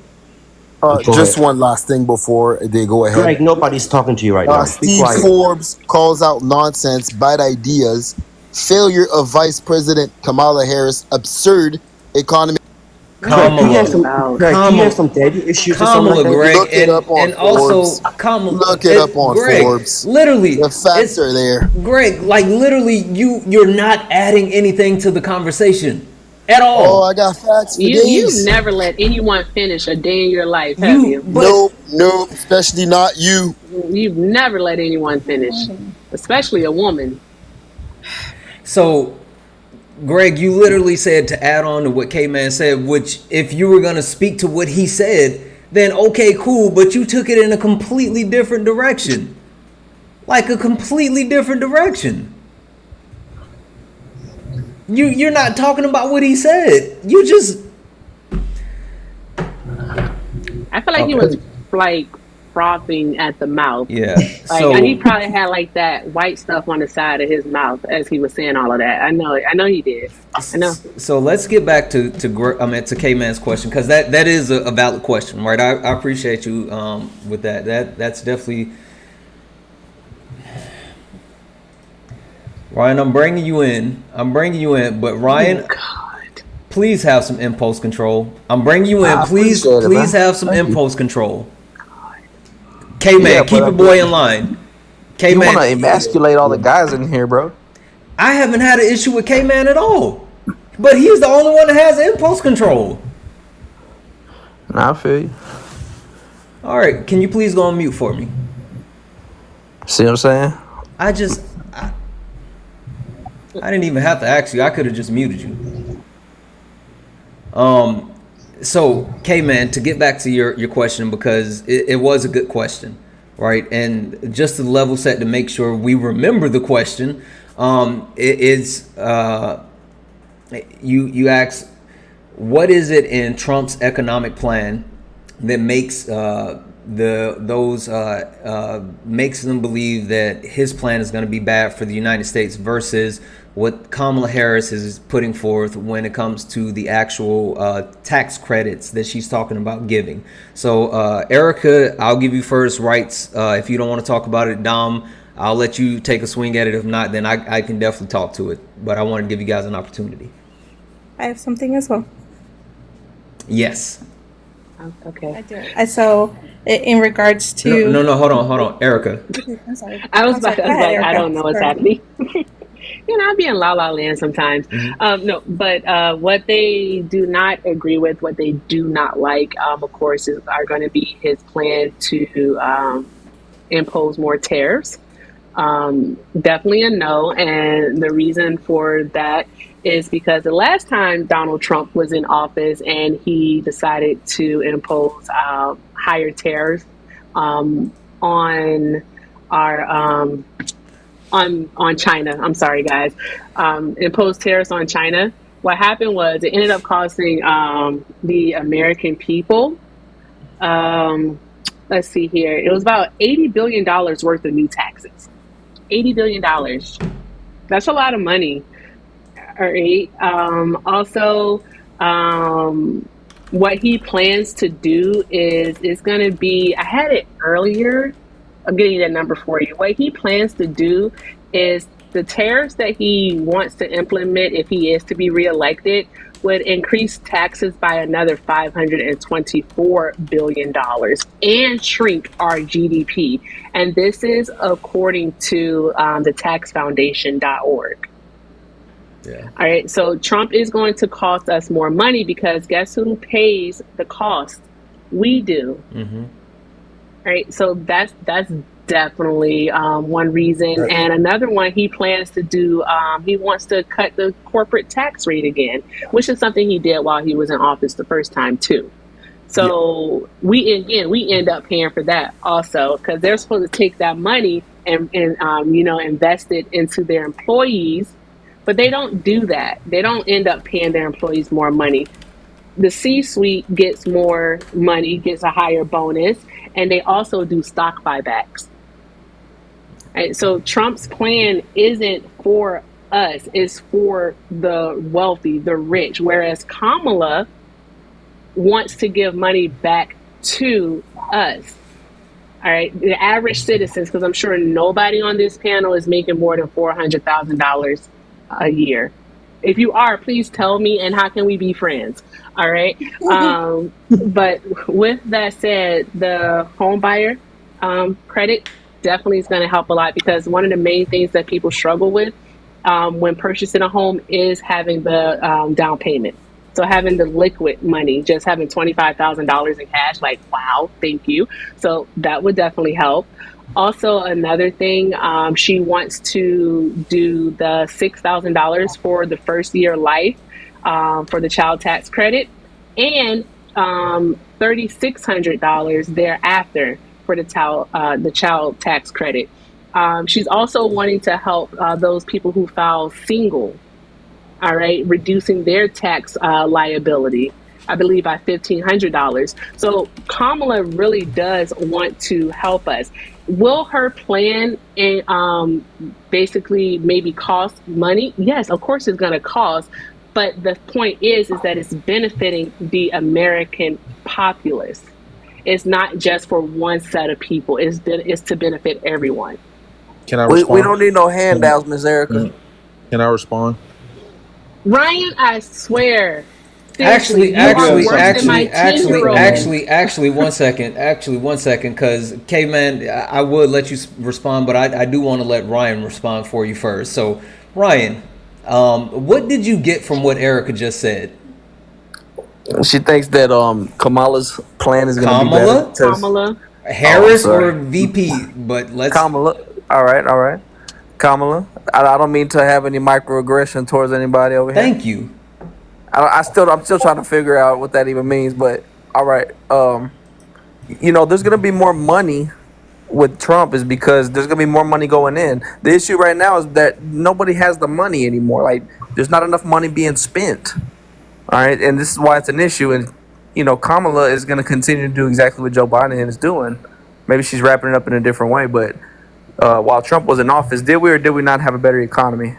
Just one last thing before they go ahead. Greg, nobody's talking to you right now. Steve Forbes calls out nonsense, bad ideas, failure of Vice President Kamala Harris, absurd economy. Greg, he has some daddy issues. Kamala, Greg, look it up on Forbes. Also Kamala. Look it up on Greg, Forbes. Literally, the facts are there. Greg, like literally, you're not adding anything to the conversation. at all. Oh, I got facts for You've days. never let anyone finish a day in your life, have You, you? but Nope, especially not you. You've never let anyone finish, especially a woman. so Greg, you literally said, to add on to what K-Man said, which if you were gonna speak to what he said, then okay, cool, but you took it in a completely different direction. Like a completely different direction. You're not talking about what he said. You just I feel like he was like frothing at the mouth. Yeah. Like So he probably had like that white stuff on the side of his mouth as he was saying all of that. I know he did. I know. So let's get back to K-Man's question, because that is a valid question, right? I appreciate you with that. That's definitely. Ryan, I'm bringing you in, but Ryan, please have some impulse control. I'm bringing you in. Please have some impulse control. K-Man, keep your boy in line. You want to emasculate all the guys in here, bro. I haven't had an issue with K-Man at all, but he's the only one that has impulse control. Nah, I feel you. All right, can you please go on mute for me? See what I'm saying? I didn't even have to ask you. I could have just muted you. So, K-Man, to get back to your question, because it was a good question, right? And just to level set to make sure we remember the question, you asked, what is it in Trump's economic plan that makes makes them believe that his plan is going to be bad for the United States versus what Kamala Harris is putting forth when it comes to the actual tax credits that she's talking about giving. So, Erica, I'll give you first rights. If you don't want to talk about it, Dom, I'll let you take a swing at it. If not, then I can definitely talk to it. But I want to give you guys an opportunity. I have something as well. Yes. Okay. I do. So, in regards to no, hold on, Erica. I'm sorry. I was like, Erica. I don't know what's Sorry. happening. I'll be in la la land sometimes. No, but what they do not agree with, what they do not like, of course, are going to be his plan to impose more tariffs. Definitely a no. And the reason for that is because the last time Donald Trump was in office and he decided to impose higher tariffs on our on China. I'm sorry, guys. Imposed tariffs on China. What happened was it ended up costing the American people. Let's see here. It was about $80 billion worth of new taxes. $80 billion. That's a lot of money. All right. Also, what he plans to do is going to be, I had it earlier. I'm getting that number for you. What he plans to do is the tariffs that he wants to implement if he is to be reelected would increase taxes by another $524 billion and shrink our GDP. And this is according to the taxfoundation.org. Yeah. All right. So Trump is going to cost us more money because guess who pays the cost? We do. Mm-hmm. Right. So that's definitely one reason. Right. And another one he plans to do, he wants to cut the corporate tax rate again, which is something he did while he was in office the first time, too. So we end up paying for that also because they're supposed to take that money and invest it into their employees. But they don't do that. They don't end up paying their employees more money. The C-suite gets more money, gets a higher bonus, and they also do stock buybacks. Right, so Trump's plan isn't for us, it's for the wealthy, the rich, whereas Kamala wants to give money back to us. All right, the average citizens, because I'm sure nobody on this panel is making more than $400,000 a year. If you are, please tell me, and how can we be friends? All right. But with that said, the home buyer credit definitely is going to help a lot because one of the main things that people struggle with when purchasing a home is having the down payment. So having the liquid money, just having $25,000 in cash, like, wow, thank you. So that would definitely help. Also, another thing, she wants to do the $6,000 for the first year life for the child tax credit, and $3,600 thereafter for the child tax credit. She's also wanting to help those people who file single, all right, reducing their tax liability, I believe by $1,500. So Kamala really does want to help us. Will her plan basically maybe cost money? Yes, of course it's going to cost. But the point is that it's benefiting the American populace. It's not just for one set of people. It's to benefit everyone. Can I We respond? don't need no handouts, Miss Erica. Can I respond? Ryan, I swear. Seriously, Actually, you are worse than my 10-year-old. actually, one second, because K-Man, I would let you respond, but I do want to let Ryan respond for you first. So, Ryan, what did you get from what Erica just said? She thinks that Kamala's plan is going to be better. Kamala Harris or VP, but let's Kamala. All right. Kamala. I don't mean to have any microaggression towards anybody over here. Thank you. I'm still trying to figure out what that even means, but all right. There's gonna be more money with Trump is because there's gonna be more money going in. The issue right now is that nobody has the money anymore. Like there's not enough money being spent. All right, and this is why it's an issue. And Kamala is gonna continue to do exactly what Joe Biden is doing. Maybe she's wrapping it up in a different way, but while Trump was in office, did we or did we not have a better economy?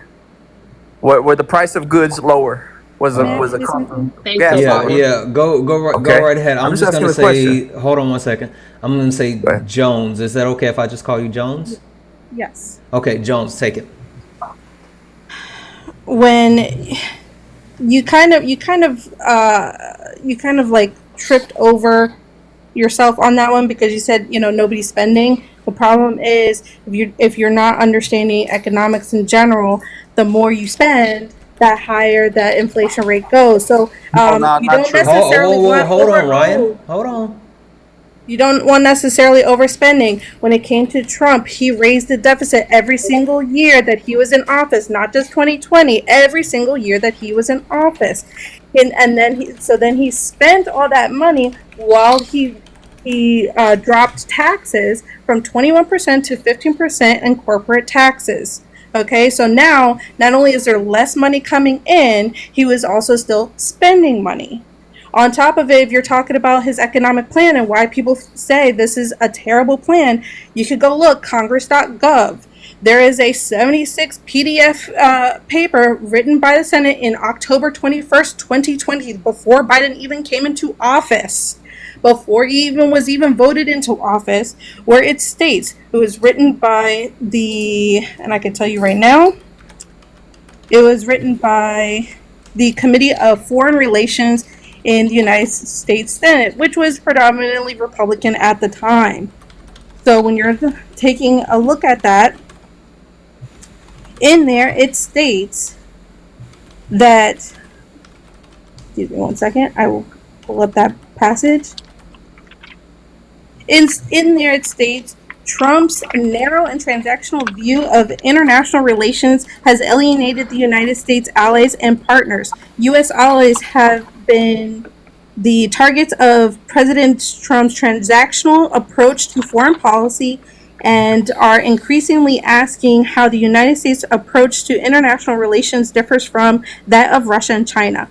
Were the price of goods lower? Was a Yeah. Go right ahead. I'm just gonna say. Question. Hold on one second. I'm gonna say Jones. Is that okay if I just call you Jones? Yes. Okay, Jones, take it. When you kind of like tripped over yourself on that one because you said nobody's spending. The problem is if you're not understanding economics in general, the more you spend, that higher that inflation rate goes. So you don't necessarily hold on, Ryan. Hold on. You don't want necessarily overspending. When it came to Trump, he raised the deficit every single year that he was in office, not just 2020, every single year that he was in office. And then he spent all that money while he dropped taxes from 21% to 15% in corporate taxes. Okay, so now not only is there less money coming in, he was also still spending money. On top of it, if you're talking about his economic plan and why people say this is a terrible plan, you could go look congress.gov. There is a 76 PDF paper written by the Senate in October 21st, 2020, before Biden even came into office. Before he even was voted into office, where it states, it was written by and I can tell you right now, it was written by the Committee of Foreign Relations in the United States Senate, which was predominantly Republican at the time. So when you're taking a look at that, in there it states that, excuse me one second, I will pull up that passage. In there it states, Trump's narrow and transactional view of international relations has alienated the United States allies and partners. U.S. allies have been the targets of President Trump's transactional approach to foreign policy and are increasingly asking how the United States' approach to international relations differs from that of Russia and China.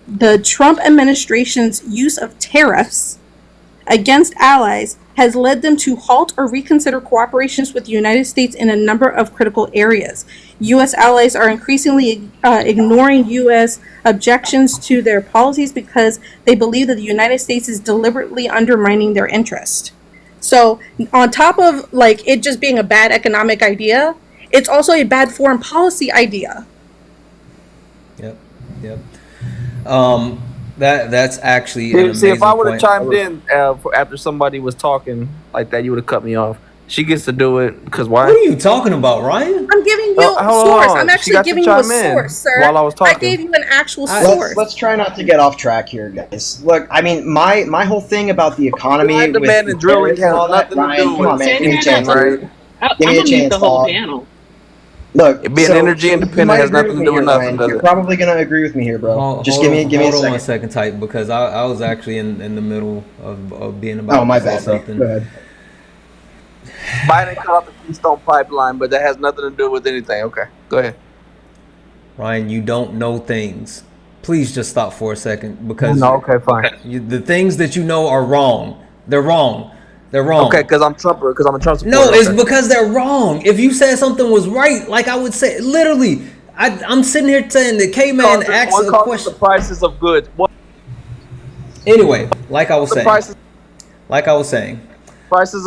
The Trump administration's use of tariffs against allies has led them to halt or reconsider cooperations with the United States in a number of critical areas. U.S. allies are increasingly ignoring U.S. objections to their policies because they believe that the United States is deliberately undermining their interest. So, on top of it just being a bad economic idea, it's also a bad foreign policy idea. Yep. That's actually see if I would have chimed in after somebody was talking like that, you would have cut me off. She gets to do it because What why? are you talking about, Ryan? I'm giving you Oh, a hold source. on. I'm She actually got to giving you a chime in source, sir. while I was I talking. gave you an actual Let's source. try not to get off track here, guys. Look, I mean, my whole thing about the economy Supply, demand, and with drilling tariffs and has all that, nothing to Ryan, do come with on, man, give me a anything, chance right? here. I'm Give me a gonna mute chance, the whole dog. panel. Look, Being energy you independent might has agree nothing with to me do with here, nothing, Ryan. does You're it? probably gonna agree with me here, bro. Just give me Hold on a one second. second, type, because I was actually in the middle of being Oh, about my to say bad, bro. something. Go ahead. Biden cut off the Keystone Pipeline, but that has nothing to do with anything. Okay, go ahead. Ryan, you don't know things. Please just stop for a second because No, okay, fine. the things that you know are wrong. They're wrong. They're Okay, wrong. because I'm Trumper, because I'm a Trump No, supporter. it's Okay. because they're wrong. If you said something was right, like I would say, literally, I'm sitting here saying that K-Man asked What a causes the question. prices of goods? What Anyway, like I was the saying, prices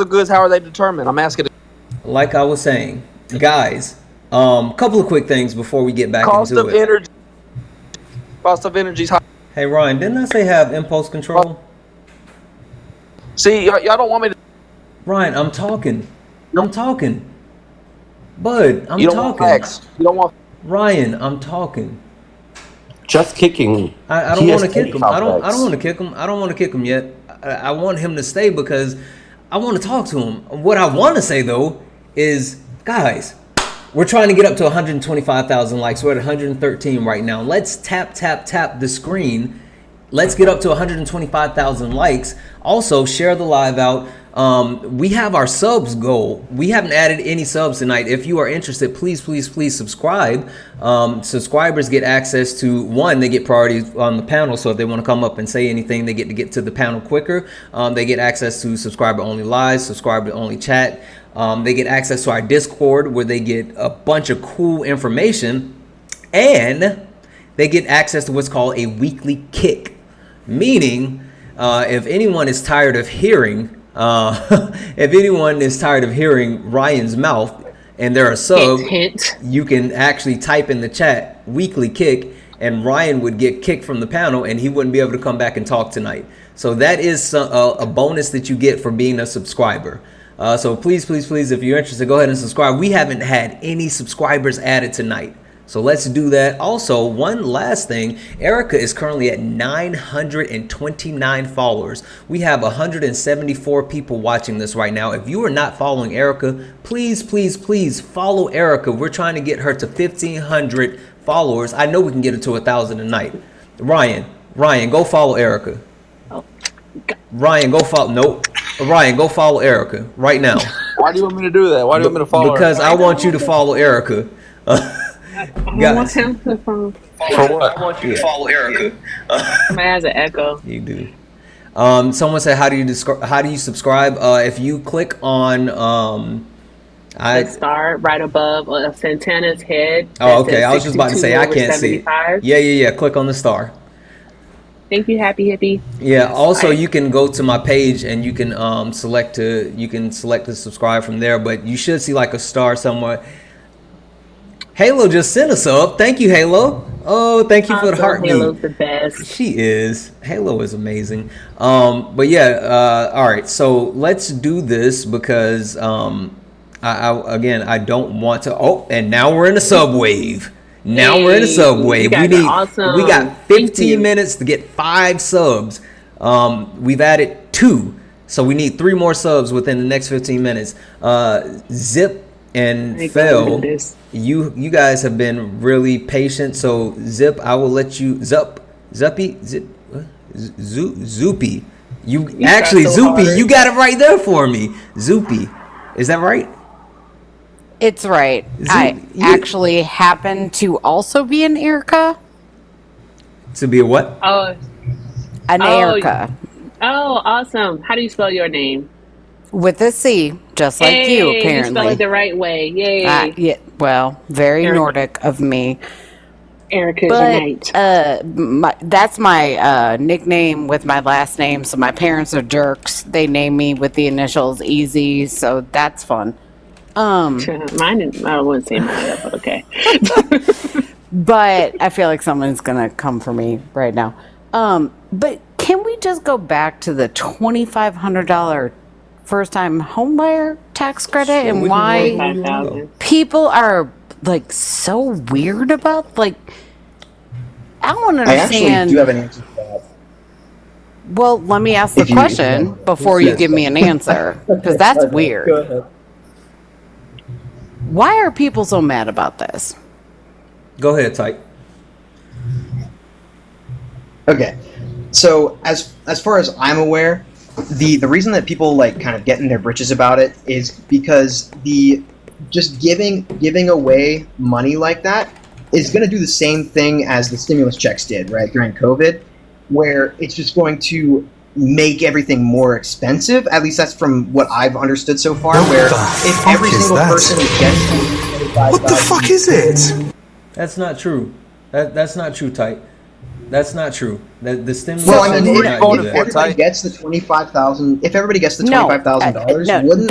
of goods? How are they determined? I'm asking. like I was saying, guys, couple of quick things before we get back Cost into of it. energy. Cost of energy is high. Hey Ryan, didn't I say have impulse control? See, y'all don't want me to. Ryan, I'm talking. I'm talking. Bud, I'm You don't want talking. facts. You don't want. Ryan, I'm talking. Just kicking. I don't He want has to kick him. I don't facts. want to kick him. I don't want to kick him yet. I want him to stay because I want to talk to him. What I want to say though is, guys, we're trying to get up to 125,000 likes. We're at 113 right now. Let's tap the screen. Let's get up to 125,000 likes. Also, share the live out. We have our subs goal. We haven't added any subs tonight. If you are interested, please subscribe. Subscribers get access to, one, they get priority on the panel. So if they want to come up and say anything, they get to the panel quicker. They get access to subscriber only live, subscriber only chat. They get access to our Discord where they get a bunch of cool information, and they get access to what's called a weekly kick. Meaning, if anyone is tired of hearing, Ryan's mouth and they're a sub, Hint. you can actually type in the chat weekly kick, and Ryan would get kicked from the panel, and he wouldn't be able to come back and talk tonight. So that is a bonus that you get for being a subscriber. So please, if you're interested, go ahead and subscribe. We haven't had any subscribers added tonight. So let's do that. Also, one last thing, Erica is currently at 929 followers. We have 174 people watching this right now. If you are not following Erica, please follow Erica. We're trying to get her to 1,500 followers. I know we can get her to 1,000 tonight. Ryan, go follow Erica. Ryan, go follow Erica right now. Why do you want me to do that? Why do you want me to follow her? Because I want you to follow Erica. Guys. For what? I want you to follow Erica. Somebody has an echo. You do. Someone said, how do you subscribe? If you click on The star right above Santana's head. Oh, okay. I was just about to say I can't see it. Yeah. Click on the star. Thank you, Happy Hippie. Yeah. Also, you can go to my page and you can select to subscribe from there. But you should see like a star somewhere. Halo just sent us up. Thank you, Halo. Oh, thank you for the heartbeat. Halo's the best. She is. Halo is amazing. But yeah, all right. So let's do this because I don't want to. Oh, and now we're in a subwave. We got 15 minutes to get 5 subs. We've added 2, so we need 3 more subs within the next 15 minutes. Zip and Phil, you guys have been really patient. So Zip, I will let you Zoopy. You actually so Zoopy, hard. You got it right there for me. Zoopy, is that right? It's right. I actually happen to also be an Erica. To be a what? An Erica. Oh, awesome. How do you spell your name? With a C, just like you, apparently. You spell it the right way. Yay. Yeah, well, very Erica. Nordic of me. Erica's Knight. That's my nickname with my last name. So my parents are jerks. They named me with the initials Easy, so that's fun. Mine, I wouldn't say mine, but okay. But I feel like someone's gonna come for me right now. But can we just go back to the $2,500 first time homebuyer tax credit Sure, and we can why go where you want to go. people are like so weird about like I don't I actually understand. do have an answer for that. Well, let me ask the If you question want. before you give me an answer because that's weird. Go ahead. Why are people so mad about this? Go ahead, Tyke. Okay, so as far as I'm aware, the reason that people like kind of get in their britches about it is because the just giving away money like that is going to do the same thing as the stimulus checks did, right, during COVID, where it's just going to make everything more expensive. At least that's from what I've understood so far. Where if every single person gets What the fuck is it? That's not true. That's not true, Tyke. That's not true. The stimulus well, I checks mean, did not do if that. everybody gets the $25,000, if everybody gets the No, $25,000, no, wouldn't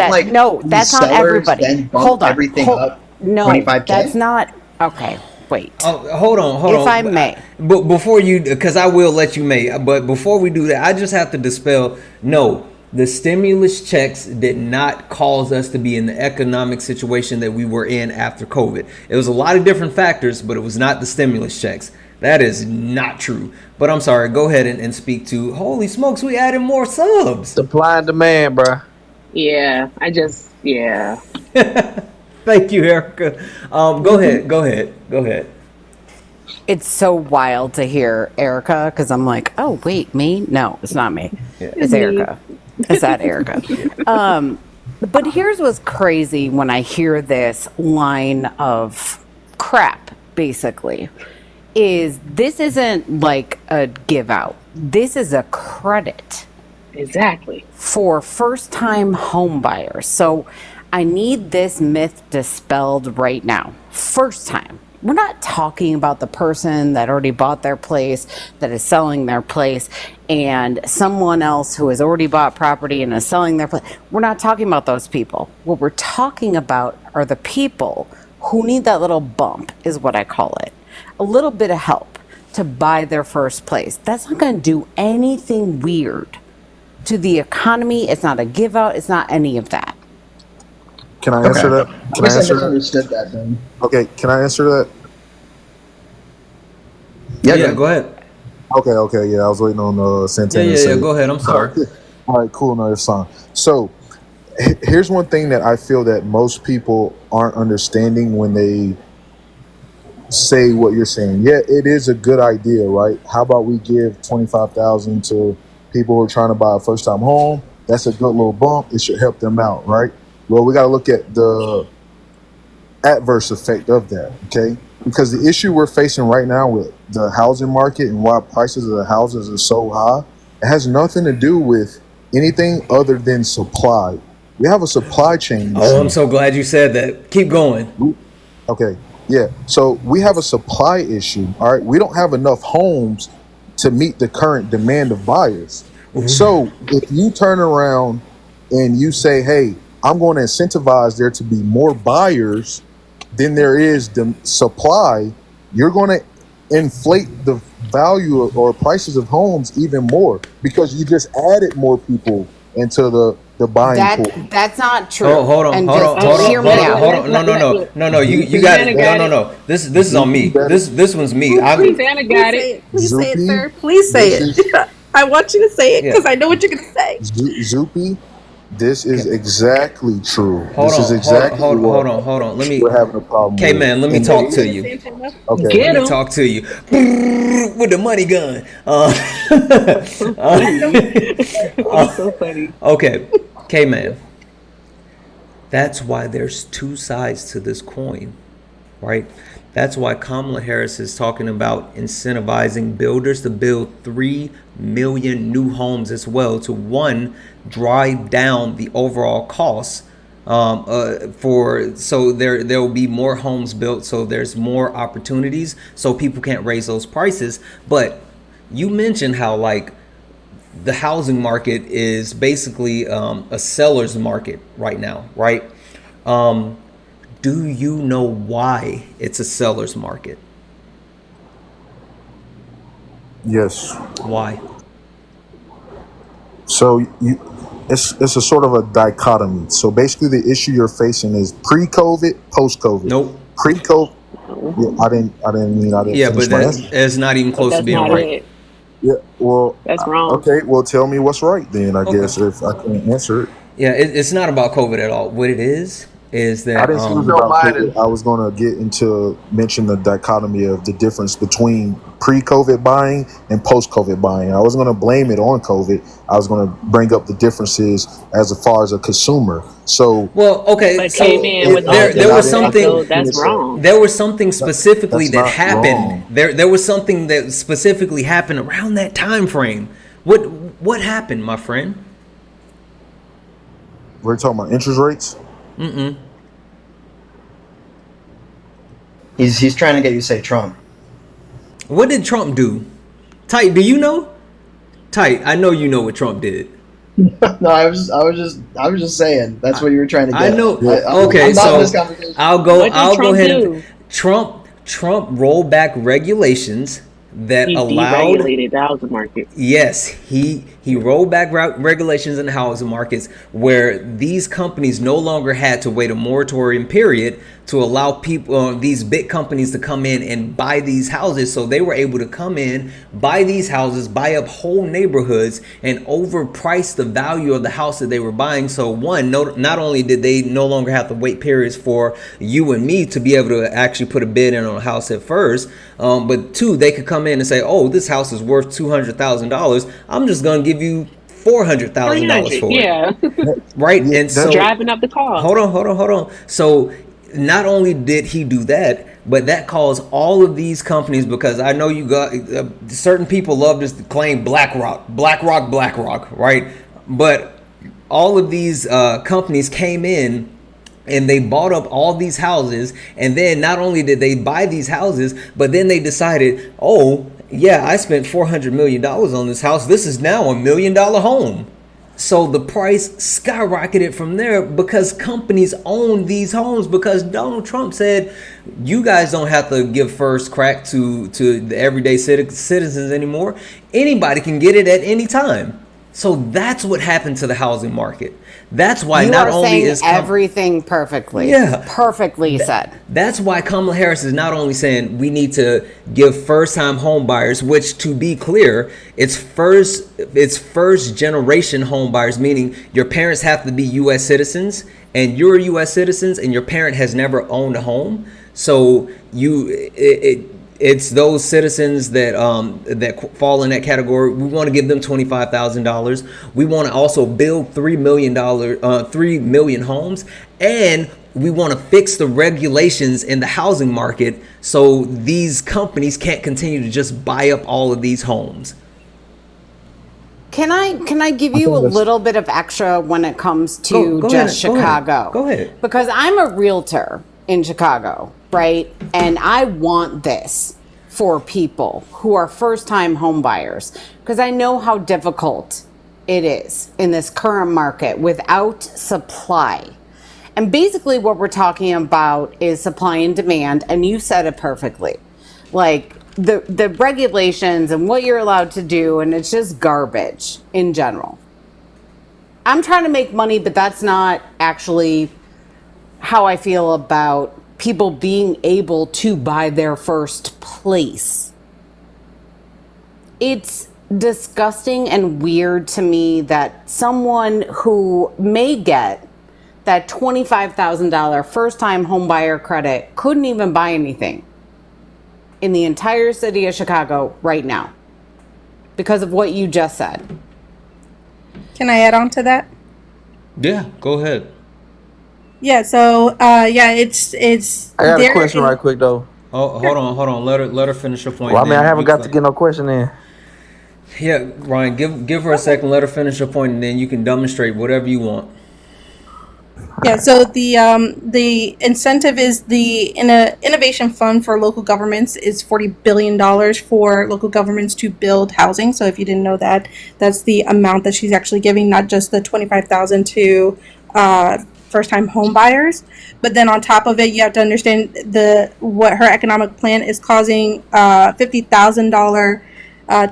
that's not sellers everybody. then bump Hold on. everything up? No, 25K? that's not okay. Wait. Oh, hold on. If I may. But before you, because I will let you may, but before we do that, I just have to dispel, no, the stimulus checks did not cause us to be in the economic situation that we were in after COVID. It was a lot of different factors, but it was not the stimulus checks. That is not true. But I'm sorry, go ahead and speak to, holy smokes, we added more subs. Supply and demand, bruh. Yeah, Thank you, Erica. Go ahead. It's so wild to hear Erica because I'm like, oh wait, me? No, it's not me. Yeah. It's Erica. Is that Erica? But here's what's crazy when I hear this line of crap, basically, is this isn't like a give out. This is a credit. Exactly. For first time home buyers. So I need this myth dispelled right now. First time. We're not talking about the person that already bought their place, that is selling their place, and someone else who has already bought property and is selling their place. We're not talking about those people. What we're talking about are the people who need that little bump, is what I call it. A little bit of help to buy their first place. That's not going to do anything weird to the economy. It's not a give out. It's not any of that. Can I answer that? Can I answer that? Understood that then. Okay, can I answer that? Yeah, go ahead. Okay, yeah, I was waiting on Santana. Yeah, go ahead. I'm sorry. All right, cool, no, it's fine. So, here's one thing that I feel that most people aren't understanding when they say what you're saying. Yeah, it is a good idea, right? How about we give $25,000 to people who are trying to buy a first-time home? That's a good little bump. It should help them out, right? Well, we got to look at the adverse effect of that, okay? Because the issue we're facing right now with the housing market and why prices of the houses are so high, it has nothing to do with anything other than supply. We have a supply chain. Oh, I'm so glad you said that. Keep going. Okay, yeah. So we have a supply issue, all right? We don't have enough homes to meet the current demand of buyers. So if you turn around and you say, hey, I'm going to incentivize there to be more buyers than there is the supply, you're going to inflate the value or prices of homes even more because you just added more people into the buying pool. That's not true. Oh, hold on. And No. You got it. No. This is on me. This one's me. Santana got it. Please say it, sir. Please say it. I want you to say it because I know what you're going to say. Zupi, this is exactly true. Hold on. Let me. We're having a problem. Okay, man. Let me talk to you. Okay. Let me talk to you with the money gun. So funny. Okay, man. That's why there's two sides to this coin, right? That's why Kamala Harris is talking about incentivizing builders to build 3 million new homes as well to, one, drive down the overall costs so there will be more homes built, so there's more opportunities, so people can't raise those prices. But you mentioned how like the housing market is basically a seller's market right now, right? Do you know why it's a seller's market? Yes. Why? So it's a sort of a dichotomy. So basically, the issue you're facing is pre-COVID, post-COVID. Nope. Pre-COVID. Yeah, I didn't Yeah, finish but my answer. that's not even close to being right. Yeah. Well. That's wrong. Okay. Well, tell me what's right then. I Okay. guess if I can't answer it. Yeah, it's not about COVID at all. What it is that I didn't say it was about COVID. I was going to get into mention the dichotomy of the difference between pre-COVID buying and post-COVID buying. I wasn't going to blame it on COVID. I was going to bring up the differences as far as a consumer. So well, okay. But So came in with all there was this something. so that's wrong. There was something specifically That's that not happened. wrong. There was something that specifically happened around that time frame. What happened, my friend? We're talking about interest rates. Mm-mm. He's trying to get you to say Trump. What did Trump do? Tight, do you know? Tight, I know you know what Trump did. No, I was just saying. That's what you were trying to get. I know. I'm not in this conversation. I'll go ahead and Trump rolled back regulations that He allowed deregulated the housing market. Yes, he rolled back regulations in the housing markets where these companies no longer had to wait a moratorium period to allow people, these big companies, to come in and buy these houses. So they were able to come in, buy these houses, buy up whole neighborhoods, and overprice the value of the house that they were buying. So one, not only did they no longer have to wait periods for you and me to be able to actually put a bid in on a house at first, but two, they could come in and say, "Oh, this house is worth $200,000. I'm just gonna give you $400,000 for yeah. it." Right? And so driving up the cost. Hold on. So not only did he do that, but that caused all of these companies, because I know you got certain people love to claim BlackRock, right? But all of these companies came in and they bought up all these houses, and then not only did they buy these houses, but then they decided, oh yeah, I spent $400 million on this house. This is now $1 million home. So the price skyrocketed from there because companies own these homes, because Donald Trump said, you guys don't have to give first crack to the everyday citizens anymore. Anybody can get it at any time. So that's what happened to the housing market. That's why You not are only saying is everything perfectly. Yeah. Perfectly said. That's why Kamala Harris is not only saying we need to give first-time home buyers, which, to be clear, it's first generation home buyers, meaning your parents have to be U.S. citizens, and you're U.S. citizens, and your parent has never owned a home. So it's those citizens that fall in that category. We want to give them $25,000. We want to also build $3 million homes, and we want to fix the regulations in the housing market so these companies can't continue to just buy up all of these homes. Can I give you a little bit of extra when it comes to Go just ahead, Chicago? Go ahead. Because I'm a realtor in Chicago, right? And I want this for people who are first-time home buyers, because I know how difficult it is in this current market without supply. And basically what we're talking about is supply and demand, and you said it perfectly. Like the regulations and what you're allowed to do, and it's just garbage in general. I'm trying to make money, but that's not actually how I feel about people being able to buy their first place. It's disgusting and weird to me that someone who may get that $25,000 first-time homebuyer credit couldn't even buy anything in the entire city of Chicago right now because of what you just said. Can I add on to that? Yeah, go ahead. Yeah. So it's. I got a question right quick though. Oh, hold on. Let her finish her point. Well, I mean, I haven't got to get no question in. Yeah, Ryan, give her a second. Let her finish her point, and then you can demonstrate whatever you want. Yeah, so the incentive is the innovation fund for local governments is $40 billion for local governments to build housing. So if you didn't know that, that's the amount that she's actually giving, not just the $25,000 to first-time home buyers. But then on top of it, you have to understand what her economic plan is causing $50,000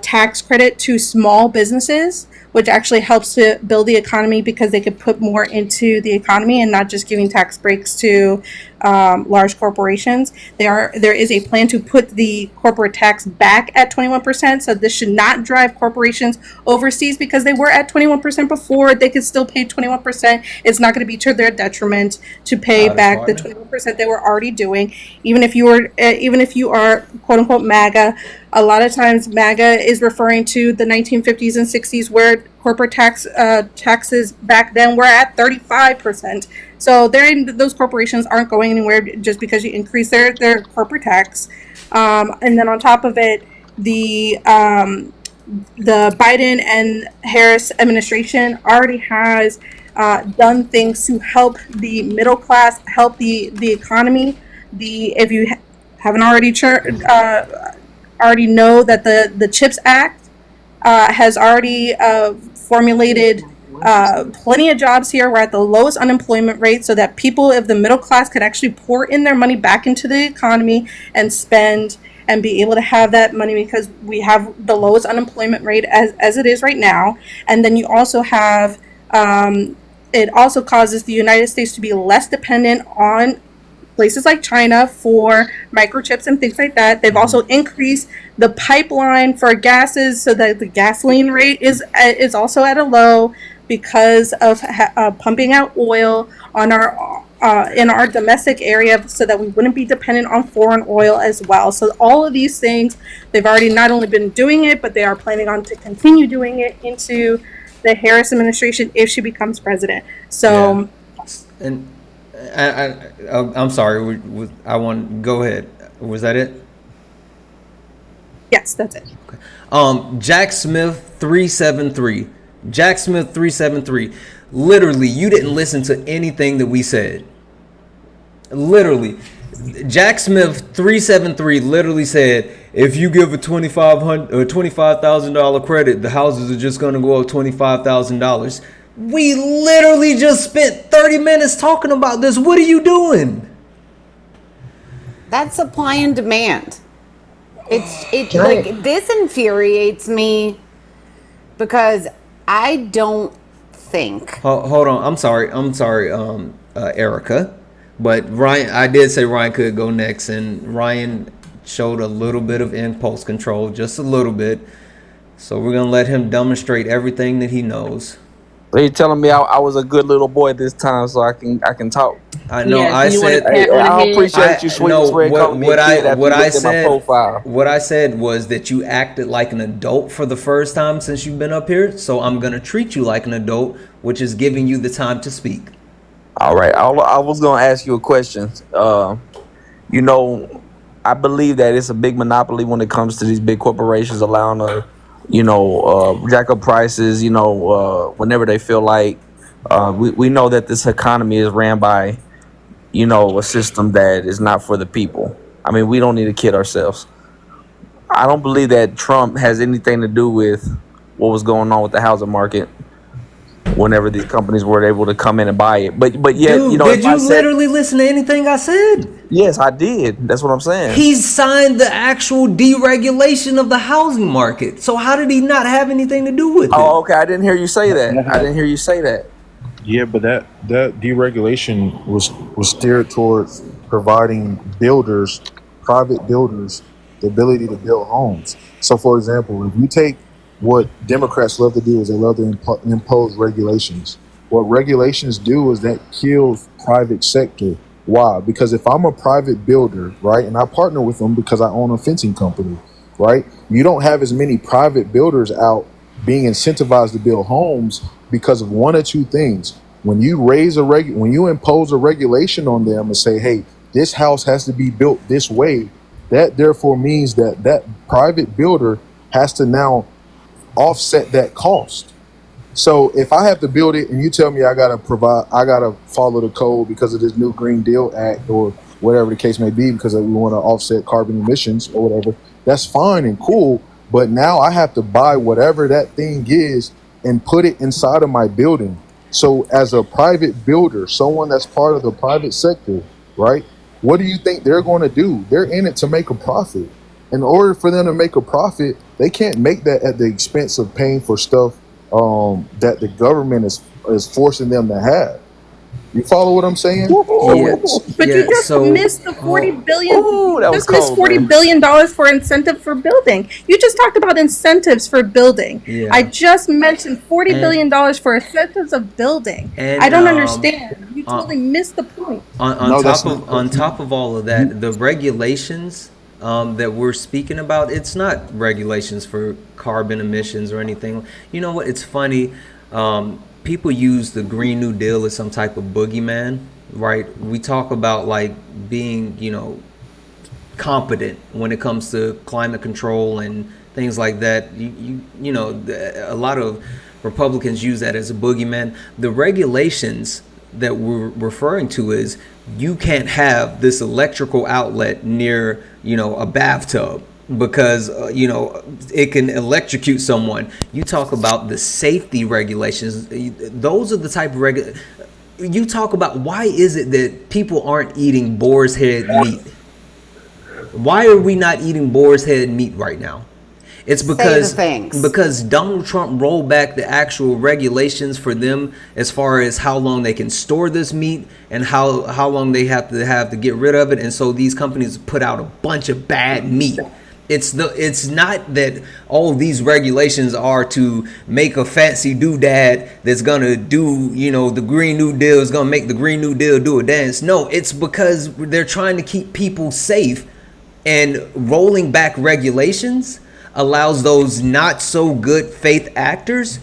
tax credit to small businesses, which actually helps to build the economy because they could put more into the economy and not just giving tax breaks to large corporations. There is a plan to put the corporate tax back at 21%. So this should not drive corporations overseas because they were at 21% before. They could still pay 21%. It's not going to be to their detriment to pay back the 21% they were already doing. Even if you are quote unquote MAGA, a lot of times MAGA is referring to the 1950s and 60s where corporate taxes back then were at 35%. So those corporations aren't going anywhere just because you increase their corporate tax. And then on top of it, the Biden and Harris administration already has done things to help the middle class, help the economy. If you haven't already know that the CHIPS Act has already formulated plenty of jobs here. We're at the lowest unemployment rate so that people of the middle class could actually pour in their money back into the economy and spend and be able to have that money because we have the lowest unemployment rate as it is right now. And then you also have, it also causes the United States to be less dependent on places like China for microchips and things like that. They've also increased the pipeline for gases so that the gasoline rate is also at a low because of pumping out oil on in our domestic area so that we wouldn't be dependent on foreign oil as well. So all of these things, they've already not only been doing it, but they are planning on to continue doing it into the Harris administration if she becomes president. So, and I'm sorry. I want go ahead. Was that it? Yes, that's it. Okay. Jack Smith 373. Jack Smith 373. Literally, you didn't listen to anything that we said. Literally, Jack Smith 373 literally said, if you give a $25,000 credit, the houses are just going to go up $25,000. We literally just spent 30 minutes talking about this. What are you doing? That's supply and demand. It's like this infuriates me because I don't think. Hold on. I'm sorry, Erica. But Ryan, I did say Ryan could go next, and Ryan showed a little bit of impulse control, just a little bit. So we're gonna let him demonstrate everything that he knows. So you're telling me I was a good little boy this time, so I can talk. I know. Yeah, I said. I appreciate you sweet what I said was that you acted like an adult for the first time since you've been up here. So I'm gonna treat you like an adult, which is giving you the time to speak. All right. I was gonna ask you a question. You know, I believe that it's a big monopoly when it comes to these big corporations allowing jack up prices, whenever they feel like. We know that this economy is ran by, a system that is not for the people. I mean, we don't need to kid ourselves. I don't believe that Trump has anything to do with what was going on with the housing market whenever these companies were able to come in and buy it. But yet, Dude, did you literally listen to anything I said? Yes, I did. That's what I'm saying. He signed the actual deregulation of the housing market. So how did he not have anything to do with it? Oh, okay. I didn't hear you say that. Yeah, but that deregulation was steered towards providing private builders, the ability to build homes. So, for example, if you take what Democrats love to do is they love to impose regulations. What regulations do is that kills private sector. Why? Because if I'm a private builder, right, and I partner with them because I own a fencing company, right, you don't have as many private builders out being incentivized to build homes because of one or two things. When you when you impose a regulation on them and say, hey, this house has to be built this way, that therefore means that private builder has to now offset that cost. So if I have to build it and you tell me I gotta follow the code because of this new Green Deal Act or whatever the case may be, because we want to offset carbon emissions or whatever, that's fine and cool. But now I have to buy whatever that thing is and put it inside of my building. So as a private builder, someone that's part of the private sector, right? What do you think they're going to do? They're in it to make a profit. In order for them to make a profit, they can't make that at the expense of paying for stuff that the government is forcing them to have. You follow what I'm saying? But you just missed the 40 billion. Ooh, that You was just missed cold, $40 man. billion for incentive for building. You just talked about incentives for building. Yeah. I just mentioned $40 And- billion for incentives of building. And, I don't understand. You totally missed the point. On top of all of that, the regulations that we're speaking about, it's not regulations for carbon emissions or anything. You know what? It's funny. People use the Green New Deal as some type of boogeyman, right? We talk about like being, competent when it comes to climate control and things like that. A lot of Republicans use that as a boogeyman. The regulations that we're referring to is you can't have this electrical outlet near, a bathtub because, it can electrocute someone. You talk about the safety regulations. Those are the type of you talk about why is it that people aren't eating boar's head meat? Why are we not eating boar's head meat right now? It's because Donald Trump rolled back the actual regulations for them as far as how long they can store this meat and how long they have to get rid of it. And so these companies put out a bunch of bad meat. It's not that all of these regulations are to make a fancy doodad that's gonna do, the Green New Deal is gonna make the Green New Deal do a dance. No, it's because they're trying to keep people safe, and rolling back regulations allows those not so good faith actors.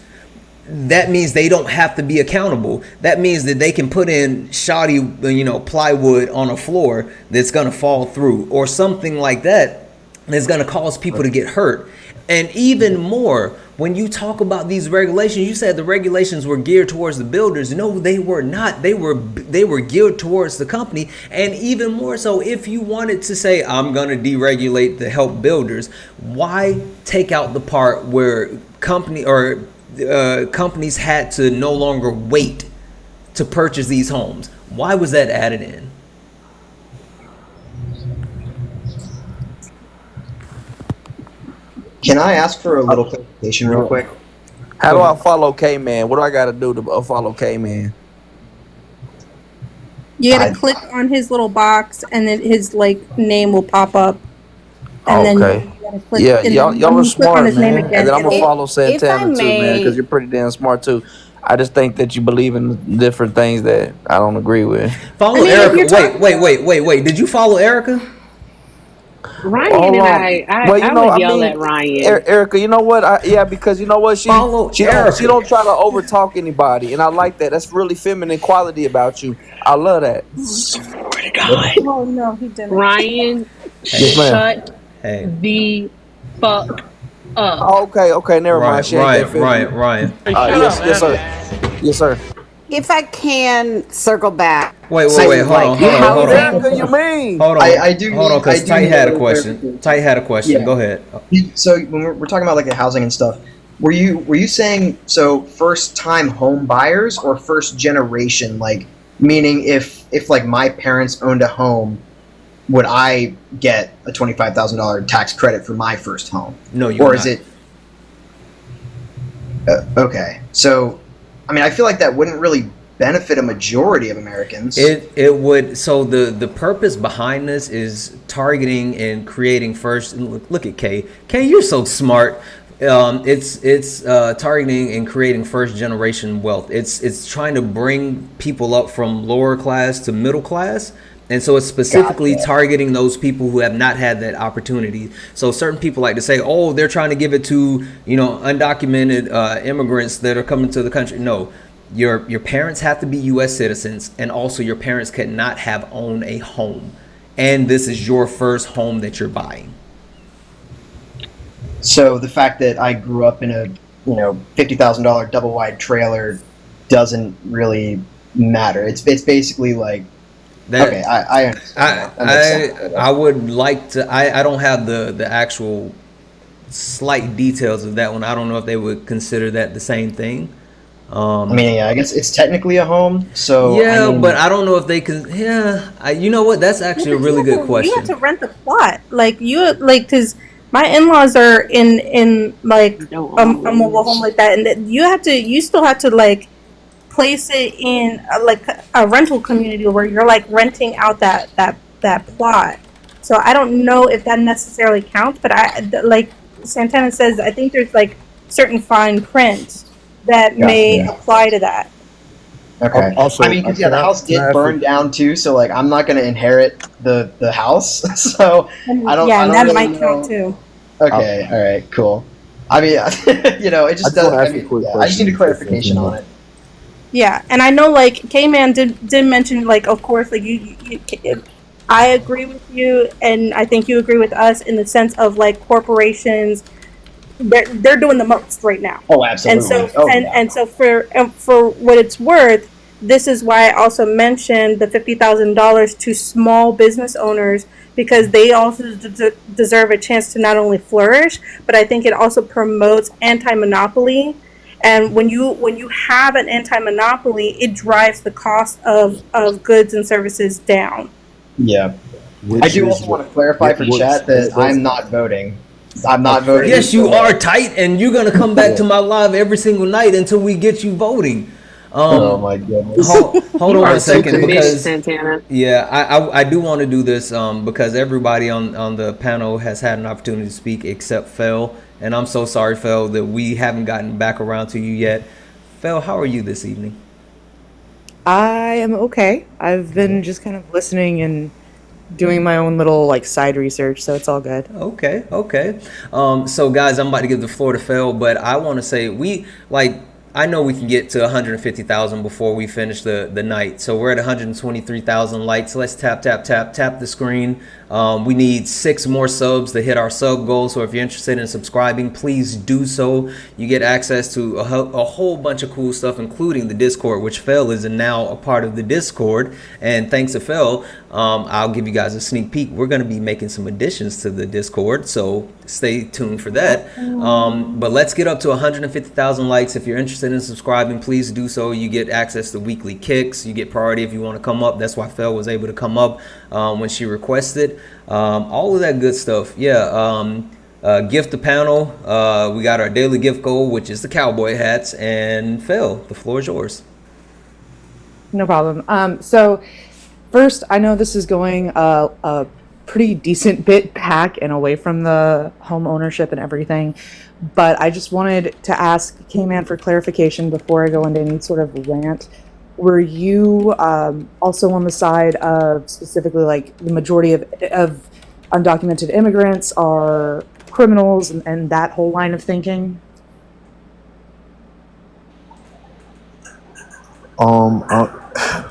That means they don't have to be accountable. That means that they can put in shoddy, plywood on a floor that's gonna fall through or something like that. It's going to cause people to get hurt. And even more, when you talk about these regulations, you said the regulations were geared towards the builders. No, they were not. They were geared towards the company. And even more so, if you wanted to say, I'm going to deregulate to help builders, why take out the part where companies had to no longer wait to purchase these homes? Why was that added in? Can I ask for a little clarification real quick? How do I follow K-Man? What do I got to do to follow K-Man? You gotta click on his little box, and then his name will pop up. And then you gotta click. Yeah, y'all are smart, man. Again, and then I'm gonna follow Santana too, man, because you're pretty damn smart too. I just think that you believe in different things that I don't agree with. Follow Erica. Wait. Did you follow Erica? Ryan I would yell at Ryan. Erica, you know what? Because you know what? She don't try to overtalk anybody, and I like that. That's really feminine quality about you. I love that. Swear to God. Oh no, he didn't. Ryan, shut the fuck up. Okay, never mind. Ryan. Yes, sir. If I can circle back. Wait, hold on. What you mean? Hold on. I do. Hold on, because Ty had a question. Yeah. Go ahead. So when we're talking about the housing and stuff, were you saying first time home buyers or first generation? Meaning if my parents owned a home, would I get a $25,000 tax credit for my first home? No, you. Or is it? Okay, so. I feel like that wouldn't really benefit a majority of Americans. It would. So the purpose behind this is targeting and creating first. Look at Kay. Kay, you're so smart. It's targeting and creating first generation wealth. It's trying to bring people up from lower class to middle class. And so it's specifically targeting those people who have not had that opportunity. So certain people like to say, oh, they're trying to give it to, undocumented immigrants that are coming to the country. No, your parents have to be U.S. citizens, and also your parents cannot have owned a home. And this is your first home that you're buying. So the fact that I grew up in a, $50,000 double wide trailer doesn't really matter. It's basically like, okay, I understand. I would like to. I don't have the actual slight details of that one. I don't know if they would consider that the same thing. I guess it's technically a home. So but I don't know if they can. Yeah, you know what? That's actually a really good question. You have to rent the plot. Because My in-laws are in like a mobile home like that, and you still have to like place it in like a rental community where you're like renting out that plot. So I don't know if that necessarily counts, but like Santana says, I think there's like certain fine print that may apply to that. Okay. Also, I mean, because the house can I did ask burn down too, so like I'm not going to inherit the house, so I don't. Yeah, I and don't that really might know. count too. Okay. All right. Cool. I mean, it just doesn't. I mean, I just need a clarification on it. Yeah, and I know like K-Man did mention like of course like I agree with you, and I think you agree with us in the sense of like corporations they're doing the most right now. Oh, absolutely. And so for what it's worth, this is why I also mentioned the $50,000 to small business owners because they also deserve a chance to not only flourish, but I think it also promotes anti-monopoly. And when you have an anti-monopoly, it drives the cost of goods and services down. Yeah. I do also want to clarify for chat that I'm not voting. I'm not voting. Yes, you are tight, and you're gonna come back to my live every single night until we get you voting. Oh my goodness! Hold on one second, because Santana. yeah, I do want to do this because everybody on the panel has had an opportunity to speak except Phil, and I'm so sorry, Phil, that we haven't gotten back around to you yet. Phil, how are you this evening? I am okay. I've been just kind of listening and doing my own little like side research, so it's all good. Okay. So guys, I'm about to give the floor to Phil, but I want to say I know we can get to 150,000 before we finish the night. So we're at 123,000 likes. Let's tap the screen. We need 6 more subs to hit our sub goal. So if you're interested in subscribing, please do so. You get access to a whole bunch of cool stuff, including the Discord, which Phil is now a part of the Discord. And thanks to Phil, I'll give you guys a sneak peek. We're going to be making some additions to the Discord, so stay tuned for that. But let's get up to 150,000 likes. If you're interested in subscribing, please do so. You get access to weekly kicks. You get priority if you want to come up. That's why Phil was able to come up when she requested. All of that good stuff. Yeah. Gift the panel. We got our daily gift goal, which is the cowboy hats. And Phil, the floor is yours. No problem. So first, I know this is going a pretty decent bit back and away from the home ownership and everything, but I just wanted to ask K-Man for clarification before I go into any sort of rant. Were you also on the side of specifically like the majority of undocumented immigrants are criminals and that whole line of thinking?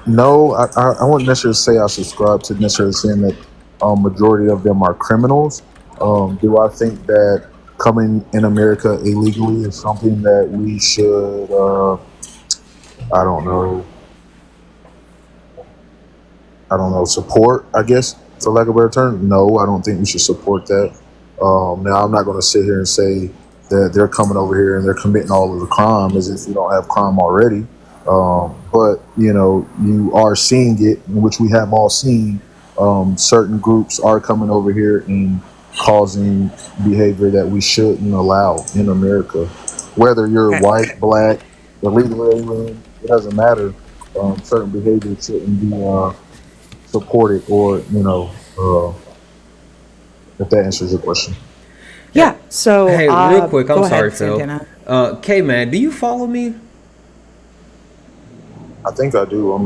No, I wouldn't necessarily say I subscribe to necessarily saying that majority of them are criminals. Do I think that coming in America illegally is something that we should, I don't know, support, I guess, for lack of a better term? No, I don't think we should support that. Now, I'm not going to sit here and say that they're coming over here and they're committing all of the crime as if we don't have crime already. But, you are seeing it, which we have all seen. Certain groups are coming over here and causing behavior that we shouldn't allow in America. Whether you're white, black, illegal alien, it doesn't matter. Certain behavior shouldn't be supported or, if that answers your question. Yeah, so hey, real quick, I'm sorry, Phil. K-Man, do you follow me? I think I do. I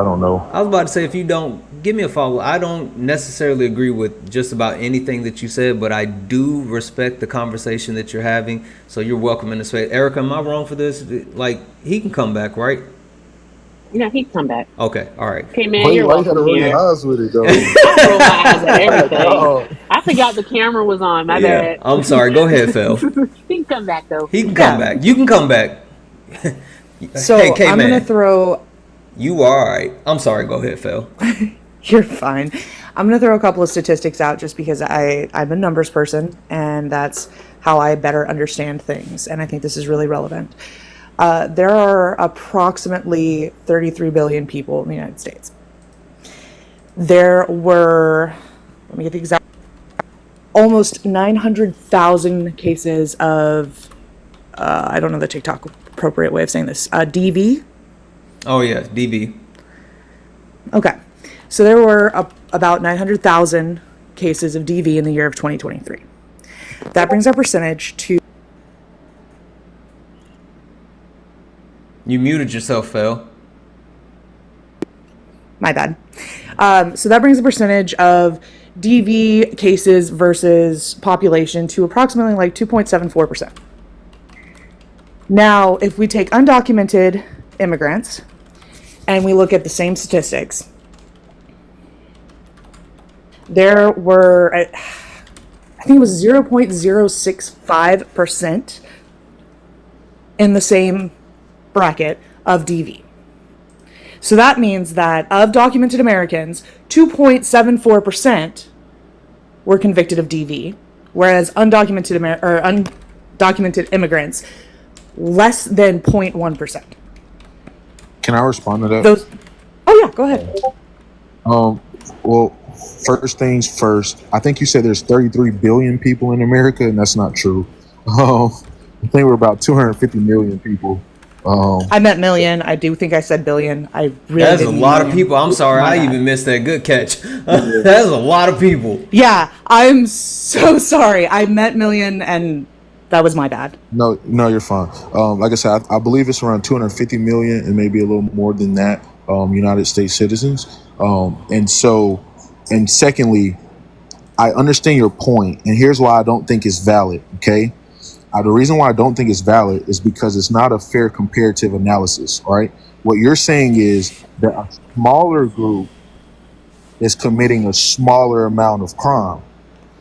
don't know. I was about to say, if you don't, give me a follow. I don't necessarily agree with just about anything that you said, but I do respect the conversation that you're having. So you're welcome in the space. Erica, am I wrong for this? Like, he can come back, right? Yeah, he can come back. Okay, all right. Okay, man, you're welcome here. Eyes with it, though. I roll my eyes at everything. I forgot the camera was on. My bad. I'm sorry. Go ahead, Phil. He can come back, though. He can come back. You can come back. So hey, K-Man, I'm going to throw... You are all right. I'm sorry. Go ahead, Phil. You're fine. I'm going to throw a couple of statistics out just because I'm a numbers person, and that's how I better understand things, and I think this is really relevant. There are approximately 33 billion people in the United States. There were, let me get the exact, almost 900,000 cases of, I don't know the TikTok appropriate way of saying this, DV. Oh yeah, DV. Okay. So there were about 900,000 cases of DV in the year of 2023. That brings our percentage to... You muted yourself, Phil. My bad. So that brings the percentage of DV cases versus population to approximately like 2.74%. Now, if we take undocumented immigrants and we look at the same statistics, there were, I think it was 0.065% in the same bracket of DV. So that means that of documented Americans, 2.74% were convicted of DV, whereas undocumented immigrants, less than 0.1%. Can I respond to that? Oh yeah, go ahead. Well, first things first. I think you said there's 33 billion people in America, and that's not true. I think we're about 250 million people. I meant million. I do think I said billion. I really That's a lot of people. I'm sorry, I even missed that. Good catch. That's a lot of people. Yeah, I'm so sorry. I meant million, and that was my bad. No, you're fine. Like I said, I believe it's around 250 million and maybe a little more than that, United States citizens. And secondly, I understand your point, and here's why I don't think it's valid, okay? The reason why I don't think it's valid is because it's not a fair comparative analysis, right? What you're saying is that a smaller group is committing a smaller amount of crime.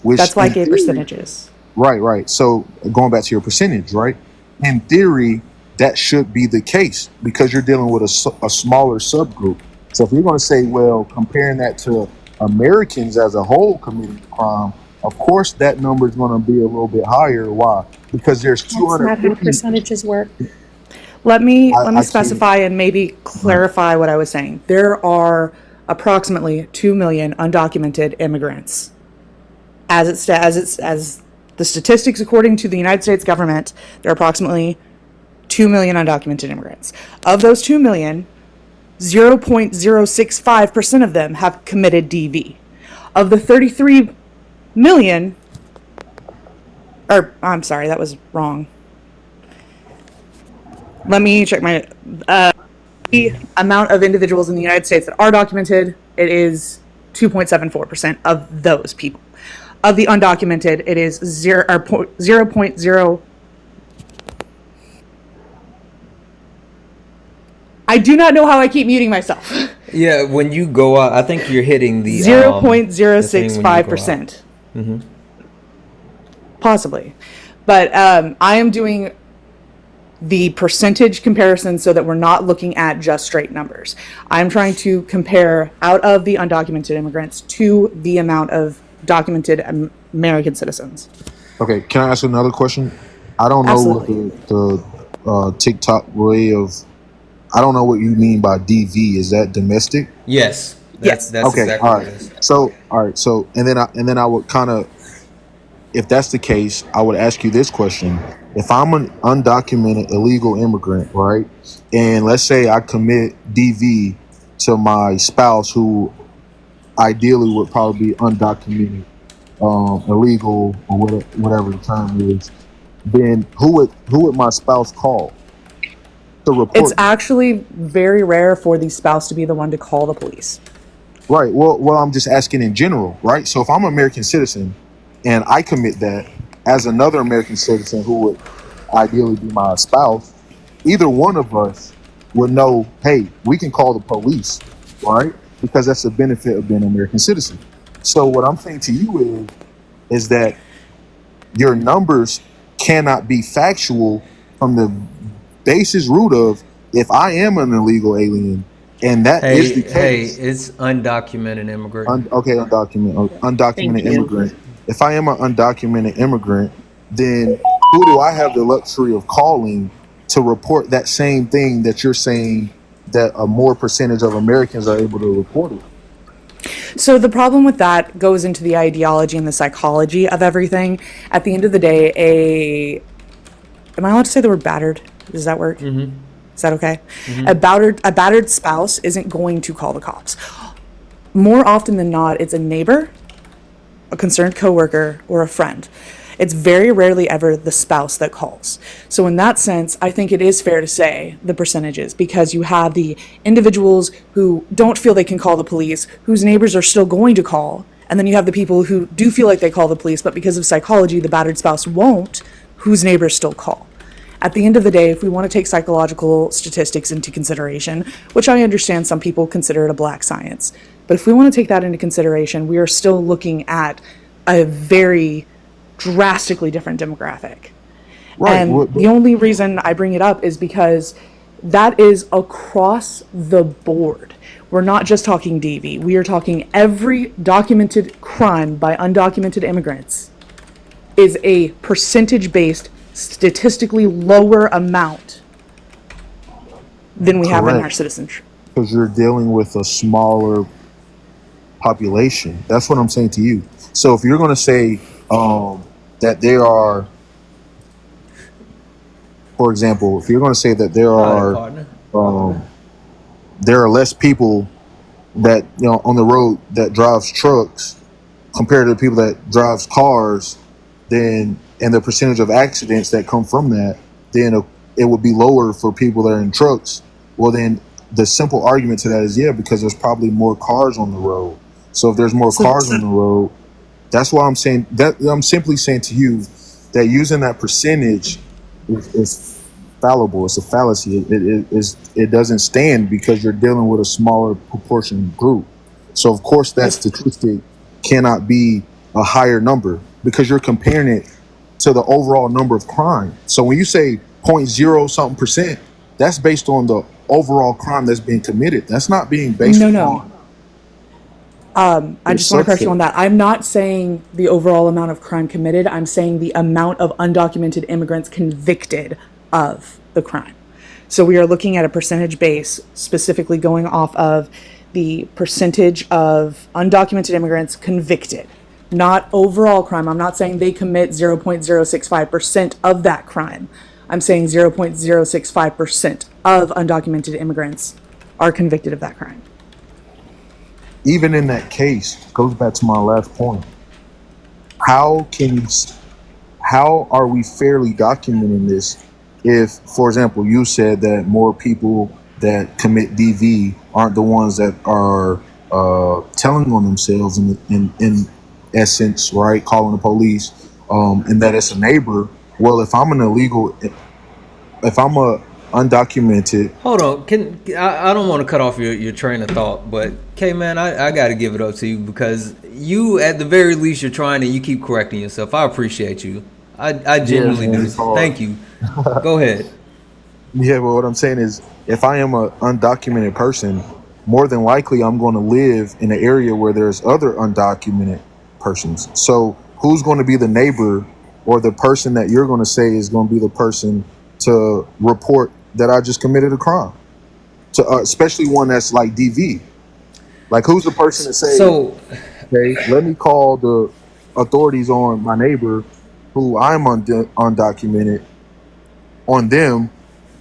That's why I gave percentages. Right. So going back to your percentage, right? In theory, that should be the case because you're dealing with a smaller subgroup. So if you're going to say, well, comparing that to Americans as a whole committing crime, of course that number is going to be a little bit higher. Why? Because there's 200. That's not how percentages work. Let me specify and maybe clarify what I was saying. There are approximately 2 million undocumented immigrants. As the statistics according to the United States government, there are approximately 2 million undocumented immigrants. Of those 2 million, 0.065% of them have committed DV. Of the 33 million, or I'm sorry, that was wrong. Let me check my the amount of individuals in the United States that are documented. It is 2.74% of those people. Of the undocumented, it is 0.0. I do not know how I keep muting myself. Yeah, when you go out, I think you're hitting the 0.065%. Mm-hmm. Possibly. But I am doing the percentage comparison so that we're not looking at just straight numbers. I'm trying to compare out of the undocumented immigrants to the amount of documented American citizens. Okay, can I ask another question? I don't know Absolutely. what the TikTok way of. I don't know what you mean by DV. Is that domestic? Yes. That's okay. Exactly All what it right. is. So and then I would kind of, if that's the case, I would ask you this question: if I'm an undocumented illegal immigrant, right, and let's say I commit DV to my spouse, who ideally would probably be undocumented, illegal, or whatever the term is, then who would my spouse call to report? It's actually very rare for the spouse to be the one to call the police. Right. Well, I'm just asking in general, right? So if I'm an American citizen and I commit that as another American citizen who would ideally be my spouse, either one of us would know, hey, we can call the police, right? Because that's the benefit of being an American citizen. So what I'm saying to you is that your numbers cannot be factual from the basis root of, if I am an illegal alien and that is the case. Hey, it's undocumented immigrant. Undocumented immigrant. If I am an undocumented immigrant, then who do I have the luxury of calling to report that same thing that you're saying that a more percentage of Americans are able to report it? So the problem with that goes into the ideology and the psychology of everything. At the end of the day, am I allowed to say the word battered? Does that work? Mm-hmm. Is that okay? Mm-hmm. A battered spouse isn't going to call the cops. More often than not, it's a neighbor, a concerned coworker, or a friend. It's very rarely ever the spouse that calls. So in that sense, I think it is fair to say the percentages, because you have the individuals who don't feel they can call the police, whose neighbors are still going to call, and then you have the people who do feel like they call the police, but because of psychology, the battered spouse won't, whose neighbors still call. At the end of the day, if we want to take psychological statistics into consideration, which I understand some people consider it a black science, but if we want to take that into consideration, we are still looking at a very drastically different demographic. Right. And the only reason I bring it up is because that is across the board. We're not just talking DV. We are talking every documented crime by undocumented immigrants is a percentage-based, statistically lower amount than we have in our citizenship. Because you're dealing with a smaller population. That's what I'm saying to you. So if you're going to say that there are, for example, if you're going to say that there are less people that on the road that drives trucks compared to the people that drives cars, then and the percentage of accidents that come from that, then it would be lower for people that are in trucks. Well, then the simple argument to that is because there's probably more cars on the road. So if there's more cars on the road, that's why I'm saying that. I'm simply saying to you that using that percentage is fallible. It's a fallacy. It doesn't stand because you're dealing with a smaller proportion group. So of course that statistic cannot be a higher number because you're comparing it to the overall number of crime. So when you say 0.0 something percent, that's based on the overall crime that's being committed. That's not being based on. I just want to correct you on that. I'm not saying the overall amount of crime committed. I'm saying the amount of undocumented immigrants convicted of the crime. So we are looking at a percentage base, specifically going off of the percentage of undocumented immigrants convicted, not overall crime. I'm not saying they commit 0.065% of that crime. I'm saying 0.065% of undocumented immigrants are convicted of that crime. Even in that case, goes back to my last point. How are we fairly documenting this if, for example, you said that more people that commit DV aren't the ones that are telling on themselves in essence, right? Calling the police, and that it's a neighbor. Well, if I'm a undocumented. Hold on, I don't want to cut off your train of thought, but man, I got to give it up to you because you, at the very least, you're trying and you keep correcting yourself. I appreciate you. I genuinely do. Thank you. Go ahead. Yeah, but what I'm saying is, if I am an undocumented person, more than likely I'm going to live in an area where there's other undocumented persons. So who's going to be the neighbor or the person that you're going to say is going to be the person to report that I just committed a crime, to especially one that's like DV? Like, who's the person to say, okay, let me call the authorities on my neighbor who I'm undocumented on them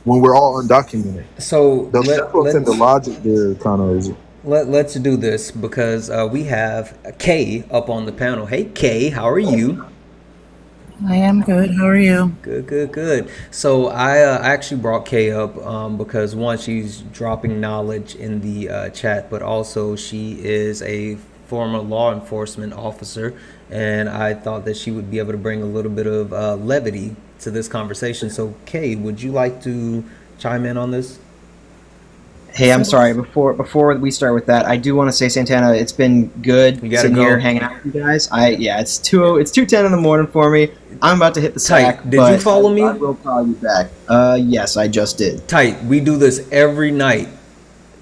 when we're all undocumented? So the logic there kind of is. Let's do this because we have Kay up on the panel. Hey Kay, how are you? I am good. How are you? Good. So I actually brought Kay up because one, she's dropping knowledge in the chat, but also she is a former law enforcement officer, and I thought that she would be able to bring a little bit of levity to this conversation. So Kay, would you like to chime in on this? Hey, I'm sorry. Before we start with that, I do want to say, Santana, it's been good sitting here hanging out with you guys. It's 2:10 in the morning for me. I'm about to hit the sack. Did you follow me? I will call you back. Yes, I just did. Tight. We do this every night.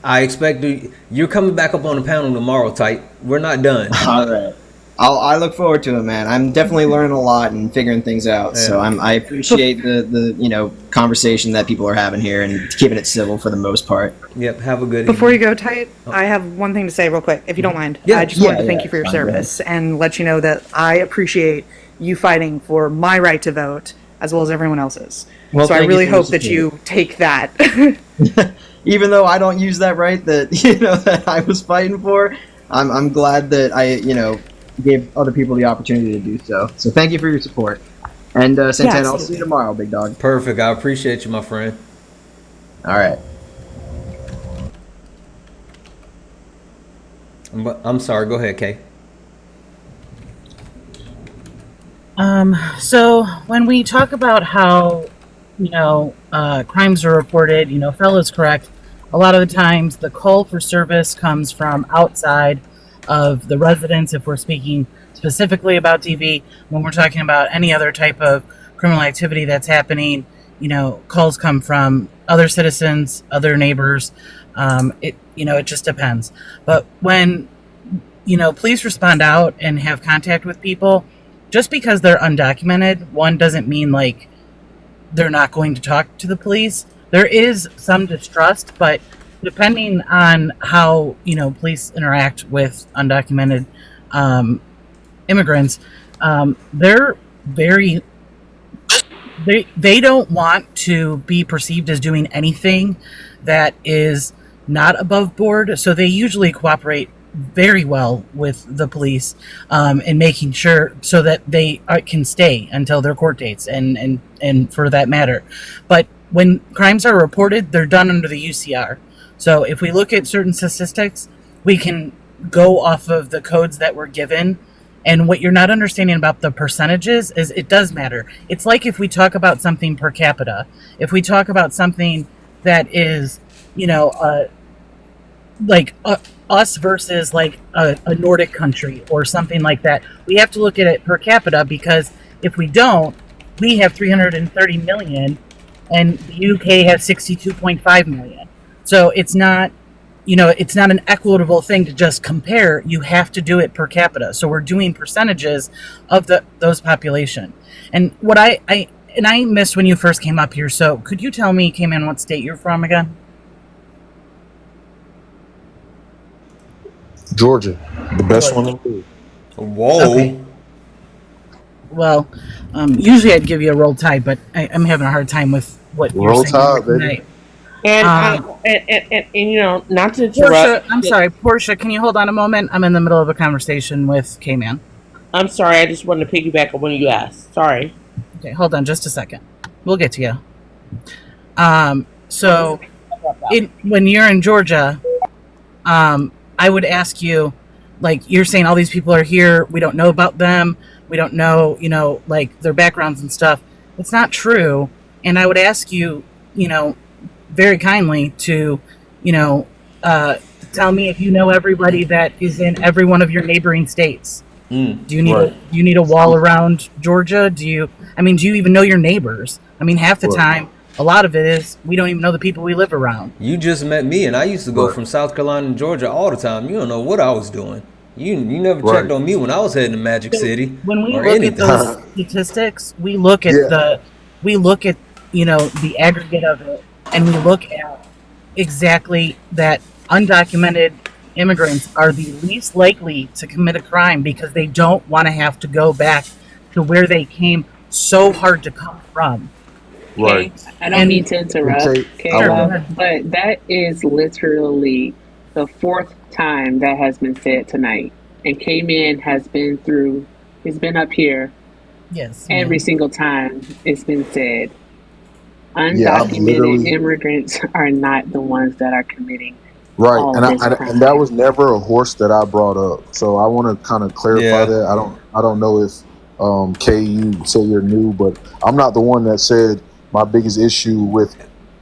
I expect you're coming back up on the panel tomorrow, Tight. We're not done. All right. I look forward to it, man. I'm definitely learning a lot and figuring things out. So I appreciate the conversation that people are having here and keeping it civil for the most part. Yep. Have a good Before you evening. go, Tight, I have one thing to say real quick, if you don't mind. Yeah. I just wanted to Yeah, thank you for your it's fine, go ahead. service and let you know that I appreciate you fighting for my right to vote as well as everyone else's. Well, So I thank you really for your hope that support. you take that. Even though I don't use that right that that I was fighting for, I'm glad that I gave other people the opportunity to do so. So thank you for your support. And Santana, I'll see you tomorrow, big dog. Perfect. I appreciate you, my friend. All right. I'm sorry. Go ahead, Kay. So when we talk about how, crimes are reported, Fellow's correct. A lot of the times the call for service comes from outside of the residence if we're speaking specifically about DV. When we're talking about any other type of criminal activity that's happening, calls come from other citizens, other neighbors. It just depends. But when, police respond out and have contact with people, just because they're undocumented, one doesn't mean like they're not going to talk to the police. There is some distrust, but depending on how police interact with undocumented immigrants, they're very they don't want to be perceived as doing anything that is not above board, so they usually cooperate very well with the police in making sure so that they can stay until their court dates and for that matter. But when crimes are reported, they're done under the UCR. So if we look at certain statistics, we can go off of the codes that were given. And what you're not understanding about the percentages is it does matter. It's like if we talk about something per capita, if we talk about something that is, us versus like a Nordic country or something like that, we have to look at it per capita, because if we don't, we have 330 million and the UK has 62.5 million. So it's not, it's not an equitable thing to just compare. You have to do it per capita. So we're doing percentages of those population. And what I missed when you first came up here. So could you tell me, Cayman, what state you're from again? Georgia, the best one in the league. Whoa. Okay. Well, usually I'd give you a roll tide, but I'm having a hard time with what you're Roll saying Tide, baby. tonight. And not to Portia, interrupt. I'm sorry, Portia, can you hold on a moment? I'm in the middle of a conversation with K-Man. I'm sorry, I just wanted to piggyback on when you asked. Sorry. Okay, hold on just a second. We'll get to you. So when you're in Georgia, I would ask you, like, you're saying all these people are here, we don't know about them, we don't know, like, their backgrounds and stuff. It's not true. And I would ask you, very kindly to, tell me if you know everybody that is in every one of your neighboring states. Do you need a wall around Georgia? Do you even know your neighbors? I mean, half the time, a lot of it is we don't even know the people we live around. You just met me, and I used to go from South Carolina to Georgia all the time. You don't know what I was doing. You never checked on me when I was heading to Magic City. When we or look anything. at those statistics, we look at the aggregate of it, and we look at exactly that undocumented immigrants are the least likely to commit a crime because they don't want to have to go back to where they came so hard to come from. Right. I don't mean to interrupt, Sure. but that is literally the fourth time that has been said tonight. And K-Man has been he's been up here Yes. every single time it's been said. I'm Undocumented literally- immigrants are not the ones that are committing Right, all and this crime. and that was never a horse that I brought up. So I want to kind of clarify that. I don't know if Kay, you say you're new, but I'm not the one that said my biggest issue with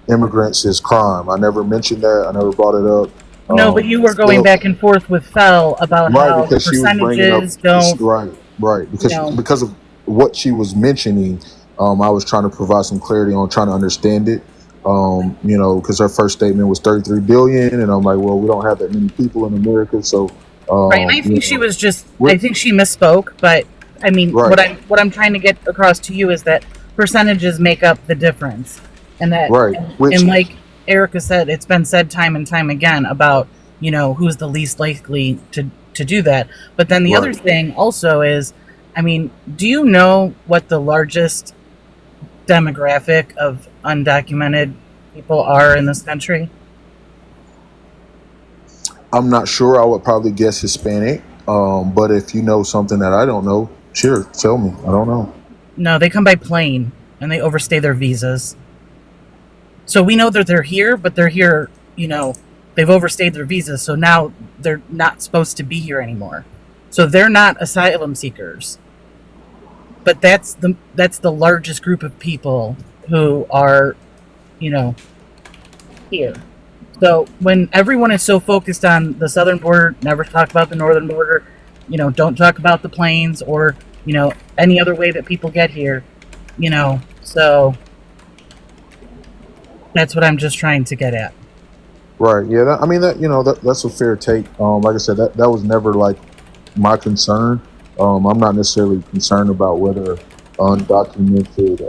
immigrants is crime. I never mentioned that. I never brought it up. No, but you were going back and forth with Fel about how the because she was bringing up percentages don't. right because of what she was mentioning. I was trying to provide some clarity on trying to understand it. Because her first statement was 33 billion, and I'm like, well, we don't have that many people in America, so Right, and I think she was just. I With, think she misspoke, but I mean, right, what I'm trying to get across to you is that percentages make up the difference, and that, right. and like Erica said, it's been said time and time again about who's the least likely to do that. But then the other Right. thing also is, I mean, do you know what the largest demographic of undocumented people are in this country? I'm not sure. I would probably guess Hispanic. But if you know something that I don't know, sure, tell me. I don't know. No, they come by plane and they overstay their visas. So we know that they're here, but they're here, they've overstayed their visas, so now they're not supposed to be here anymore. So they're not asylum seekers. But that's the largest group of people who are, here. So when everyone is so focused on the southern border, never talk about the northern border, don't talk about the plains or, any other way that people get here, so that's what I'm just trying to get at. Right. Yeah. I mean that's a fair take. Like I said, that was never like my concern. I'm not necessarily concerned about whether undocumented,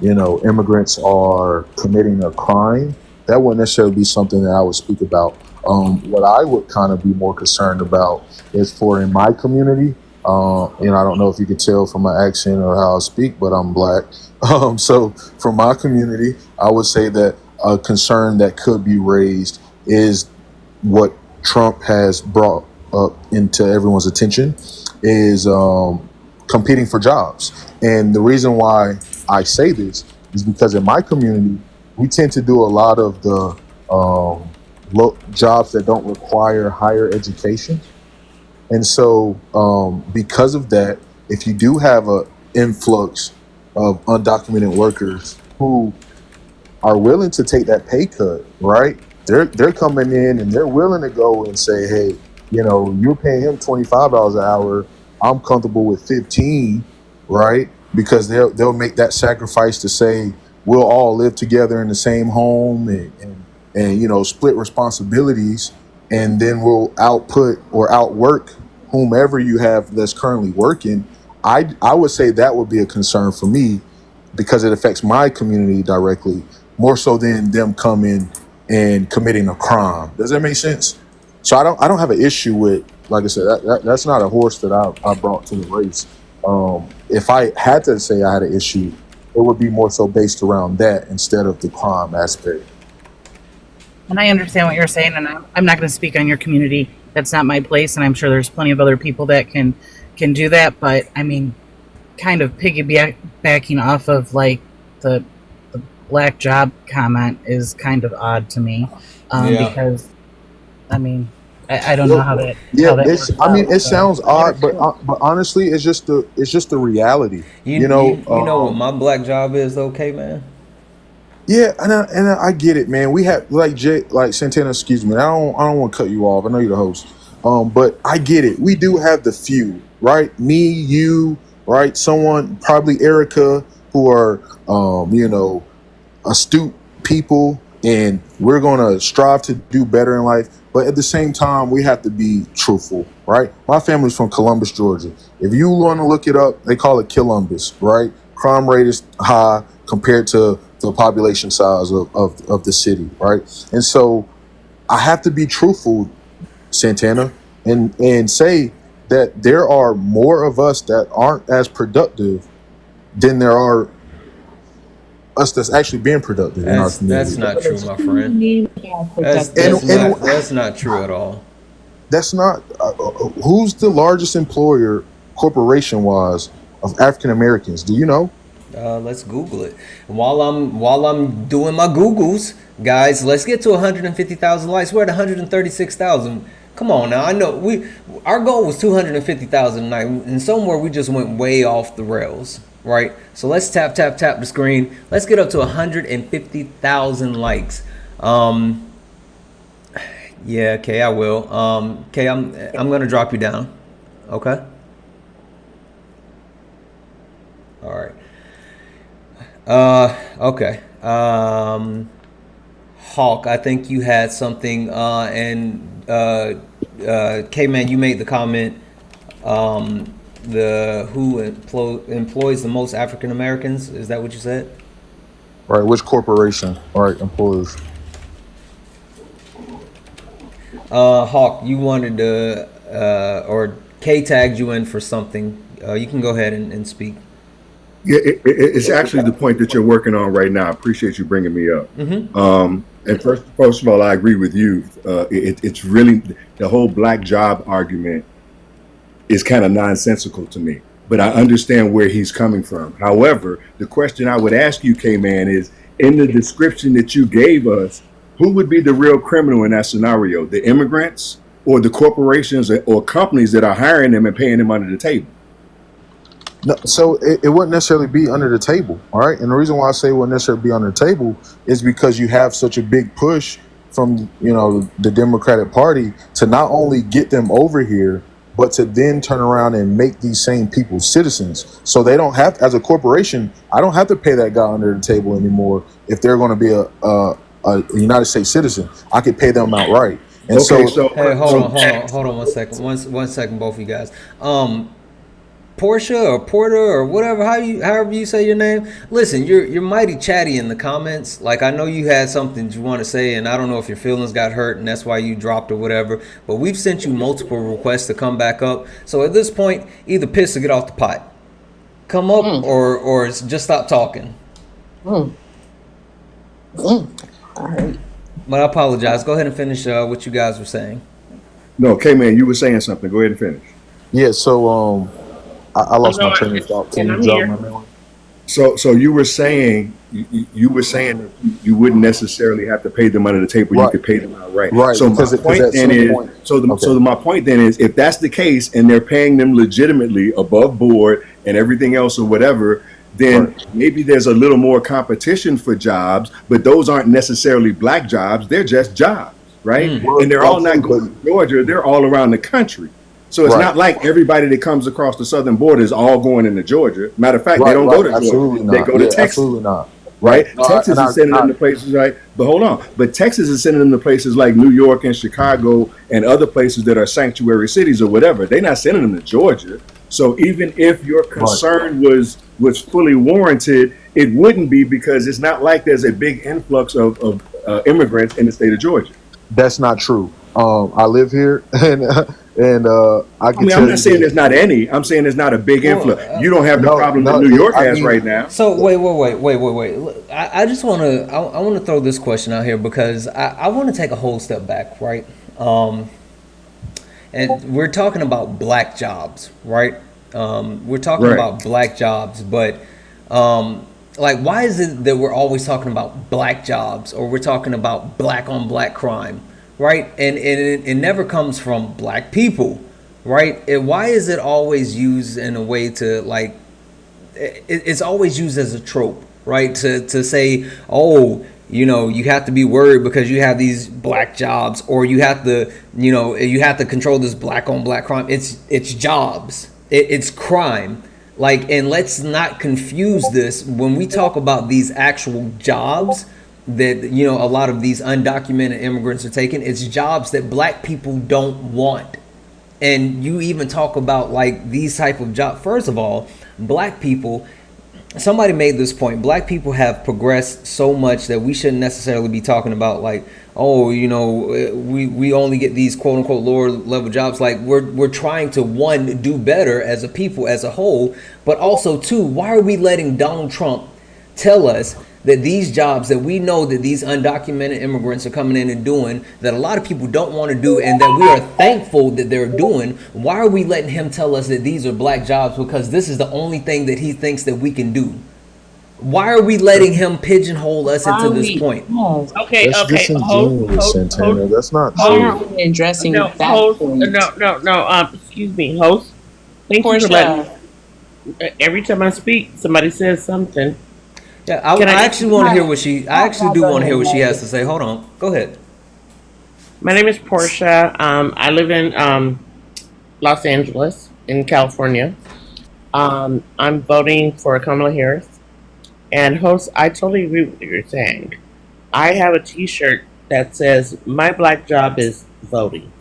immigrants are committing a crime. That wouldn't necessarily be something that I would speak about. What I would kind of be more concerned about is for in my community. I don't know if you could tell from my accent or how I speak, but I'm black. So from my community, I would say that a concern that could be raised is what Trump has brought up into everyone's attention is competing for jobs. And the reason why I say this is because in my community, we tend to do a lot of the jobs that don't require higher education. And so because of that, if you do have an influx of undocumented workers who are willing to take that pay cut, right? They're coming in and they're willing to go and say, hey, you're paying him $25 an hour. I'm comfortable with 15, right? Because they'll make that sacrifice to say we'll all live together in the same home and split responsibilities, and then we'll output or outwork whomever you have that's currently working. I would say that would be a concern for me because it affects my community directly more so than them coming and committing a crime. Does that make sense? So I don't have an issue with, like I said, that's not a horse that I brought to the race. If I had to say I had an issue, it would be more so based around that instead of the crime aspect. And I understand what you're saying, and I'm not going to speak on your community. That's not my place, and I'm sure there's plenty of other people that can do that. But I mean, kind of piggybacking off of like the black job comment is kind of odd to me, because I mean, I don't know how that. Yeah, how that it's. works I mean, out, it sounds odd, but honestly, it's just the reality. You know what my black job is, okay, man? Yeah, and I get it, man. We have like Santana. Excuse me. I don't want to cut you off. I know you're the host. But I get it. We do have the few, right? Me, you, right? Someone, probably Erica, who are astute people, and we're gonna strive to do better in life. But at the same time, we have to be truthful, right? My family's from Columbus, Georgia. If you want to look it up, they call it Columbus, right? Crime rate is high compared to the population size of the city, right? And so I have to be truthful, Santana, and say that there are more of us that aren't as productive than there are us that's actually being productive in our community. That's not true, my friend. That's not true at all. That's not. Who's the largest employer, corporation-wise, of African Americans? Do you know? Let's Google it. While I'm doing my Googles, guys, let's get to 150,000 likes. We're at 136,000. Come on now. I know our goal was 250,000 tonight, and somewhere we just went way off the rails, right? So let's tap the screen. Let's get up to 150,000 likes. Yeah, okay, I will. Okay, I'm gonna drop you down. Okay. All right. Okay. Hawk, I think you had something, and K-Man, you made the comment. The who employs the most African Americans? Is that what you said? Right, which corporation? All right, employers. Hawk, you wanted to, or K tagged you in for something. You can go ahead and speak. Yeah, it's actually the point that you're working on right now. I appreciate you bringing me up. And first of all, I agree with you. It's really the whole black job argument is kind of nonsensical to me, but I understand where he's coming from. However, the question I would ask you, K-Man, is in the description that you gave us, who would be the real criminal in that scenario? The immigrants or the corporations or companies that are hiring them and paying them under the table? No, so it wouldn't necessarily be under the table, all right? And the reason why I say it wouldn't necessarily be under the table is because you have such a big push from, the Democratic Party to not only get them over here, but to then turn around and make these same people citizens. So they don't have, as a corporation, I don't have to pay that guy under the table anymore if they're going to be a United States citizen. I could pay them outright. And hey, hold on 1 second. One second, both of you guys. Portia or Porter or whatever, however you say your name. Listen, you're mighty chatty in the comments. Like, I know you had something you want to say, and I don't know if your feelings got hurt and that's why you dropped or whatever. But we've sent you multiple requests to come back up. So at this point, either piss or get off the pot. Come up or just stop talking. All right. But I apologize. Go ahead and finish what you guys were saying. No, K-Man, you were saying something. Go ahead and finish. Yeah. So I lost my train of thought. Can you drop my memory? So you were saying that you wouldn't necessarily have to pay them under the table. Right. You could pay them outright. Right. So my point then is, my point then is, if that's the case and they're paying them legitimately above board and everything else or whatever, then maybe there's a little more competition for jobs. But those aren't necessarily black jobs; they're just jobs, right? And they're all not going to Georgia; they're all around the country. So it's not like everybody that comes across the southern border is all going into Georgia. Matter of fact, they don't go to Georgia. They go to Texas. Absolutely not. Right? Texas is sending them to places, right? But hold on. But Texas is sending them to places like New York and Chicago and other places that are sanctuary cities or whatever. They're not sending them to Georgia. So even if your concern was fully warranted, it wouldn't be, because it's not like there's a big influx of immigrants in the state of Georgia. That's not true. I live here, and I'm not saying there's not any. I'm saying there's not a big influx. You don't have the problem that New York has right now. So wait. Look, I just want to. I want to throw this question out here because I want to take a whole step back, right? And we're talking about black jobs, right? We're talking about black jobs, but like, why is it that we're always talking about black jobs, or we're talking about black on black crime? Right, and it never comes from black people, right? Why is it always used in a way to, like, it's always used as a trope, right? To say, oh, you have to be worried because you have these black jobs, or you have to, you have to control this black on black crime. It's jobs, it's crime. Like, and let's not confuse this when we talk about these actual jobs that a lot of these undocumented immigrants are taking. It's jobs that black people don't want. And you even talk about, like, these type of jobs. First of all, black people, somebody made this point, black people have progressed so much that we shouldn't necessarily be talking about, like, oh, we only get these quote unquote lower level jobs. Like, we're trying to, one, do better as a people as a whole, but also, two, why are we letting Donald Trump tell us that these jobs that we know that these undocumented immigrants are coming in and doing, that a lot of people don't want to do, and that we are thankful that they're doing, why are we letting him tell us that these are black jobs because this is the only thing that he thinks that we can do? Why are we letting him pigeonhole us into this point? Okay, That's disingenuous, Santana. That's not true. Addressing no, that host, point. no. Excuse me, host. Thank you for letting. Every time I speak, somebody says something. Yeah, I actually want to hear what she. I actually do want to hear what she has to say. Hold on, go ahead. My name is Portia. I live in Los Angeles, in California. I'm voting for Kamala Harris. And host, I totally agree with what you're saying. I have a T-shirt that says, "My black job is voting."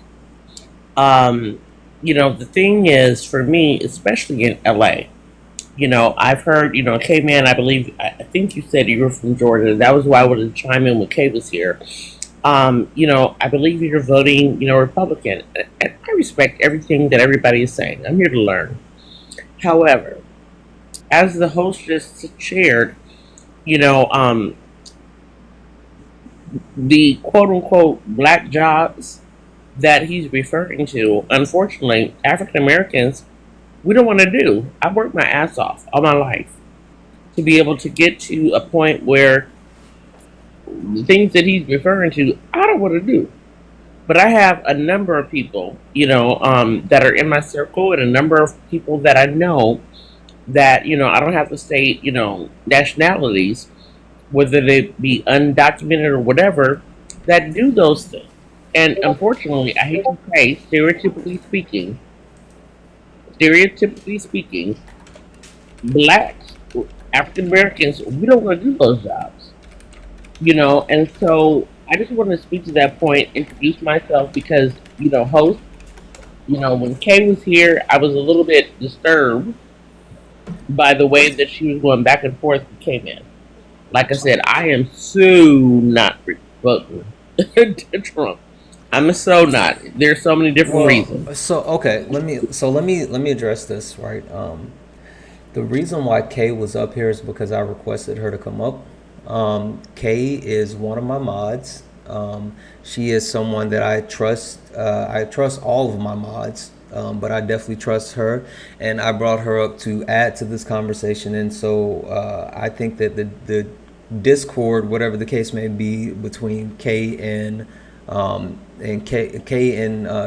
Um, the thing is, for me, especially in LA, I've heard, K Man, I think you said you were from Georgia. That was why I wanted to chime in when Kay was here. I believe you're voting, Republican. And I respect everything that everybody is saying. I'm here to learn. However, as the host just shared, you know, um, the quote unquote black jobs that he's referring to, unfortunately, African Americans, we don't want to do. I worked my ass off all my life to be able to get to a point where the things that he's referring to, I don't want to do. But I have a number of people, that are in my circle, and a number of people that I know that, I don't have to say, nationalities, whether they be undocumented or whatever, that do those things. And unfortunately, I hate to say, stereotypically speaking, blacks, African Americans, we don't want to do those jobs, and so I just want to speak to that point, introduce myself because, host, when Kay was here, I was a little bit disturbed by the way that she was going back and forth with K Man. Like I said, I am so not voting to Trump. I'm so not. There's so many different reasons. So okay, let me address this, right. The reason why Kay was up here is because I requested her to come up. Kay is one of my mods. She is someone that I trust. I trust all of my mods, but I definitely trust her. And I brought her up to add to this conversation. And so I think that the discord, whatever the case may be, between Kay and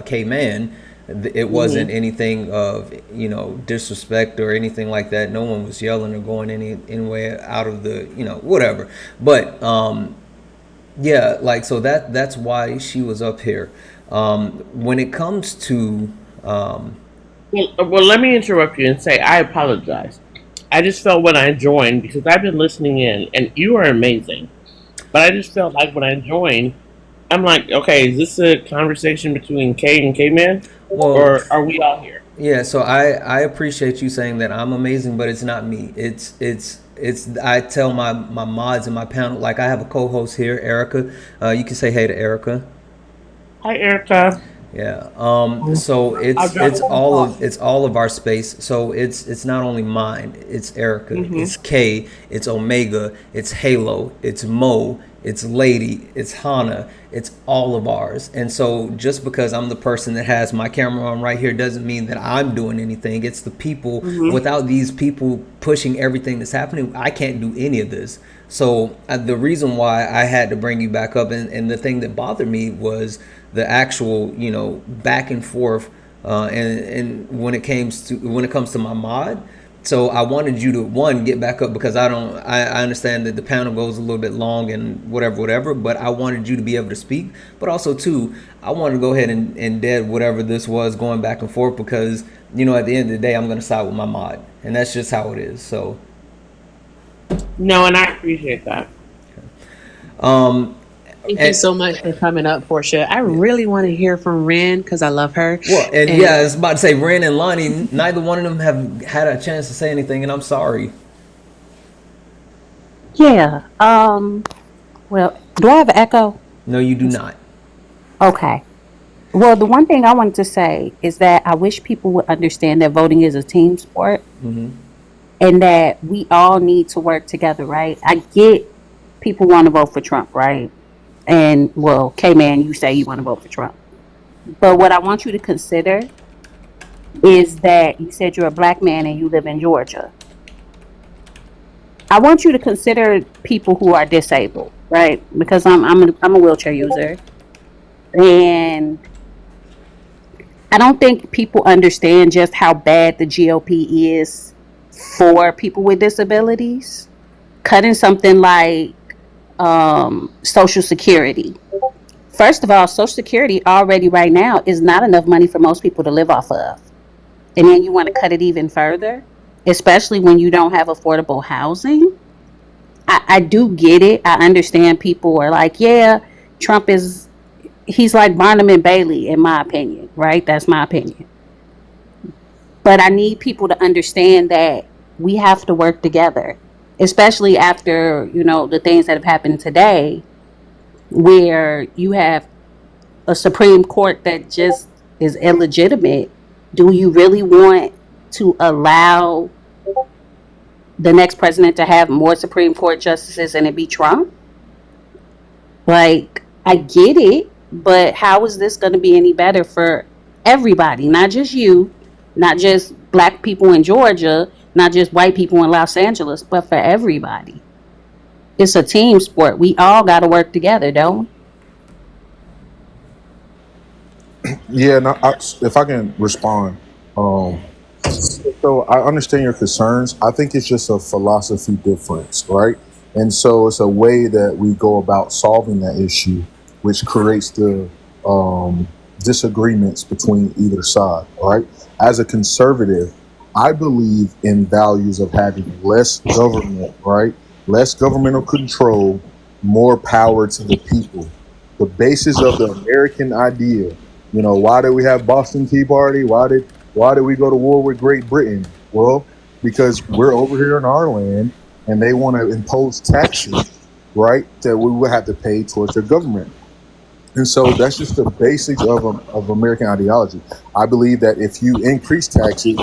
K Man, it wasn't anything of disrespect or anything like that. No one was yelling or going anywhere out of the whatever. But yeah, like, so that's why she was up here. When it comes to Well, let me interrupt you and say I apologize. I just felt when I joined, because I've been listening in, and you are amazing. But I just felt like when I joined, I'm like, okay, is this a conversation between K and K Man, well, or are we all here? yeah, so I appreciate you saying that I'm amazing, but it's not me. It's I tell my mods and my panel, like, I have a co-host here, Erica. You can say hey to Erica. Hi, Erica. Yeah. So it's all of our space. So it's not only mine. It's Erica. It's Kay. It's Omega. It's Halo. It's Mo. It's Lady. It's Hana. It's all of ours. And so just because I'm the person that has my camera on right here doesn't mean that I'm doing anything. It's the people. Without these people pushing everything that's happening, I can't do any of this. So the reason why I had to bring you back up, and the thing that bothered me was the actual, back and forth, and when it comes to my mod. So I wanted you to, one, get back up, because I understand that the panel goes a little bit long and whatever, but I wanted you to be able to speak. But also, two, I wanted to go ahead and dead whatever this was going back and forth, because at the end of the day, I'm going to side with my mod, and that's just how it is. So No, and I appreciate that. Thank you so much for coming up, Portia. I really want to hear from Ren because I love her. Well, and yeah, I was about to say, Ren and Lonnie, neither one of them have had a chance to say anything, and I'm sorry. Yeah. Well, do I have an echo? No, you do not. Okay. Well, the one thing I wanted to say is that I wish people would understand that voting is a team sport, and that we all need to work together, right? I get people want to vote for Trump, right? And, well, K-Man, you say you want to vote for Trump. But what I want you to consider is that you said you're a black man and you live in Georgia. I want you to consider people who are disabled, right? Because I'm a wheelchair user. And I don't think people understand just how bad the GOP is for people with disabilities. Cutting something like Social Security. First of all, Social Security already right now is not enough money for most people to live off of. And then you want to cut it even further, especially when you don't have affordable housing. I do get it. I understand people are like, yeah, Trump is he's like Barnum and Bailey, in my opinion, right? That's my opinion. But I need people to understand that we have to work together, especially after, the things that have happened today, where you have a Supreme Court that just is illegitimate. Do you really want to allow the next president to have more Supreme Court justices and it be Trump? Like, I get it, but how is this going to be any better for everybody? Not just you, not just black people in Georgia, not just white people in Los Angeles, but for everybody. It's a team sport. We all got to work together, don't Yeah, no, if I can respond, um, so I understand your concerns. I think it's just a philosophy difference, right? And so it's a way that we go about solving that issue, which creates the disagreements between either side, right? As a conservative, I believe in values of having less government, right? Less governmental control, more power to the people. The basis of the American idea. Why did we have Boston Tea Party? Why did we go to war with Great Britain? Well, because we're over here in our land and they want to impose taxes, right, that we would have to pay towards their government. And so that's just the basics of American ideology. I believe that if you increase taxes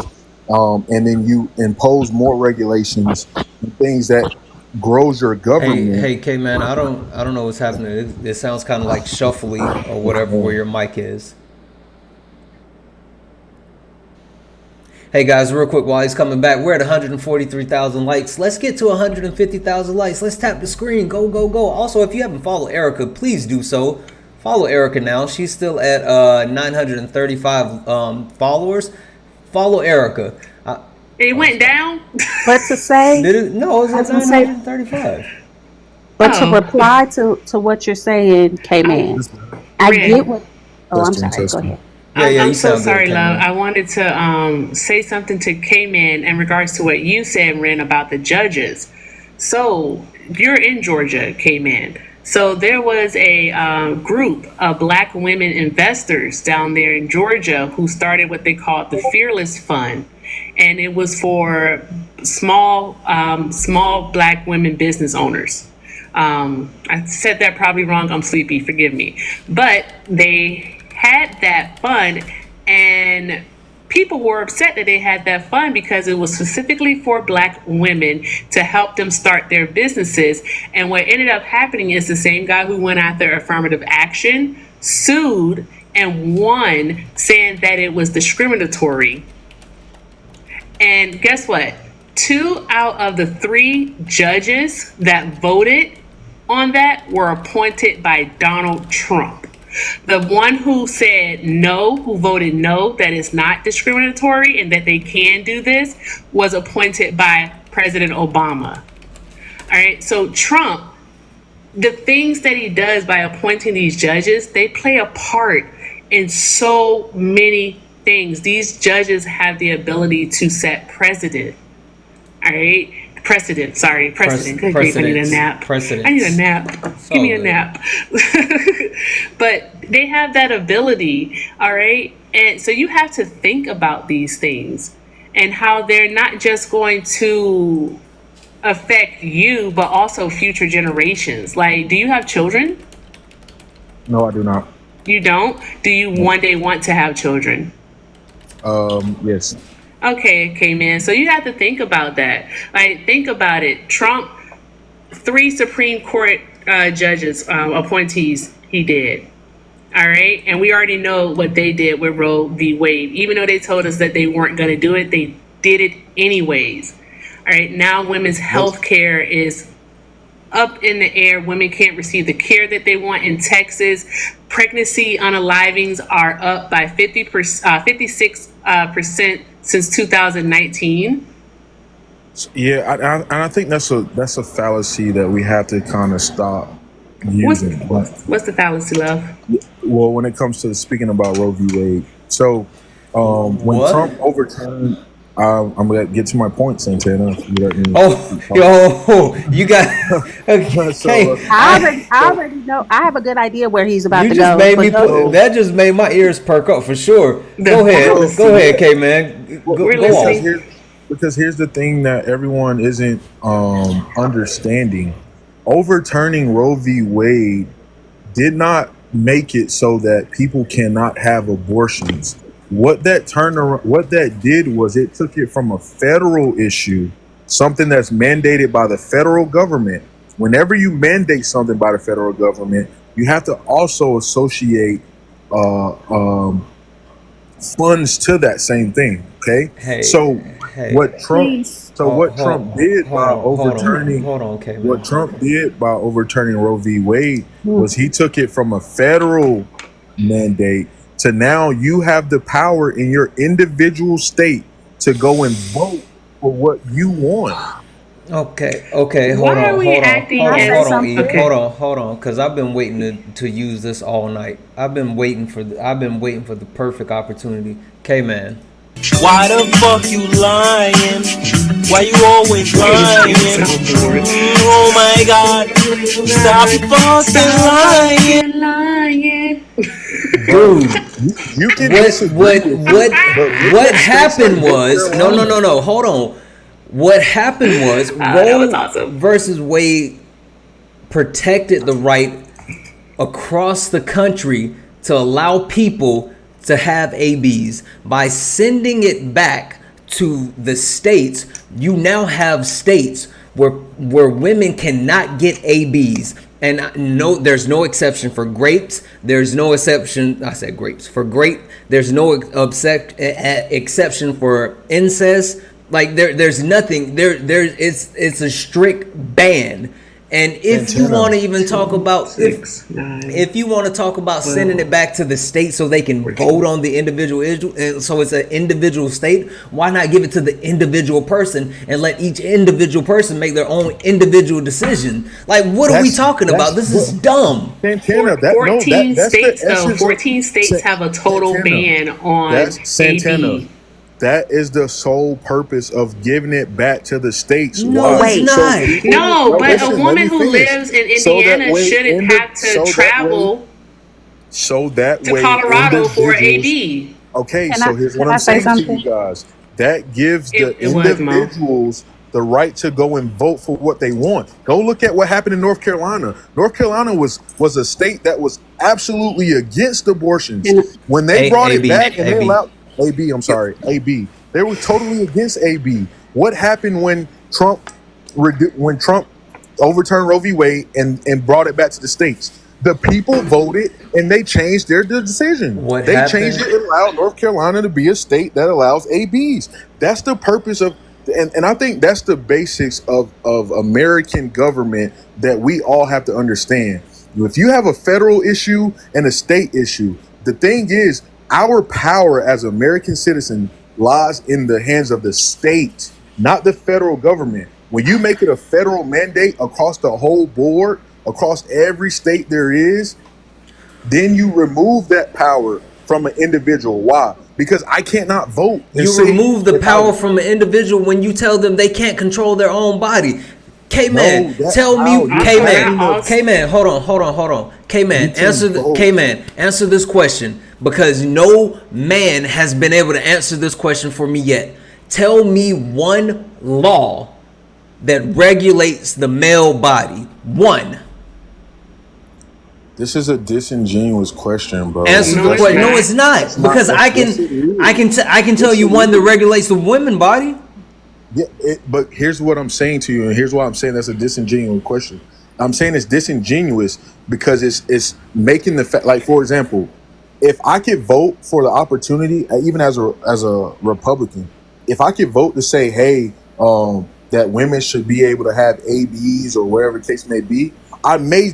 and then you impose more regulations and things that grows your government. Hey, K man, I don't know what's happening. It sounds kind of like shuffly or whatever where your mic is. Hey guys, real quick while he's coming back, we're at 143,000 likes. Let's get to 150,000 likes. Let's tap the screen. Go, go, go. Also, if you haven't followed Erica, please do so. Follow Erica now. She's still at 935 followers. Follow Erica. It went down? What to say? Did it? No, it was at 935. But to reply to what you're saying, K-Man, I get what... Oh, I'm sorry. Go ahead. I'm so sorry, love. I wanted to say something to K-Man in regards to what you said, Ren, about the judges. So you're in Georgia, K-Man. So there was a group of black women investors down there in Georgia who started what they called the Fearless Fund. And it was for small black women business owners. I said that probably wrong. I'm sleepy. Forgive me. But they had that fund, and people were upset that they had that fund because it was specifically for black women to help them start their businesses. And what ended up happening is the same guy who went after affirmative action sued and won, saying that it was discriminatory. And guess what? 2 out of the 3 judges that voted on that were appointed by Donald Trump. The one who said no, who voted no, that it's not discriminatory and that they can do this, was appointed by President Obama. All right, so Trump, the things that he does by appointing these judges, they play a part in so many things. These judges have the ability to set precedent. All right. Precedent. Good grief, I need a nap. I need a nap. Give me a nap. But they have that ability. All right. And so you have to think about these things and how they're not just going to affect you, but also future generations. Like, do you have children? No, I do not. You don't? Do you one day want to have children? Yes. Okay, man. So you have to think about that. Like, think about it. Trump, 3 Supreme Court judges, appointees, he did. All right. And we already know what they did with Roe v. Wade. Even though they told us that they weren't going to do it, they did it anyways. All right. Now women's health care is up in the air. Women can't receive the care that they want in Texas. Pregnancy unalivings are up by 56% since 2019. Yeah, I think that's a fallacy that we have to kind of stop using. What's the fallacy, love? Well, when it comes to speaking about Roe v. Wade, so when What? Trump overturned, I'm gonna get to my point, Santana. If you let me You got okay. So, I already know. I have a good idea where he's about You to just go. made But me go, put that. Just made my ears perk up for sure. Go I ahead, have a go ahead, K man. Go because off. here's the thing that everyone isn't understanding. Overturning Roe v. Wade did not make it so that people cannot have abortions. What that did was it took it from a federal issue, something that's mandated by the federal government. Whenever you mandate something by the federal government, you have to also associate uh, um, funds to that same thing. Okay, Hey, so hey. what Trump what Trump did by overturning hold on, K man. what Trump did by overturning Roe v. Wade was he took it from a federal mandate to now you have the power in your individual state to go and vote for what you want. Okay, Why are we acting as okay? hold on, because I've been waiting to use this all night. I've been waiting for the perfect opportunity. K man. Why the fuck you lying? Why you always lying? Oh my god. Stop fucking lying. Dude, you can what happened was no, hold on. What happened was Roe versus Wade protected the right across the country to allow people to have ABs. By sending it back to the states, you now have states where women cannot get ABs. And no, there's no exception for grapes. There's no exception. I said grapes for grape. There's no exception for incest. Like there's nothing there. It's a strict ban. And if you want to even talk about if you want to talk about sending it back to the state so they can vote on the individual, so it's an individual state, why not give it to the individual person and let each individual person make their own individual decision? Like, what are we talking about? This is dumb. Santana, 14 states though. 14 states have a total ban on Santana. AB. That is the sole purpose of giving it back to the states. No, Why? it's not. No, but a woman who lives in Indiana shouldn't have to travel to Colorado for AB. Okay, so here's what I'm saying to you guys. That gives the individuals the right to go and vote for what they want. Go look at what happened in North Carolina. North Carolina was a state that was absolutely against abortions. When they brought it back and they allowed AB, I'm sorry, AB. They were totally against AB. What happened when Trump overturned Roe v. Wade and brought it back to the states? The people voted and they changed their decision. They changed it and allowed North Carolina to be a state that allows ABs. That's the purpose of, and I think that's the basics of American government that we all have to understand. If you have a federal issue and a state issue, the thing is, our power as American citizens lies in the hands of the state, not the federal government. When you make it a federal mandate across the whole board, across every state there is, then you remove that power from an individual. Why? Because I cannot vote. You remove the power from an individual when you tell them they can't control their own body. K-Man, tell me, K-Man, hold on. K-Man, answer this question, because no man has been able to answer this question for me yet. Tell me one law that regulates the male body. One. This is a disingenuous question, bro. Answer the question. No, it's not, because I can tell you one that regulates the women body. Yeah, but here's what I'm saying to you, and here's why I'm saying that's a disingenuous question. I'm saying it's disingenuous because it's making the fact, like, for example, if I could vote for the opportunity, even as a Republican, if I could vote to say, hey, that women should be able to have ABs or whatever the case may be, I may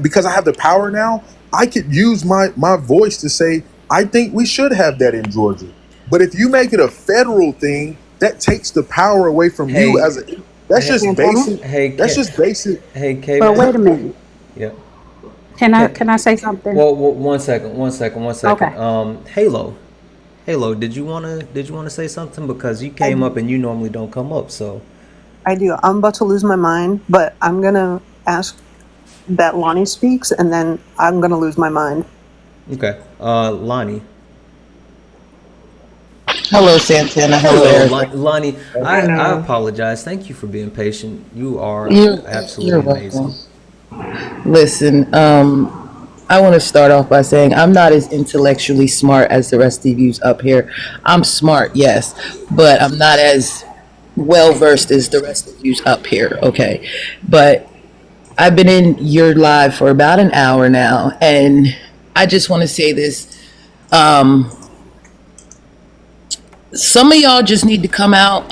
because I have the power now, I could use my voice to say I think we should have that in Georgia. But if you make it a federal thing, that takes the power away from you as a. That's just basic. That's just basic. Hey, K. But wait a minute. Yeah. Can I say something? Well, one second. Okay. Halo. Halo, did you wanna say something because you came up and you normally don't come up, so I do. I'm about to lose my mind, but I'm gonna ask that Lonnie speaks, and then I'm gonna lose my mind. okay. Lonnie. Hello, Santana. Hello, Hello, Erica. Lonnie. I I know. apologize. Thank you for being patient. You are You're absolutely welcome. amazing. Listen, I want to start off by saying I'm not as intellectually smart as the rest of yous up here. I'm smart, yes, but I'm not as well versed as the rest of yous up here, okay? But I've been in your live for about an hour now, and I just want to say this. Um, some of y'all just need to come out,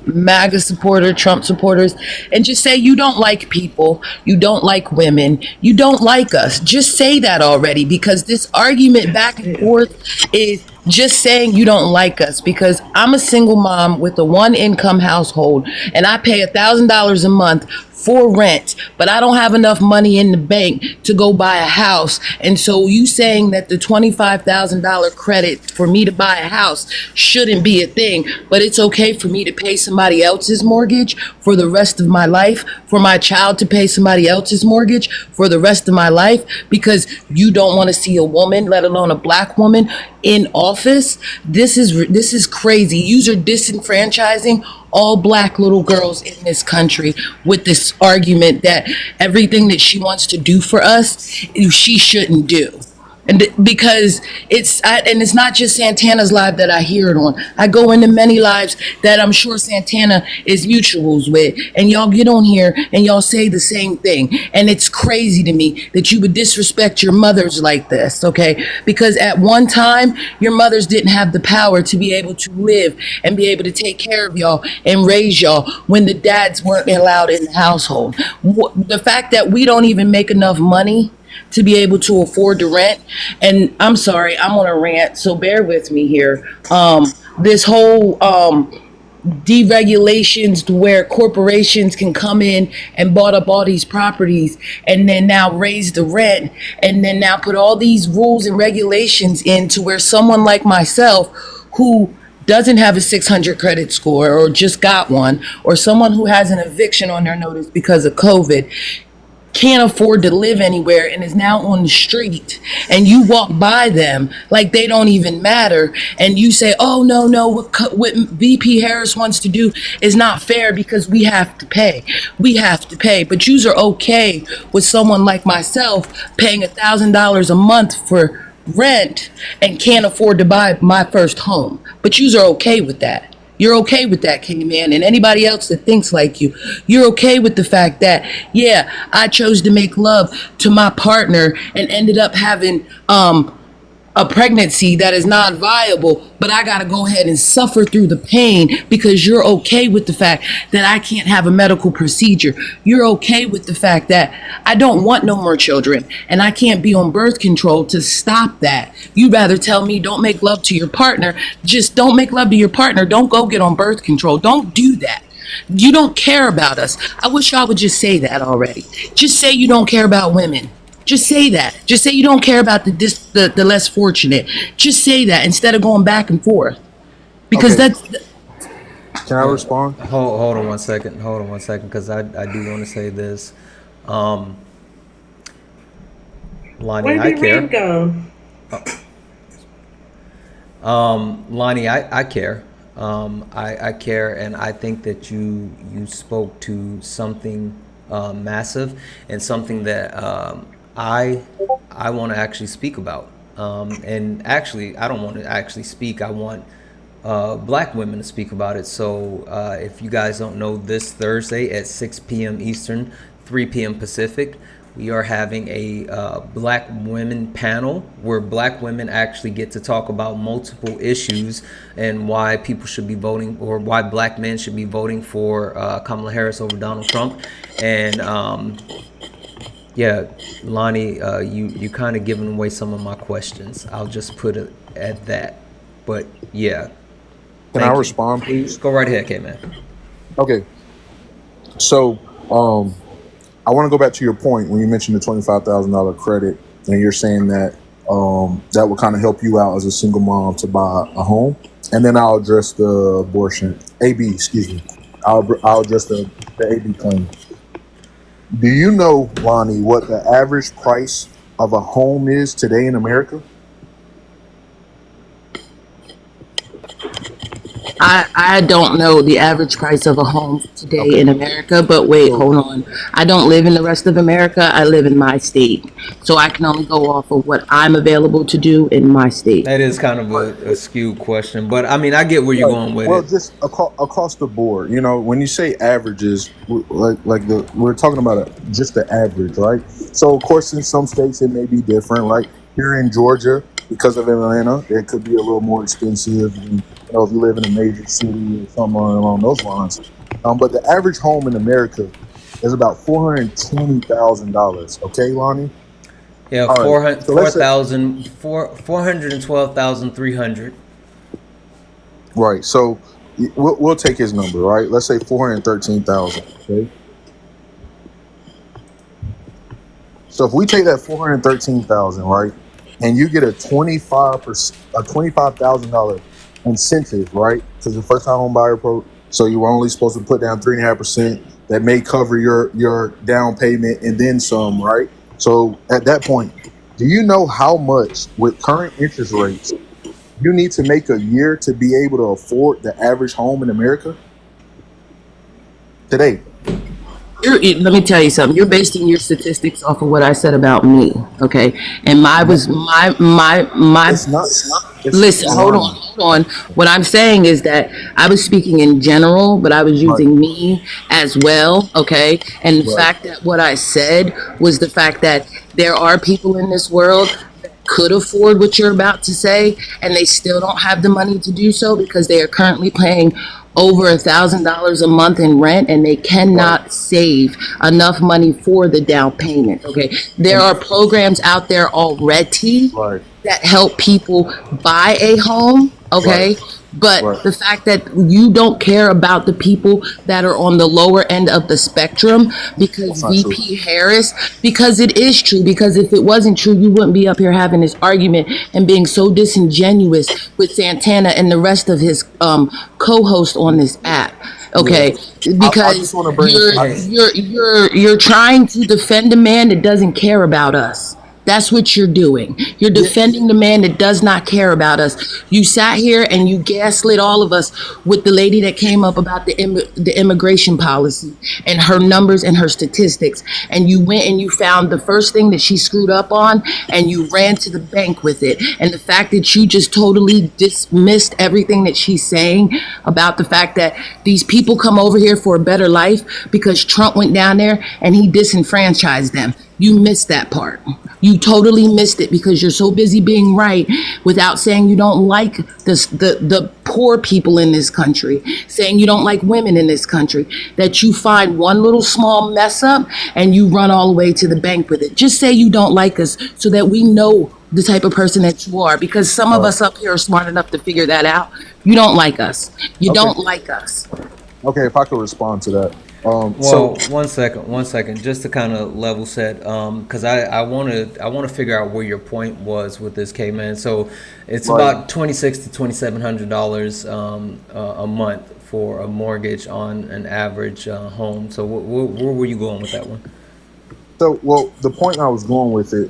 MAGA supporter, Trump supporters, and just say you don't like people, you don't like women, you don't like us. Just say that already, because this argument back and forth is just saying you don't like us. Because I'm a single mom with a one income household, and I pay $1,000 a month for rent, but I don't have enough money in the bank to go buy a house. And so you saying that the $25,000 credit for me to buy a house shouldn't be a thing, but it's okay for me to pay somebody else's mortgage for the rest of my life, for my child to pay somebody else's mortgage for the rest of my life, because you don't want to see a woman, let alone a black woman, in office. This is crazy. Yous are disenfranchising all black little girls in this country with this argument that everything that she wants to do for us, she shouldn't do. And because and it's not just Santana's live that I hear it on. I go into many lives that I'm sure Santana is mutuals with, and y'all get on here and y'all say the same thing. And it's crazy to me that you would disrespect your mothers like this, okay? Because at one time, your mothers didn't have the power to be able to live and be able to take care of y'all and raise y'all when the dads weren't allowed in the household. The fact that we don't even make enough money to be able to afford the rent. And I'm sorry, I'm on a rant, so bear with me here. This whole deregulations to where corporations can come in and bought up all these properties and then now raise the rent and then now put all these rules and regulations in to where someone like myself who doesn't have a 600 credit score or just got one, or someone who has an eviction on their notice because of COVID, can't afford to live anywhere and is now on the street, and you walk by them like they don't even matter, and you say, oh no, what VP Harris wants to do is not fair because we have to pay, but yous are okay with someone like myself paying $1,000 a month for rent and can't afford to buy my first home, but yous are okay with that. You're okay with that, King Man, and anybody else that thinks like you. You're okay with the fact that, yeah, I chose to make love to my partner and ended up having a pregnancy that is not viable, but I gotta go ahead and suffer through the pain because you're okay with the fact that I can't have a medical procedure. You're okay with the fact that I don't want no more children and I can't be on birth control to stop that. You'd rather tell me don't make love to your partner. Just don't make love to your partner. Don't go get on birth control. Don't do that. You don't care about us. I wish y'all would just say that already. Just say you don't care about women. Just say that. Just say you don't care about the less fortunate. Just say that instead of going back and forth. Because Okay. that's Can I respond? Hold on one second. Hold on one second, because I do want to say this. Lonnie, Where I did Ren care. go? Lonnie, I care. I care, and I think that you spoke to something massive and something that I want to actually speak about. And actually, I don't want to actually speak. I want black women to speak about it. So if you guys don't know, this Thursday at 6 p.m. Eastern, 3 p.m. Pacific, we are having a black women panel where black women actually get to talk about multiple issues and why people should be voting, or why black men should be voting for Kamala Harris over Donald Trump. And yeah, Lonnie, you kind of giving away some of my questions. I'll just put it at that. But yeah, Can I thank you. respond, please? Go right ahead, K-Man. Okay. So, I want to go back to your point when you mentioned the $25,000 credit, and you're saying that that would kind of help you out as a single mom to buy a home. And then I'll address the abortion, AB, excuse me. I'll address the AB claim. Do you know, Lonnie, what the average price of a home is today in America? I don't know the average price of a home today Okay. in America, but wait, So, hold on. I don't live in the rest of America. I live in my state. So I can only go off of what I'm available to do in my state. That is kind of a skewed question, but I mean, I get where you're right. going with Well, it. just across the board, you know, when you say averages, we're talking about just the average, right? So, of course, in some states it may be different. Like here in Georgia, because of Atlanta, it could be a little more expensive than, you know, if you live in a major city or something along those lines. But the average home in America is about $420,000. Okay, Lonnie. Yeah, All right. So let's say 412,300. right. So we'll take his number, right? Let's say 413,000. Okay. So if we take that 413,000, right, and you get a 25,000 incentive, right? Because the first time home buyer pro, so you were only supposed to put down 3.5%. That may cover your down payment and then some, right? So at that point, do you know how much with current interest rates you need to make a year to be able to afford the average home in America today? Let me tell you something. You're basing your statistics off of what I said about me, okay? And my. It's not. Listen, hold on, Lonnie. hold on. What I'm saying is that I was speaking in general, but I was Right. using me as well, okay? And the Right. fact that what I said was the fact that there are people in this world that could afford what you're about to say, and they still don't have the money to do so because they are currently paying over $1,000 a month in rent, and they Right. cannot save enough money for the down payment. Okay, there And are programs out there already right. that help people buy a home. Right. Okay, but Right. the fact that you don't care about the people that are on the lower end of the spectrum That's because not true. VP Harris, because it is true, because if it wasn't true, you wouldn't be up here having this argument and being so disingenuous with Santana and the rest of his co-host on this app. Yeah. Okay, I just because want to bring. Hey, you're trying to defend a man that doesn't care about us. That's what you're doing. You're Yeah. defending the man that does not care about us. You sat here and you gaslit all of us with the lady that came up about the immigration policy and her numbers and her statistics. And you went and you found the first thing that she screwed up on and you ran to the bank with it. And the fact that you just totally dismissed everything that she's saying about the fact that these people come over here for a better life because Trump went down there and he disenfranchised them. You missed that part. You totally missed it because you're so busy being right without saying you don't like the poor people in this country, saying you don't like women in this country, that you find one little small mess up and you run all the way to the bank with it. Just say you don't like us so that we know the type of person that you are, because some of All us up here are smart enough to figure that out. You don't like us. You right. don't Okay. like us. Okay. If I could respond to that. So well, one second, just to kind of level set, because I want to figure out where your point was with this, K-Man. So it's right. about $2,600 to $2,700 a month for a mortgage on an average home. So where were you going with that one? So well, the point I was going with it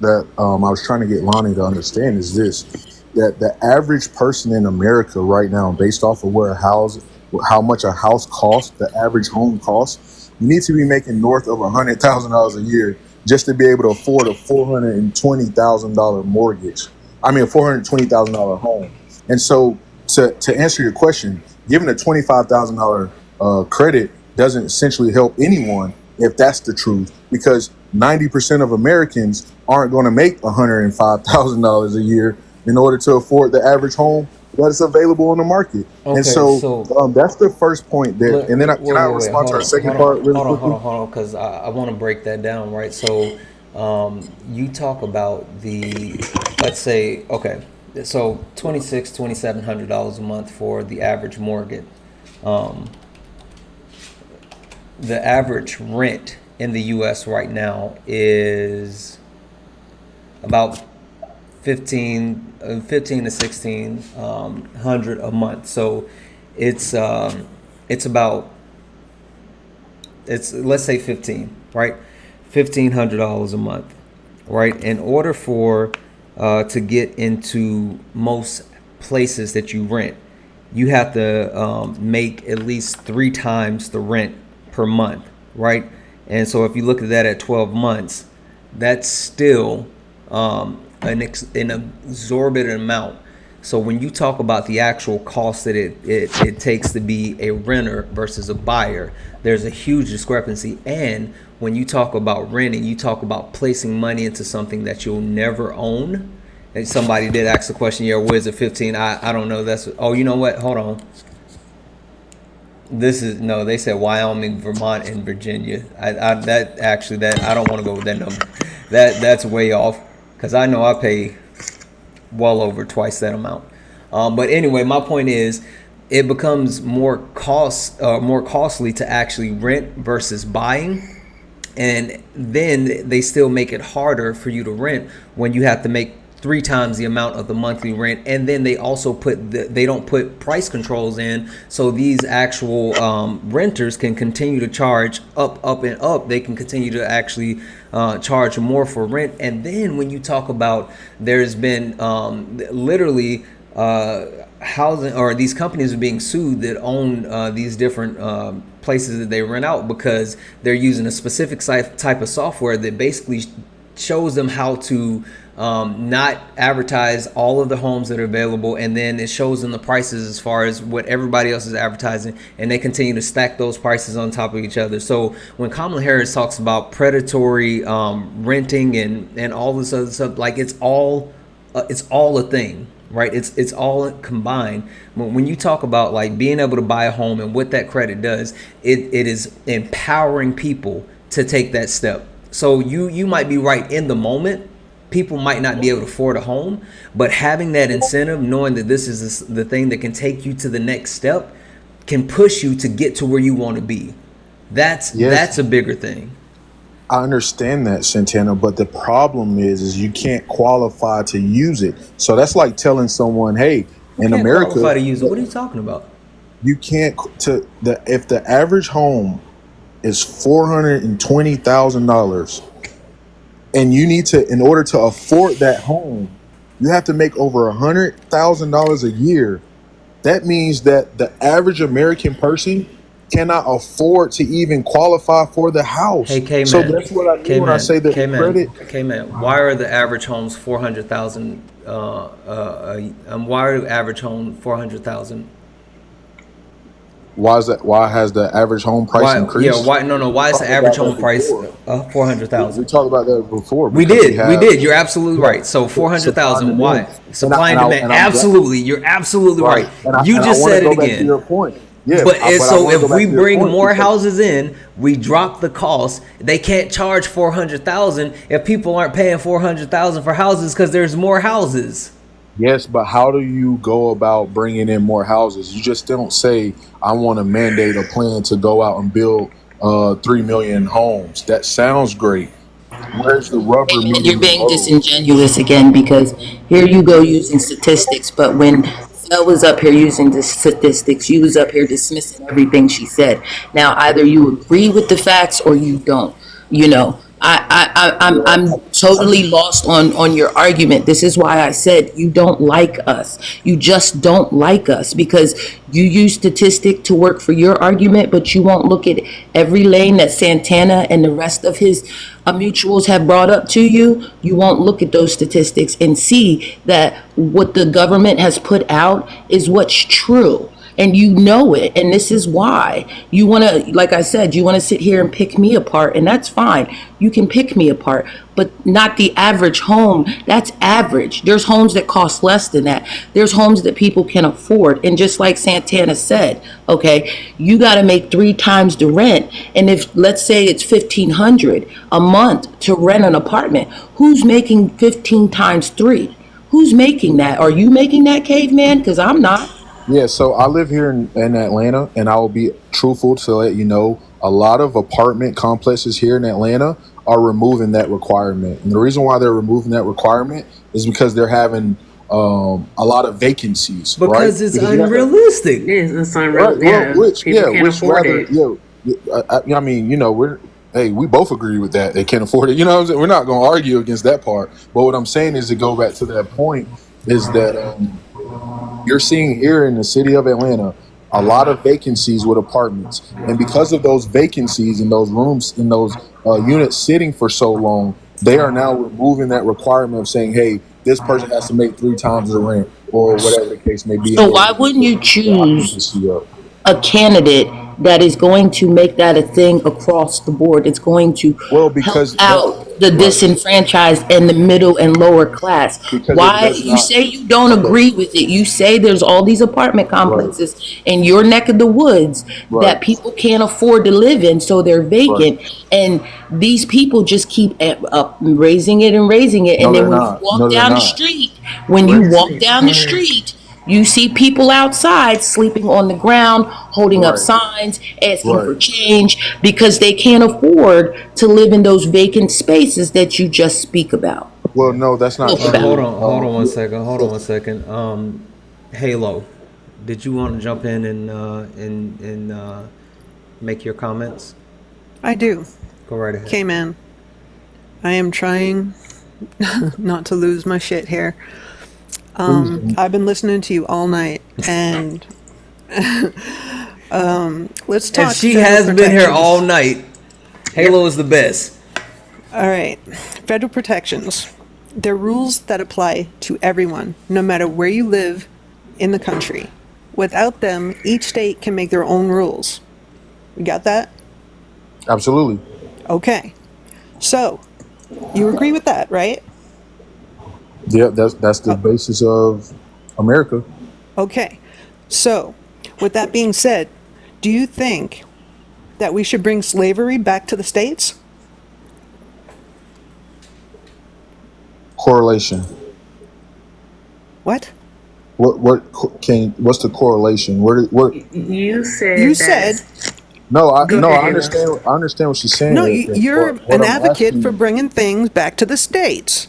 that I was trying to get Lonnie to understand is this: that the average person in America right now, based off of how much a house costs, the average home costs, you need to be making north of $100,000 a year just to be able to afford a $420,000 mortgage. I mean, a $420,000 home. And so, to answer your question, giving a $25,000 credit doesn't essentially help anyone if that's the truth, because 90% of Americans aren't going to make $105,000 a year in order to afford the average home that is available on the market. And Okay, so so that's the first point there. And then can I respond to our second part really quickly? hold on, because I want to break that down, right? So you talk about let's say, okay, so $2,700 a month for the average mortgage. The average rent in the U.S. right now is about 15 to 1600 a month. So it's about, it's, let's say 15, right? $1,500 a month, right? In order for to get into most places that you rent, you have to make at least 3 times the rent per month, right? And so if you look at that at 12 months, that's still an exorbitant amount. So when you talk about the actual cost that it takes to be a renter versus a buyer, there's a huge discrepancy. And when you talk about renting, you talk about placing money into something that you'll never own. And somebody did ask the question, yeah, where's it 15? I don't know. That's, oh, you know what? Hold on. This is, no, they said Wyoming, Vermont, and Virginia. I don't want to go with that number. That's way off, because I know I pay well over twice that amount. But anyway, my point is, it becomes more costly to actually rent versus buying. And then they still make it harder for you to rent when you have to make 3 times the amount of the monthly rent. And then they also they don't put price controls in, so these actual renters can continue to charge up and up. They can continue to actually charge more for rent. And then when you talk about, there's been literally housing, or these companies are being sued that own these different places that they rent out, because they're using a specific type of software that basically shows them how to not advertise all of the homes that are available, and then it shows them the prices as far as what everybody else is advertising, and they continue to stack those prices on top of each other. So when Kamala Harris talks about predatory renting and all this other stuff, like it's all a thing, right? It's all combined. When you talk about like being able to buy a home and what that credit does, it is empowering people to take that step. So you might be right in the moment. People might not be able to afford a home, but having that incentive, knowing that this is the thing that can take you to the next step, can push you to get to where you want to be. That's a bigger thing. I understand that, Santana, but the problem is you can't qualify to use it. So that's like telling someone, hey, in America, qualify to use it. What are you talking about? You can't if the average home is $420,000, and you need to, in order to afford that home, you have to make over $100,000 a year. That means that the average American person cannot afford to even qualify for the house. Hey, K-Man. So that's what I mean when I say that credit. K-Man, why are the average homes 400,000? Why are the average home 400,000? Why is that? Why has the average home price increased? Yeah, why? No. Why is the average home price 400,000? We talked about that before. We did. You're absolutely right. So 400,000. Why? Supply and demand. Absolutely, you're absolutely right. You just said it again. To your point. Yeah, but so if we bring more houses in, we drop the cost. They can't charge 400,000 if people aren't paying 400,000 for houses because there's more houses. Yes, but how do you go about bringing in more houses? You just don't say, I want to mandate a plan to go out and build 3 million homes. That sounds great. Where's the rubber meeting? You're being disingenuous again, because here you go using statistics, but when Phil was up here using the statistics, you was up here dismissing everything she said. Now, either you agree with the facts or you don't. You know, I'm totally lost on your argument. This is why I said you don't like us. You just don't like us, because you use statistic to work for your argument, but you won't look at every lane that Santana and the rest of his mutuals have brought up to you. You won't look at those statistics and see that what the government has put out is what's true. And you know it, and this is why you want to, like I said, you want to sit here and pick me apart, and that's fine. You can pick me apart, but not the average home. That's average. There's homes that cost less than that. There's homes that people can afford, and just like Santana said, okay, you got to make 3 times the rent. And if, let's say it's $1,500 a month to rent an apartment, who's making 15 times 3? Who's making that? Are you making that, caveman? Because I'm not. Yeah, so I live here in Atlanta, and I will be truthful to let you know, a lot of apartment complexes here in Atlanta are removing that requirement. And the reason why they're removing that requirement is because they're having a lot of vacancies, right? Because it's Because you have to, unrealistic. It's right, unreal. well, Yeah, which people yeah, can't which afford rather it. I mean, we both agree with that. They can't afford it. You know what I'm saying? We're not going to argue against that part. But what I'm saying is to go back to that point is that you're seeing here in the city of Atlanta a lot of vacancies with apartments, and because of those vacancies in those rooms in those units sitting for so long, they are now removing that requirement of saying, "Hey, this person has to make 3 times the rent," or whatever the case may be, in So order why to wouldn't you get the choose occupancy up. a candidate that is going to make that a thing across the board? It's going to Well, help because out the right, disenfranchised and the middle and lower class. because it Why? does You not. say you don't Okay, agree with it. You say there's all these apartment right, complexes in your neck of the woods right, that people can't afford to live in, so they're right. vacant. And these people just keep up raising it and raising it. No, And then they're when you not. walk No, they're down the not. street, when you Right, walk down the street, you see people outside sleeping on the ground, holding up right, signs, asking right. for change because they can't afford to live in those vacant spaces that you just speak about. Well, no, that's not Spoke about. Hold true. on, hold on one second. Halo, did you want to jump in and make your comments? I do. Go right ahead. K-Man, I am trying not to lose my shit here. Please don't. I've been listening to you all night, and let's talk And she federal has been here protections. all night. Halo is the best. All right. Federal protections. They're rules that apply to everyone, no matter where you live in the country. Without them, each state can make their own rules. You got that? Absolutely. Okay. So, you agree with that, right? Yeah, that's the basis of America. Okay. So, with that being said, do you think that we should bring slavery back to the states? Correlation. What? What's the correlation? You said You that. said No, I Go no, ahead, I Halo. understand. I understand what she's saying. no. You're What an I'm advocate asking for bringing things back to the states.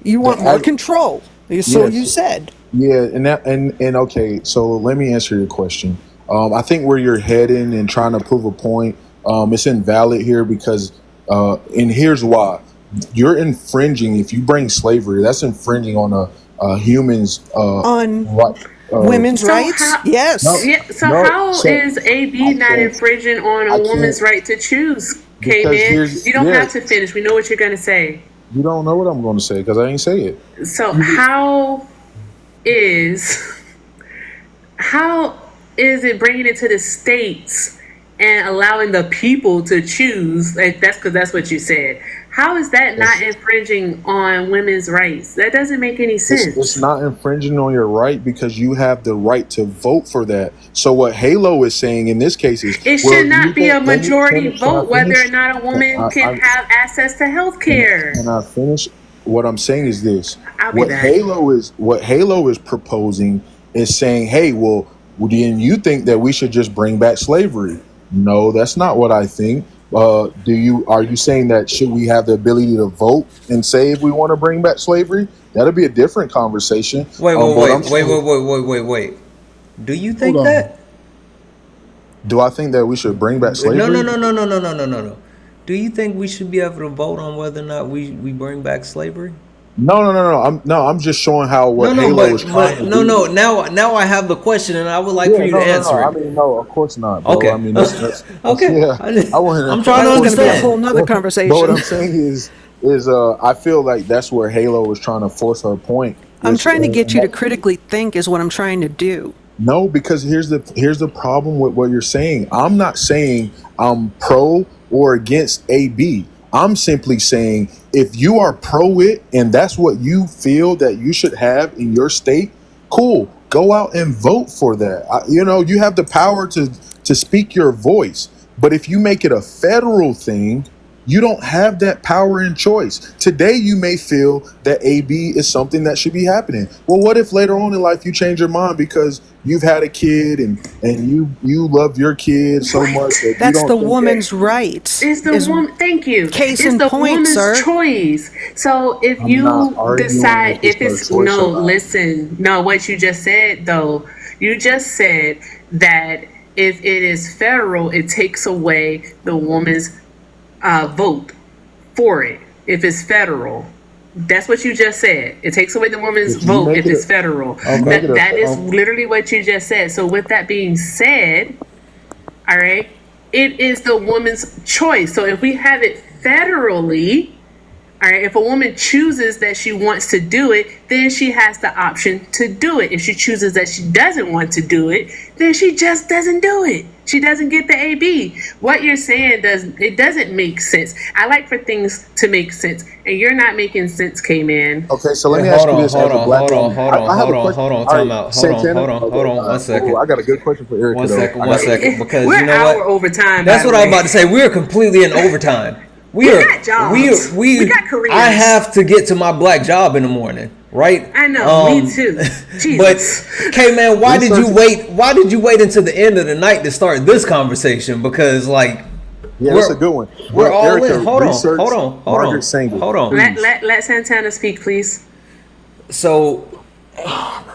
You the want more ad, control. So you yes, said. yeah, and okay. So let me answer your question. I think where you're heading and trying to prove a point, it's invalid here because, and here's why: you're infringing. If you bring slavery, that's infringing on a human's On right. women's So rights? how? No, Yes. Yeah. So no. how So is AB I not can't. infringing on I a woman's can't right to choose? because K-Man, here's you don't yeah. have to finish. We know what you're gonna say. You don't know what I'm going to say because I ain't say it. So You is how is it bringing it to the states and allowing the people to choose? Like that's because that's what you said. How is that not infringing on women's rights? That doesn't make any It's sense. not infringing on your right because you have the right to vote for that. So what Halo is saying in this case is, It well, should do you not be a think? majority Can I vote whether or finish? not a Can woman can have access to health care. can I finish? What I'm saying is this: I'll be back. What Halo is proposing is saying, hey, well, then you think that we should just bring back slavery? No, that's not what I think. Are you saying that should we have the ability to vote and say if we want to bring back slavery? That'll be a different conversation. Wait, But what I'm saying, wait. Do you hold think on. that? Do I think that we should bring back slavery? No. Do you think we should be able to vote on whether or not we bring back slavery? No. I'm just showing how No, what no, Halo is trying to do. Now I have the question, and I would like Yeah, for you to no. answer I it. mean, no, of course not, bro. I Okay. mean, that's Okay. yeah. I want I'm to, trying of to That's course going to be a not. understand. whole nother But what conversation. I'm saying is I feel like that's where Halo is trying to force her point. I'm Is trying to get and you to that, critically think is what I'm trying to do. no, because here's the problem with what you're saying. I'm not saying I'm pro or against AB. I'm simply saying if you are pro it and that's what you feel that you should have in your state, cool. Go out and vote for that. You have the power to speak your voice. But if you make it a federal thing, You don't have that power and choice. Today, you may feel that AB is something that should be happening. Well, what if later on in life you change your mind because you've had a kid and you love your kid so much that you That's don't the think that woman's right. It's the woman. Thank you. Case It's in the point, woman's sir. choice. So if I'm not you arguing decide, if it's if her it's choice no, or not. listen, no, what you just said though, you just said that if it is federal, it takes away the woman's vote for it. If it's federal, that's what you just said. It takes away the woman's If you vote make if it it's a, federal. you make it a, That is literally what you just said. So with that being said, all right, it is the woman's choice. So if we have it federally, all right, if a woman chooses that she wants to do it, then she has the option to do it. If she chooses that she doesn't want to do it, then she just doesn't do it. She doesn't get the AB. What you're saying doesn't make sense. I like for things to make sense, and you're not making sense, K-Man. Okay, so let Wait, me hold ask you on, this hold as a on, black hold on, woman. hold on, I have hold a on, question. hold on, All time right, out. Santana. Hold Okay, on, one oh, second. I got a good question for Erica One though. second, I one got second, because We're you know hour what? overtime. That's by what the I was way. about to say. We're completely in overtime. We got jobs. We got careers. I have to get to my black job in the morning, right? I know, me too. But Jesus. man, why did you Research- wait? Why did you wait until the end of the night to start this conversation? Because like Yeah, that's a good one. we're But all Erica, in. Hold on, research hold on, hold Margaret on, Sanger. hold on. Please. Let Santana speak, please. So,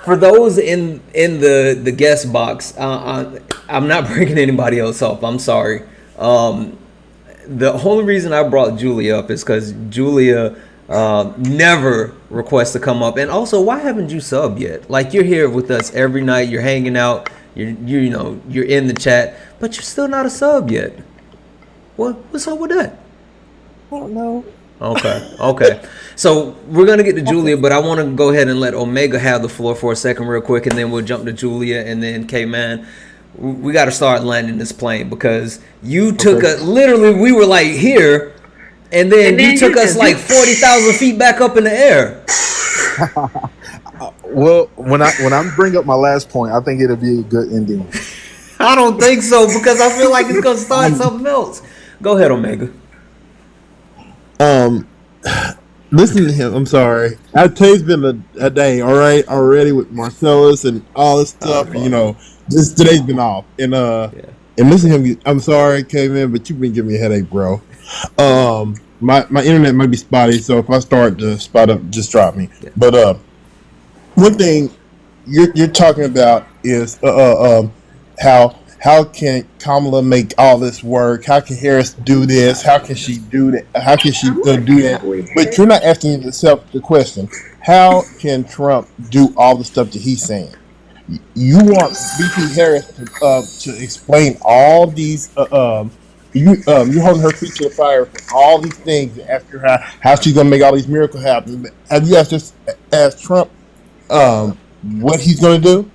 for those in the guest box, I'm not bringing anybody else up. I'm sorry. The only reason I brought Julia up is because Julia never requests to come up, and also, why haven't you subbed yet? Like, you're here with us every night. You're hanging out. You're in the chat, but you're still not a sub yet. What's up with that? I don't know. Okay. So we're gonna get to Julia, but I want to go ahead and let Omega have the floor for a second, real quick, and then we'll jump to Julia, and then K-Man. We got to start landing this plane because you took literally. We were like here, and then you took us like 40,000 feet back up in the air. Well, when I bring up my last point, I think it'll be a good ending. I don't think so because I feel like it's gonna start something else. Go ahead, Omega. Listen to him. I'm sorry. I'd say it's been a day, all right, already with Marcellus and all this stuff. You know, today's been off, and listen to him. I'm sorry, came in, but you've been giving me a headache, bro. My internet might be spotty, so if I start to spot up, just drop me. But one thing you're talking about is how can Kamala make all this work? How can Harris do this? How can she do that? How can she do that? But you're not asking yourself the question: how can Trump do all the stuff that he's saying? You want VP Harris to explain all these? You holding her feet to the fire for all these things, and ask her how she's gonna make all these miracles happen. Have you asked Trump what he's gonna do?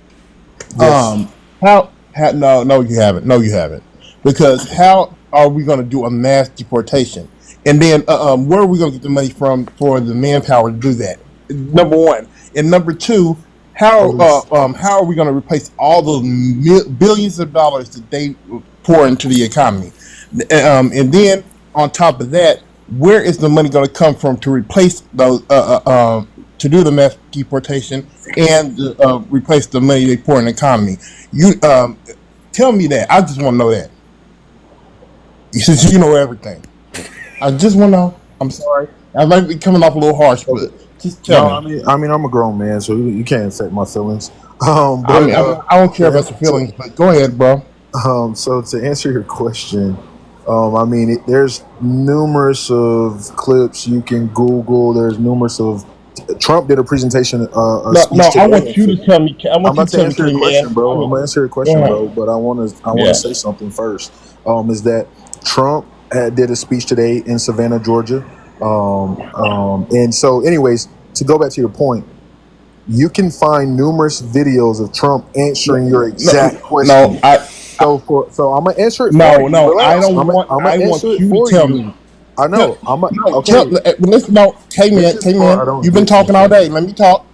Yes. No, you haven't. No, you haven't. Because how are we going to do a mass deportation? And then where are we going to get the money from for the manpower to do that? Number one. And number two, how are we going to replace all those billions of dollars that they pour into the economy? And then on top of that, where is the money going to come from to replace those to do the mass deportation and replace the money they pour in the economy? You tell me that. I just want to know that. Since you know everything, I just want to know. I'm sorry. I might be coming off a little harsh, but just tell me. I mean, I'm a grown man, so you can't affect my feelings. I don't care about your feelings, but go ahead, bro. So to answer your question, I mean, there's numerous of clips you can Google. There's numerous of Trump did a presentation. I want you to tell me. I'm about to answer your question, bro. I'm gonna answer your question, bro. But I want to say something first. Is that Trump did a speech today in Savannah, Georgia, and so, anyways, to go back to your point, you can find numerous videos of Trump answering your exact question. So I'm gonna answer it. No, for you. I don't want. I want you to tell me. I know. Listen, K-Man, you've been talking all day. Let me talk.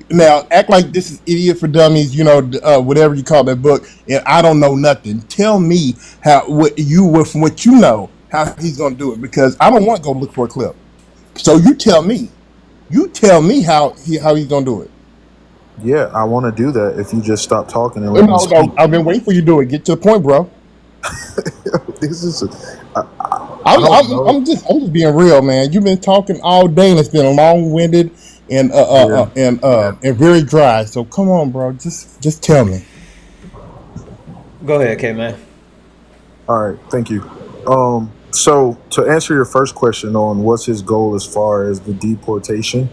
Now, act like this is Idiot for Dummies, whatever you call that book, and I don't know nothing. Tell me from what you know, how he's going to do it because I don't want to go look for a clip. So you tell me how he's going to do it. Yeah, I want to do that if you just stop talking and let me No, speak. I've been waiting for you to do it. Get to the point, bro. This is I don't know. I'm just being real, man. You've been talking all day and it's been long-winded and and very dry. So come on, bro. Just tell me. Go ahead, K-Man. All right, thank you. So to answer your first question on what's his goal as far as the deportation,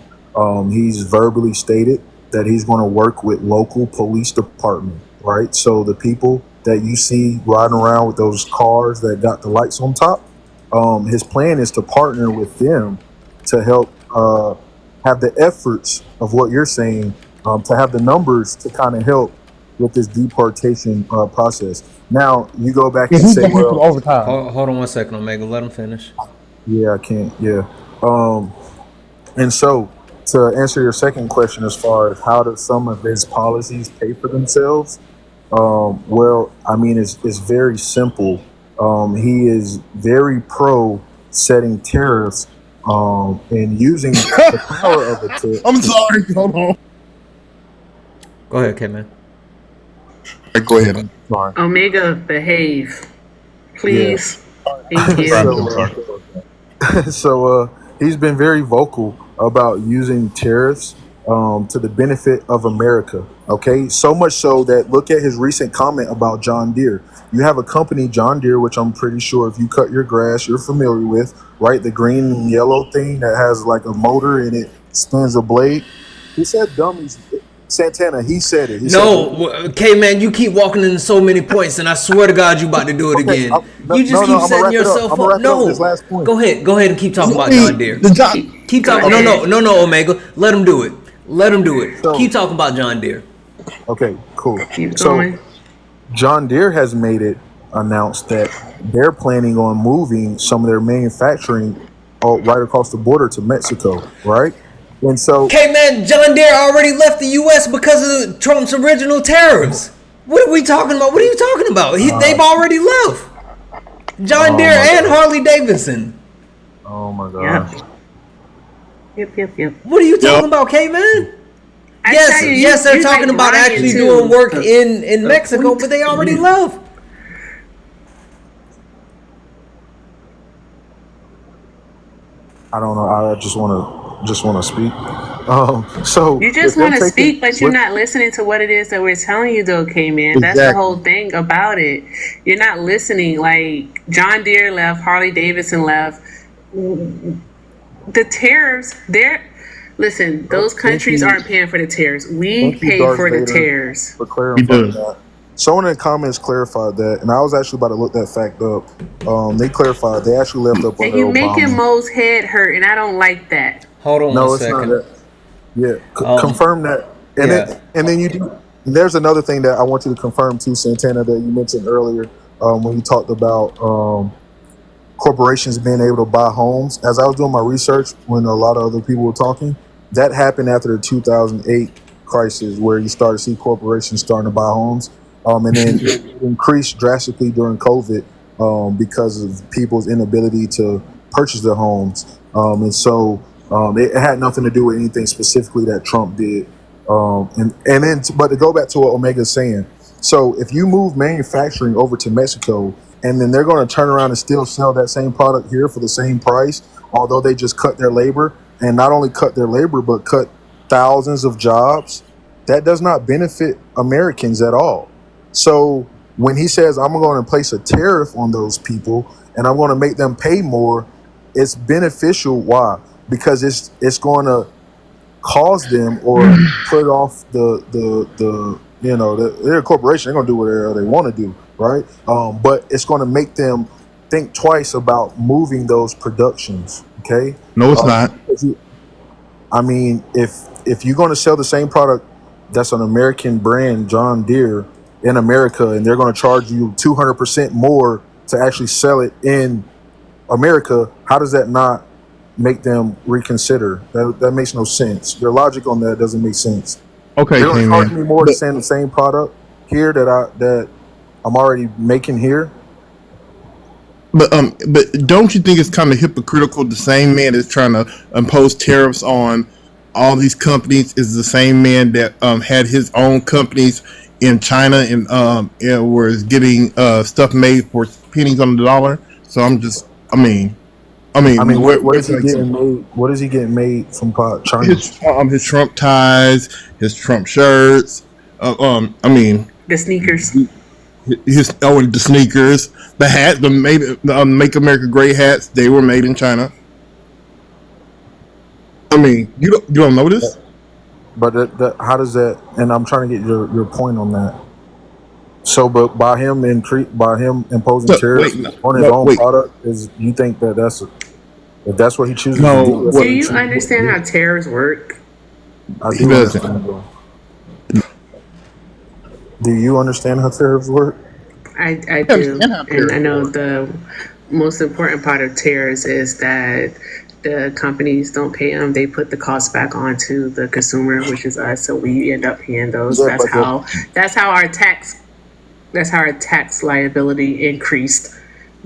he's verbally stated that he's going to work with local police department, right? So the people that you see riding around with those cars that got the lights on top, his plan is to partner with them to help have the efforts of what you're saying, to have the numbers to kind of help with this deportation process. Now you go back and say, well, overtime. Hold on 1 second, Omega. Let him finish. Yeah, I can't. Yeah. And so to answer your second question, as far as how do some of his policies pay for themselves? Well, I mean, it's very simple. He is very pro setting tariffs and using the power of a tariff. I'm sorry. Hold on. Go ahead, K-Man. Go ahead. I'm sorry. Omega, behave, please. Thank you. So he's been very vocal about using tariffs to the benefit of America. Okay, so much so that look at his recent comment about John Deere. You have a company, John Deere, which I'm pretty sure if you cut your grass, you're familiar with, right? The green and yellow thing that has like a motor and it spins a blade. He said dummies. Santana, he said it. He said, K-Man, you keep walking into so many points, and I swear to God, you about to do it again. You just keep setting yourself up. No, go ahead and keep talking about John Deere. Keep talking. No, Omega. Let him do it. Keep talking about John Deere. Okay, cool. Keep going. John Deere has made it announced that they're planning on moving some of their manufacturing right across the border to Mexico, right? And so, K-Man, John Deere already left the U.S. because of Trump's original tariffs. What are we talking about? What are you talking about? They've already left. John Deere and Harley Davidson. Oh my God. Yep. What are you talking about, K-Man? Yes, they're talking about actually doing work in Mexico, but they already left. I don't know. I just want to speak. So you just want to speak, but you're not listening to what it is that we're telling you, though, K-Man. Exactly. That's the whole thing about it. You're not listening. Like John Deere left, Harley Davidson left. The tariffs, listen. Those countries aren't paying for the tariffs. We pay for the tariffs. For clarifying that. Someone in the comments clarified that, and I was actually about to look that fact up. They clarified they actually left up on and you're making Mo's head hurt, and I don't like that. Hold on no, one it's second. not that. Yeah, confirm that. And then you do. There's another thing that I want you to confirm too, Santana, that you mentioned earlier when you talked about corporations being able to buy homes. As I was doing my research, when a lot of other people were talking, that happened after the 2008 crisis, where you started to see corporations starting to buy homes. And then it increased drastically during COVID because of people's inability to purchase their homes. And so it had nothing to do with anything specifically that Trump did. But to go back to what Omega's saying, so if you move manufacturing over to Mexico, and then they're going to turn around and still sell that same product here for the same price, although they just cut their labor, and not only cut their labor, but cut thousands of jobs, that does not benefit Americans at all. So when he says, I'm going to place a tariff on those people and I'm going to make them pay more, it's beneficial. Why? Because it's going to cause them or put off they're a corporation. They're going to do whatever they want to do, right? But it's going to make them think twice about moving those productions. Okay? No, it's not. I mean, if you're going to sell the same product that's an American brand, John Deere, in America, and they're going to charge you 200% more to actually sell it in America, how does that not make them reconsider? That makes no sense. Your logic on that doesn't make sense. Okay, they're going to charge me more to send the same product here that I'm already making here. but don't you think it's kind of hypocritical? The same man that's trying to impose tariffs on all these companies is the same man that had his own companies in China and was getting stuff made for pennies on the dollar. So I mean, what is it's he like getting made? What is he getting made from China? his Trump ties, his Trump shirts. I mean, The sneakers. the sneakers, the hat, the Make America Great hats. They were made in China. I mean, you don't know this? But how does that? And I'm trying to get your point on that. So, but by him imposing So, tariffs on his own wait. product, is you think that if that's what he chooses No, to do? That's Do what he you chooses to understand do. how tariffs work? I He do doesn't. understand. Though. Do you understand how tariffs work? I do. And I know the most important part of tariffs is that the companies don't pay them. They put the cost back onto the consumer, which is us. So we end up paying those. Yeah, That's how our tax liability increased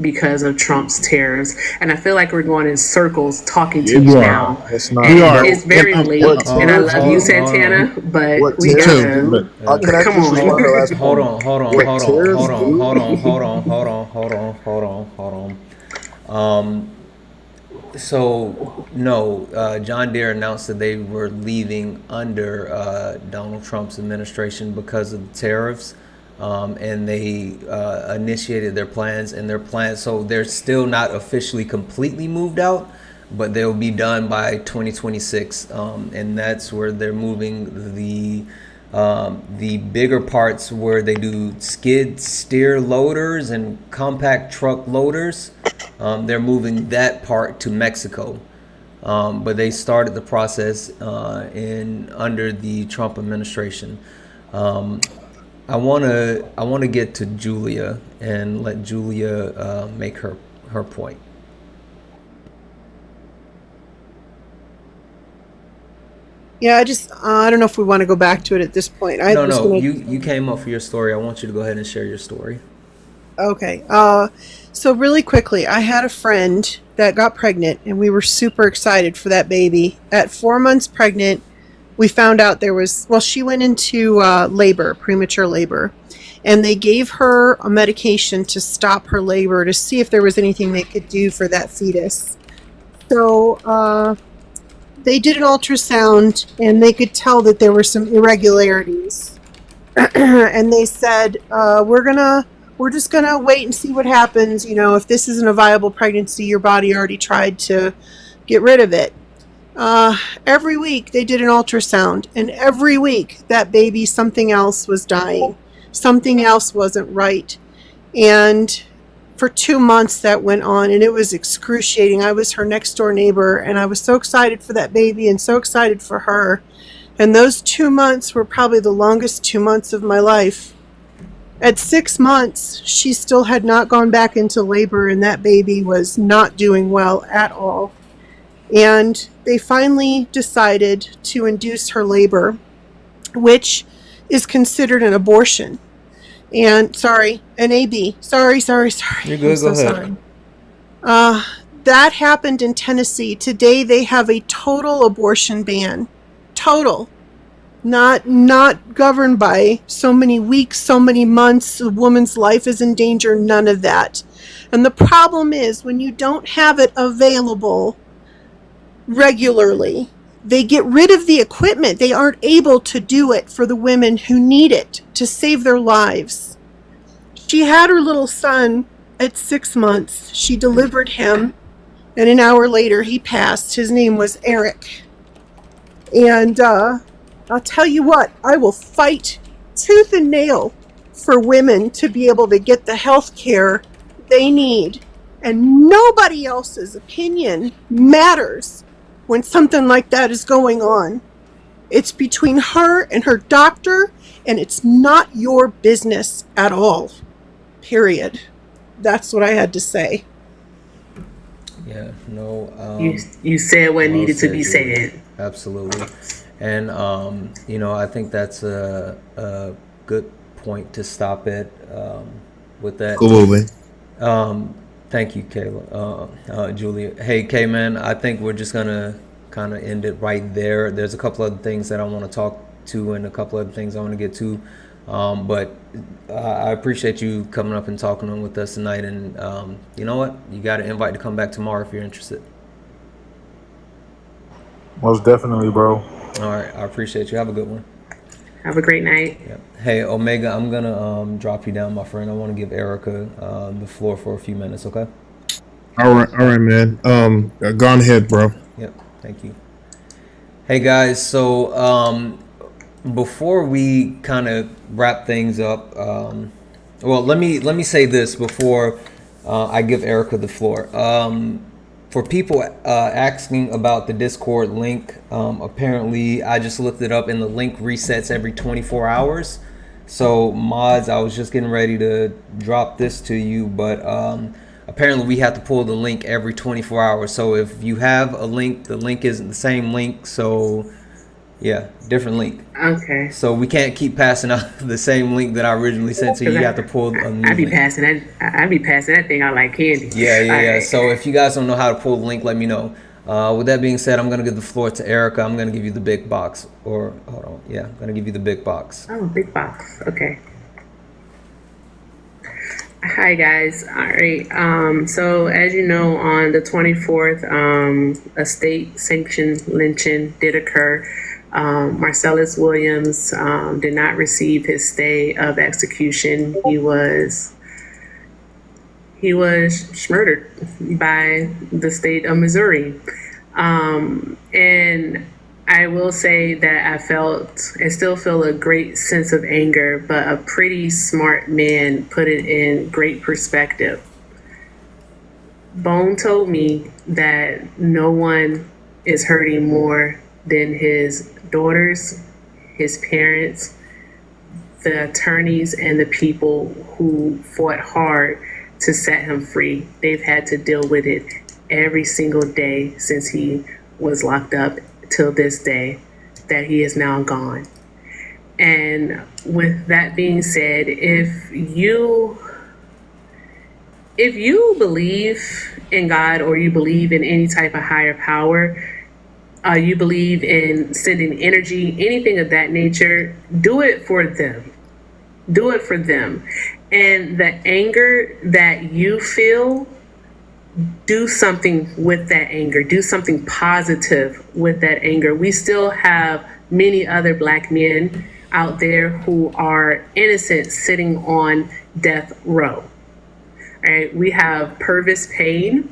because of Trump's tariffs. And I feel like we're going in circles talking to you now. It's not. And it's very late. What And I love you, tariffs do? Santana, but What we tariffs gotta do? Can I come just respond to the on. last Hold point? on, hold on, What hold on, tariffs hold on, do? hold on, hold on, hold on, hold on, hold on, hold on. So no, John Deere announced that they were leaving under Donald Trump's administration because of the tariffs, and they initiated their plans. And their plans, so they're still not officially completely moved out, but they'll be done by 2026, and that's where they're moving the bigger parts where they do skid steer loaders and compact truck loaders. They're moving that part to Mexico, but they started the process under the Trump administration. I wanna get to Julia and let Julia make her point. Yeah, I don't know if we want to go back to it at this point. No, you came up for your story. I want you to go ahead and share your story. Okay. So really quickly, I had a friend that got pregnant, and we were super excited for that baby. At 4 months pregnant, we found out she went into labor, premature labor, and they gave her a medication to stop her labor to see if there was anything they could do for that fetus. So they did an ultrasound, and they could tell that there were some irregularities. And they said, we're just gonna wait and see what happens. If this isn't a viable pregnancy, your body already tried to get rid of it. Every week they did an ultrasound, and every week that baby, something else was dying. Something else wasn't right. And for 2 months that went on, and it was excruciating. I was her next door neighbor, and I was so excited for that baby and so excited for her. And those 2 months were probably the longest 2 months of my life. At 6 months, she still had not gone back into labor, and that baby was not doing well at all. And they finally decided to induce her labor, which is considered an abortion. And an AB. Sorry. You're good. Go ahead. Sorry. That happened in Tennessee. Today they have a total abortion ban. Total. Not governed by so many weeks, so many months, a woman's life is in danger, none of that. And the problem is when you don't have it available regularly, they get rid of the equipment. They aren't able to do it for the women who need it to save their lives. She had her little son at 6 months. She delivered him, and an hour later he passed. His name was Eric. And I'll tell you what, I will fight tooth and nail for women to be able to get the health care they need. And nobody else's opinion matters when something like that is going on. It's between her and her doctor, and it's not your business at all. Period. That's what I had to say. Yeah, no. You said what needed to be said. Absolutely. And, I think that's a good point to stop it with that. Absolutely. Thank you, Kayla, Julia. Hey, K man, I think we're just gonna kind of end it right there. There's a couple other things that I want to talk to, and a couple other things I want to get to. But I appreciate you coming up and talking with us tonight. And you know what? You got an invite to come back tomorrow if you're interested. Most definitely, bro. All right, I appreciate you. Have a good one. Have a great night. Yep. Hey, Omega, I'm gonna drop you down, my friend. I want to give Erica the floor for a few minutes, okay? All right, man. Go on ahead, bro. Yep. Thank you. Hey guys, so before we kind of wrap things up, well, let me say this before I give Erica the floor. For people asking about the Discord link, apparently I just looked it up and the link resets every 24 hours. So mods, I was just getting ready to drop this to you, but apparently we have to pull the link every 24 hours. So if you have a link, the link isn't the same link. So yeah, different link. Okay. So we can't keep passing out the same link that I originally sent to you. You have to pull a new I be link. passing that. I be passing that thing out like candy. Yeah. Alright. So if you guys don't know how to pull the link, let me know. With that being said, I'm gonna give the floor to Erica. I'm gonna give you the big box. Or hold on, yeah, I'm gonna give you the big box. Oh, big box. Okay. Hi guys. All right. So as you know, on the 24th, a state-sanctioned lynching did occur. Marcellus Williams did not receive his stay of execution. He was murdered by the state of Missouri. And I will say that I still feel a great sense of anger, but a pretty smart man put it in great perspective. Bone told me that no one is hurting more than his daughters, his parents, the attorneys, and the people who fought hard to set him free. They've had to deal with it every single day since he was locked up till this day that he is now gone. And with that being said, if you believe in God, or you believe in any type of higher power, you believe in sending energy, anything of that nature, do it for them. Do it for them. And the anger that you feel, do something with that anger. Do something positive with that anger. We still have many other Black men out there who are innocent sitting on death row. All right, we have Purvis Payne.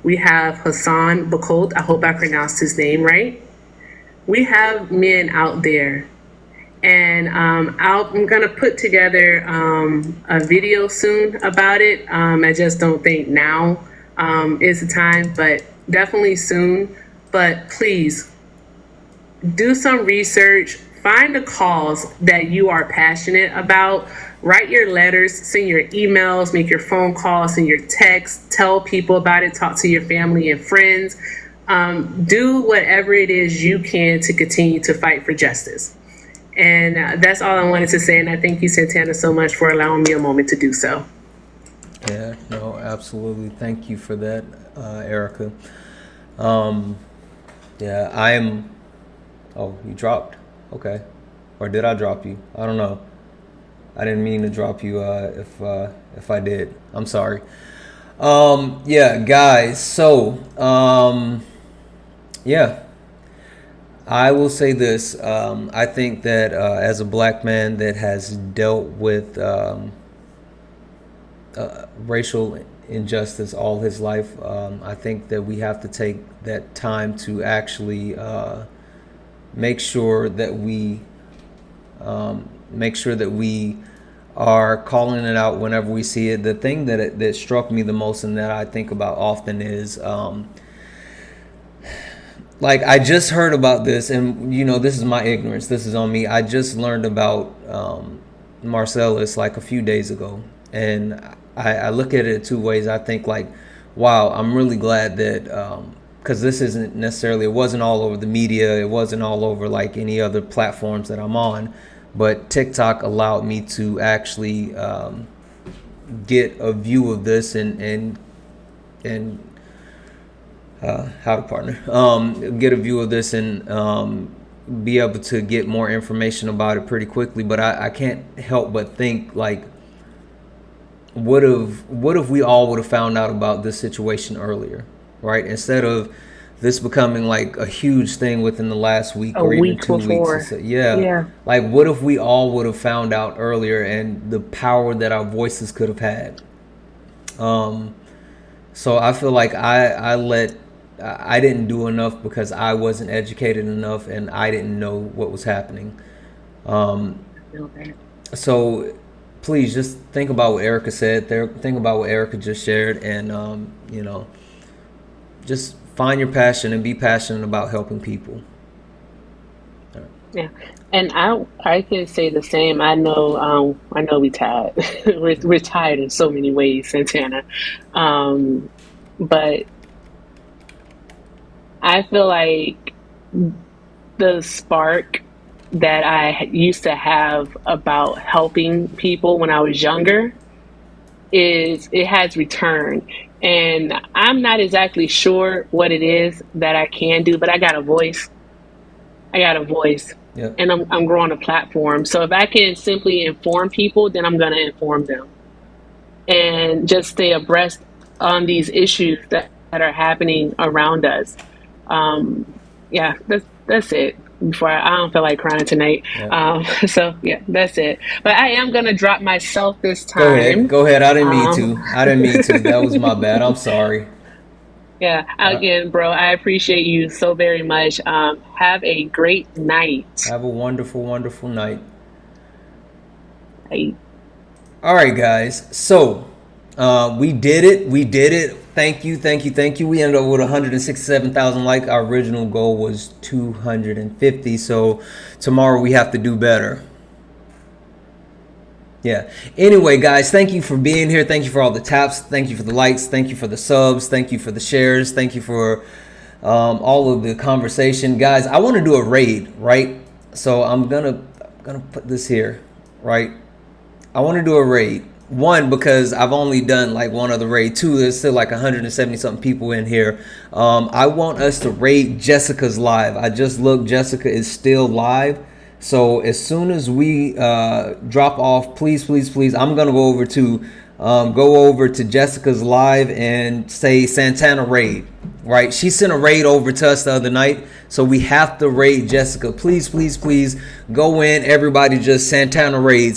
We have Hassan Bakolt. I hope I pronounced his name right. We have men out there. And I'm going to put together a video soon about it. I just don't think now is the time, but definitely soon. But please do some research. Find a cause that you are passionate about. Write your letters, send your emails, make your phone calls, send your texts, tell people about it, talk to your family and friends. Do whatever it is you can to continue to fight for justice. And that's all I wanted to say. And I thank you, Santana, so much for allowing me a moment to do so. Yeah, no, absolutely. Thank you for that, Erica. Yeah, I am. Oh, you dropped. Okay. Or did I drop you? I don't know. I didn't mean to drop you if I did. I'm sorry. Yeah, guys. So, yeah. I will say this. I think that as a Black man that has dealt with racial injustice all his life, I think that we have to take that time to actually make sure that we are calling it out whenever we see it. The thing that struck me the most and that I think about often is like, I just heard about this, and this is my ignorance. This is on me. I just learned about Marcellus like a few days ago, and I look at it two ways. I think like, wow, I'm really glad that because this isn't necessarily, it wasn't all over the media, it wasn't all over like any other platforms that I'm on, but TikTok allowed me to actually get a view of this and how to partner, get a view of this and be able to get more information about it pretty quickly. But I can't help but think, like, what if we all would have found out about this situation earlier, right? Instead of this becoming like a huge thing within the last week or even 2 weeks. Yeah. Like, what if we all would have found out earlier and the power that our voices could have had? So I feel like I didn't do enough because I wasn't educated enough and I didn't know what was happening. So please just think about what Erica said there. Think about what Erica just shared, and just find your passion and be passionate about helping people. Yeah, and I can say the same. I know we tired. we're tired in so many ways, Santana. But I feel like the spark that I used to have about helping people when I was younger it has returned. And I'm not exactly sure what it is that I can do, but I got a voice. Yep. And I'm growing a platform. So if I can simply inform people, then I'm going to inform them and just stay abreast on these issues that are happening around us. Yeah, that's it. Before I don't feel like crying tonight. Yep. So yeah, that's it. But I am going to drop myself this time. Go ahead. I didn't mean to. That was my bad. I'm sorry. Yeah, again, bro, I appreciate you so very much. Have a great night. Have a wonderful, wonderful night. Bye. All right, guys. So we did it. Thank you. We ended up with 167,000 likes. Our original goal was 250. So tomorrow we have to do better. Yeah. Anyway, guys, thank you for being here. Thank you for all the taps. Thank you for the likes. Thank you for the subs. Thank you for the shares. Thank you for all of the conversation, guys. I want to do a raid, right? So I'm gonna put this here, right? I want to do a raid. One, because I've only done like one other raid. Two, there's still like 170 something people in here. I want us to raid Jessica's live. I just looked. Jessica is still live. So as soon as we drop off, please, I'm gonna go over to Jessica's live and say Santana raid. Right? She sent a raid over to us the other night, so we have to raid Jessica. Please go in. Everybody, just Santana raid.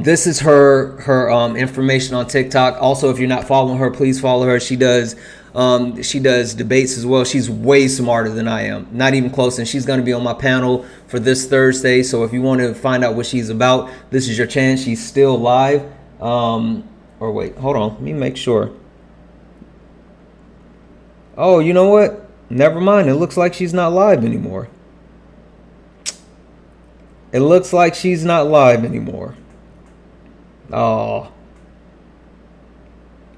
This is her information on TikTok. Also, if you're not following her, please follow her. She does debates as well. She's way smarter than I am, not even close, and she's going to be on my panel for this Thursday. So if you want to find out what she's about, this is your chance. She's still live. Or wait, hold on, let me make sure. Oh, you know what? Never mind. It looks like she's not live anymore. Oh,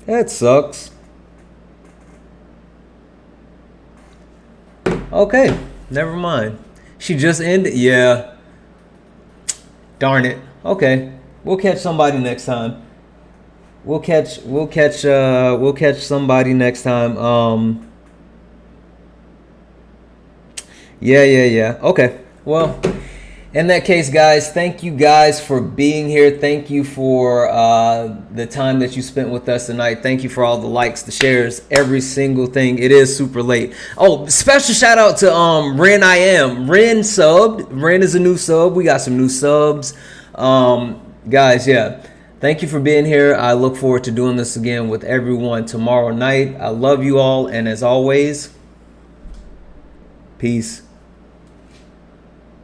that sucks. Okay, never mind. She just ended. Yeah. Darn it. Okay, we'll catch somebody next time. We'll catch somebody next time. Yeah. Okay. Well, in that case, guys, thank you guys for being here. Thank you for the time that you spent with us tonight. Thank you for all the likes, the shares, every single thing. It is super late. Oh, special shout out to Ren. Ren subbed. Ren is a new sub. We got some new subs. Guys, yeah. Thank you for being here. I look forward to doing this again with everyone tomorrow night. I love you all, and as always, peace.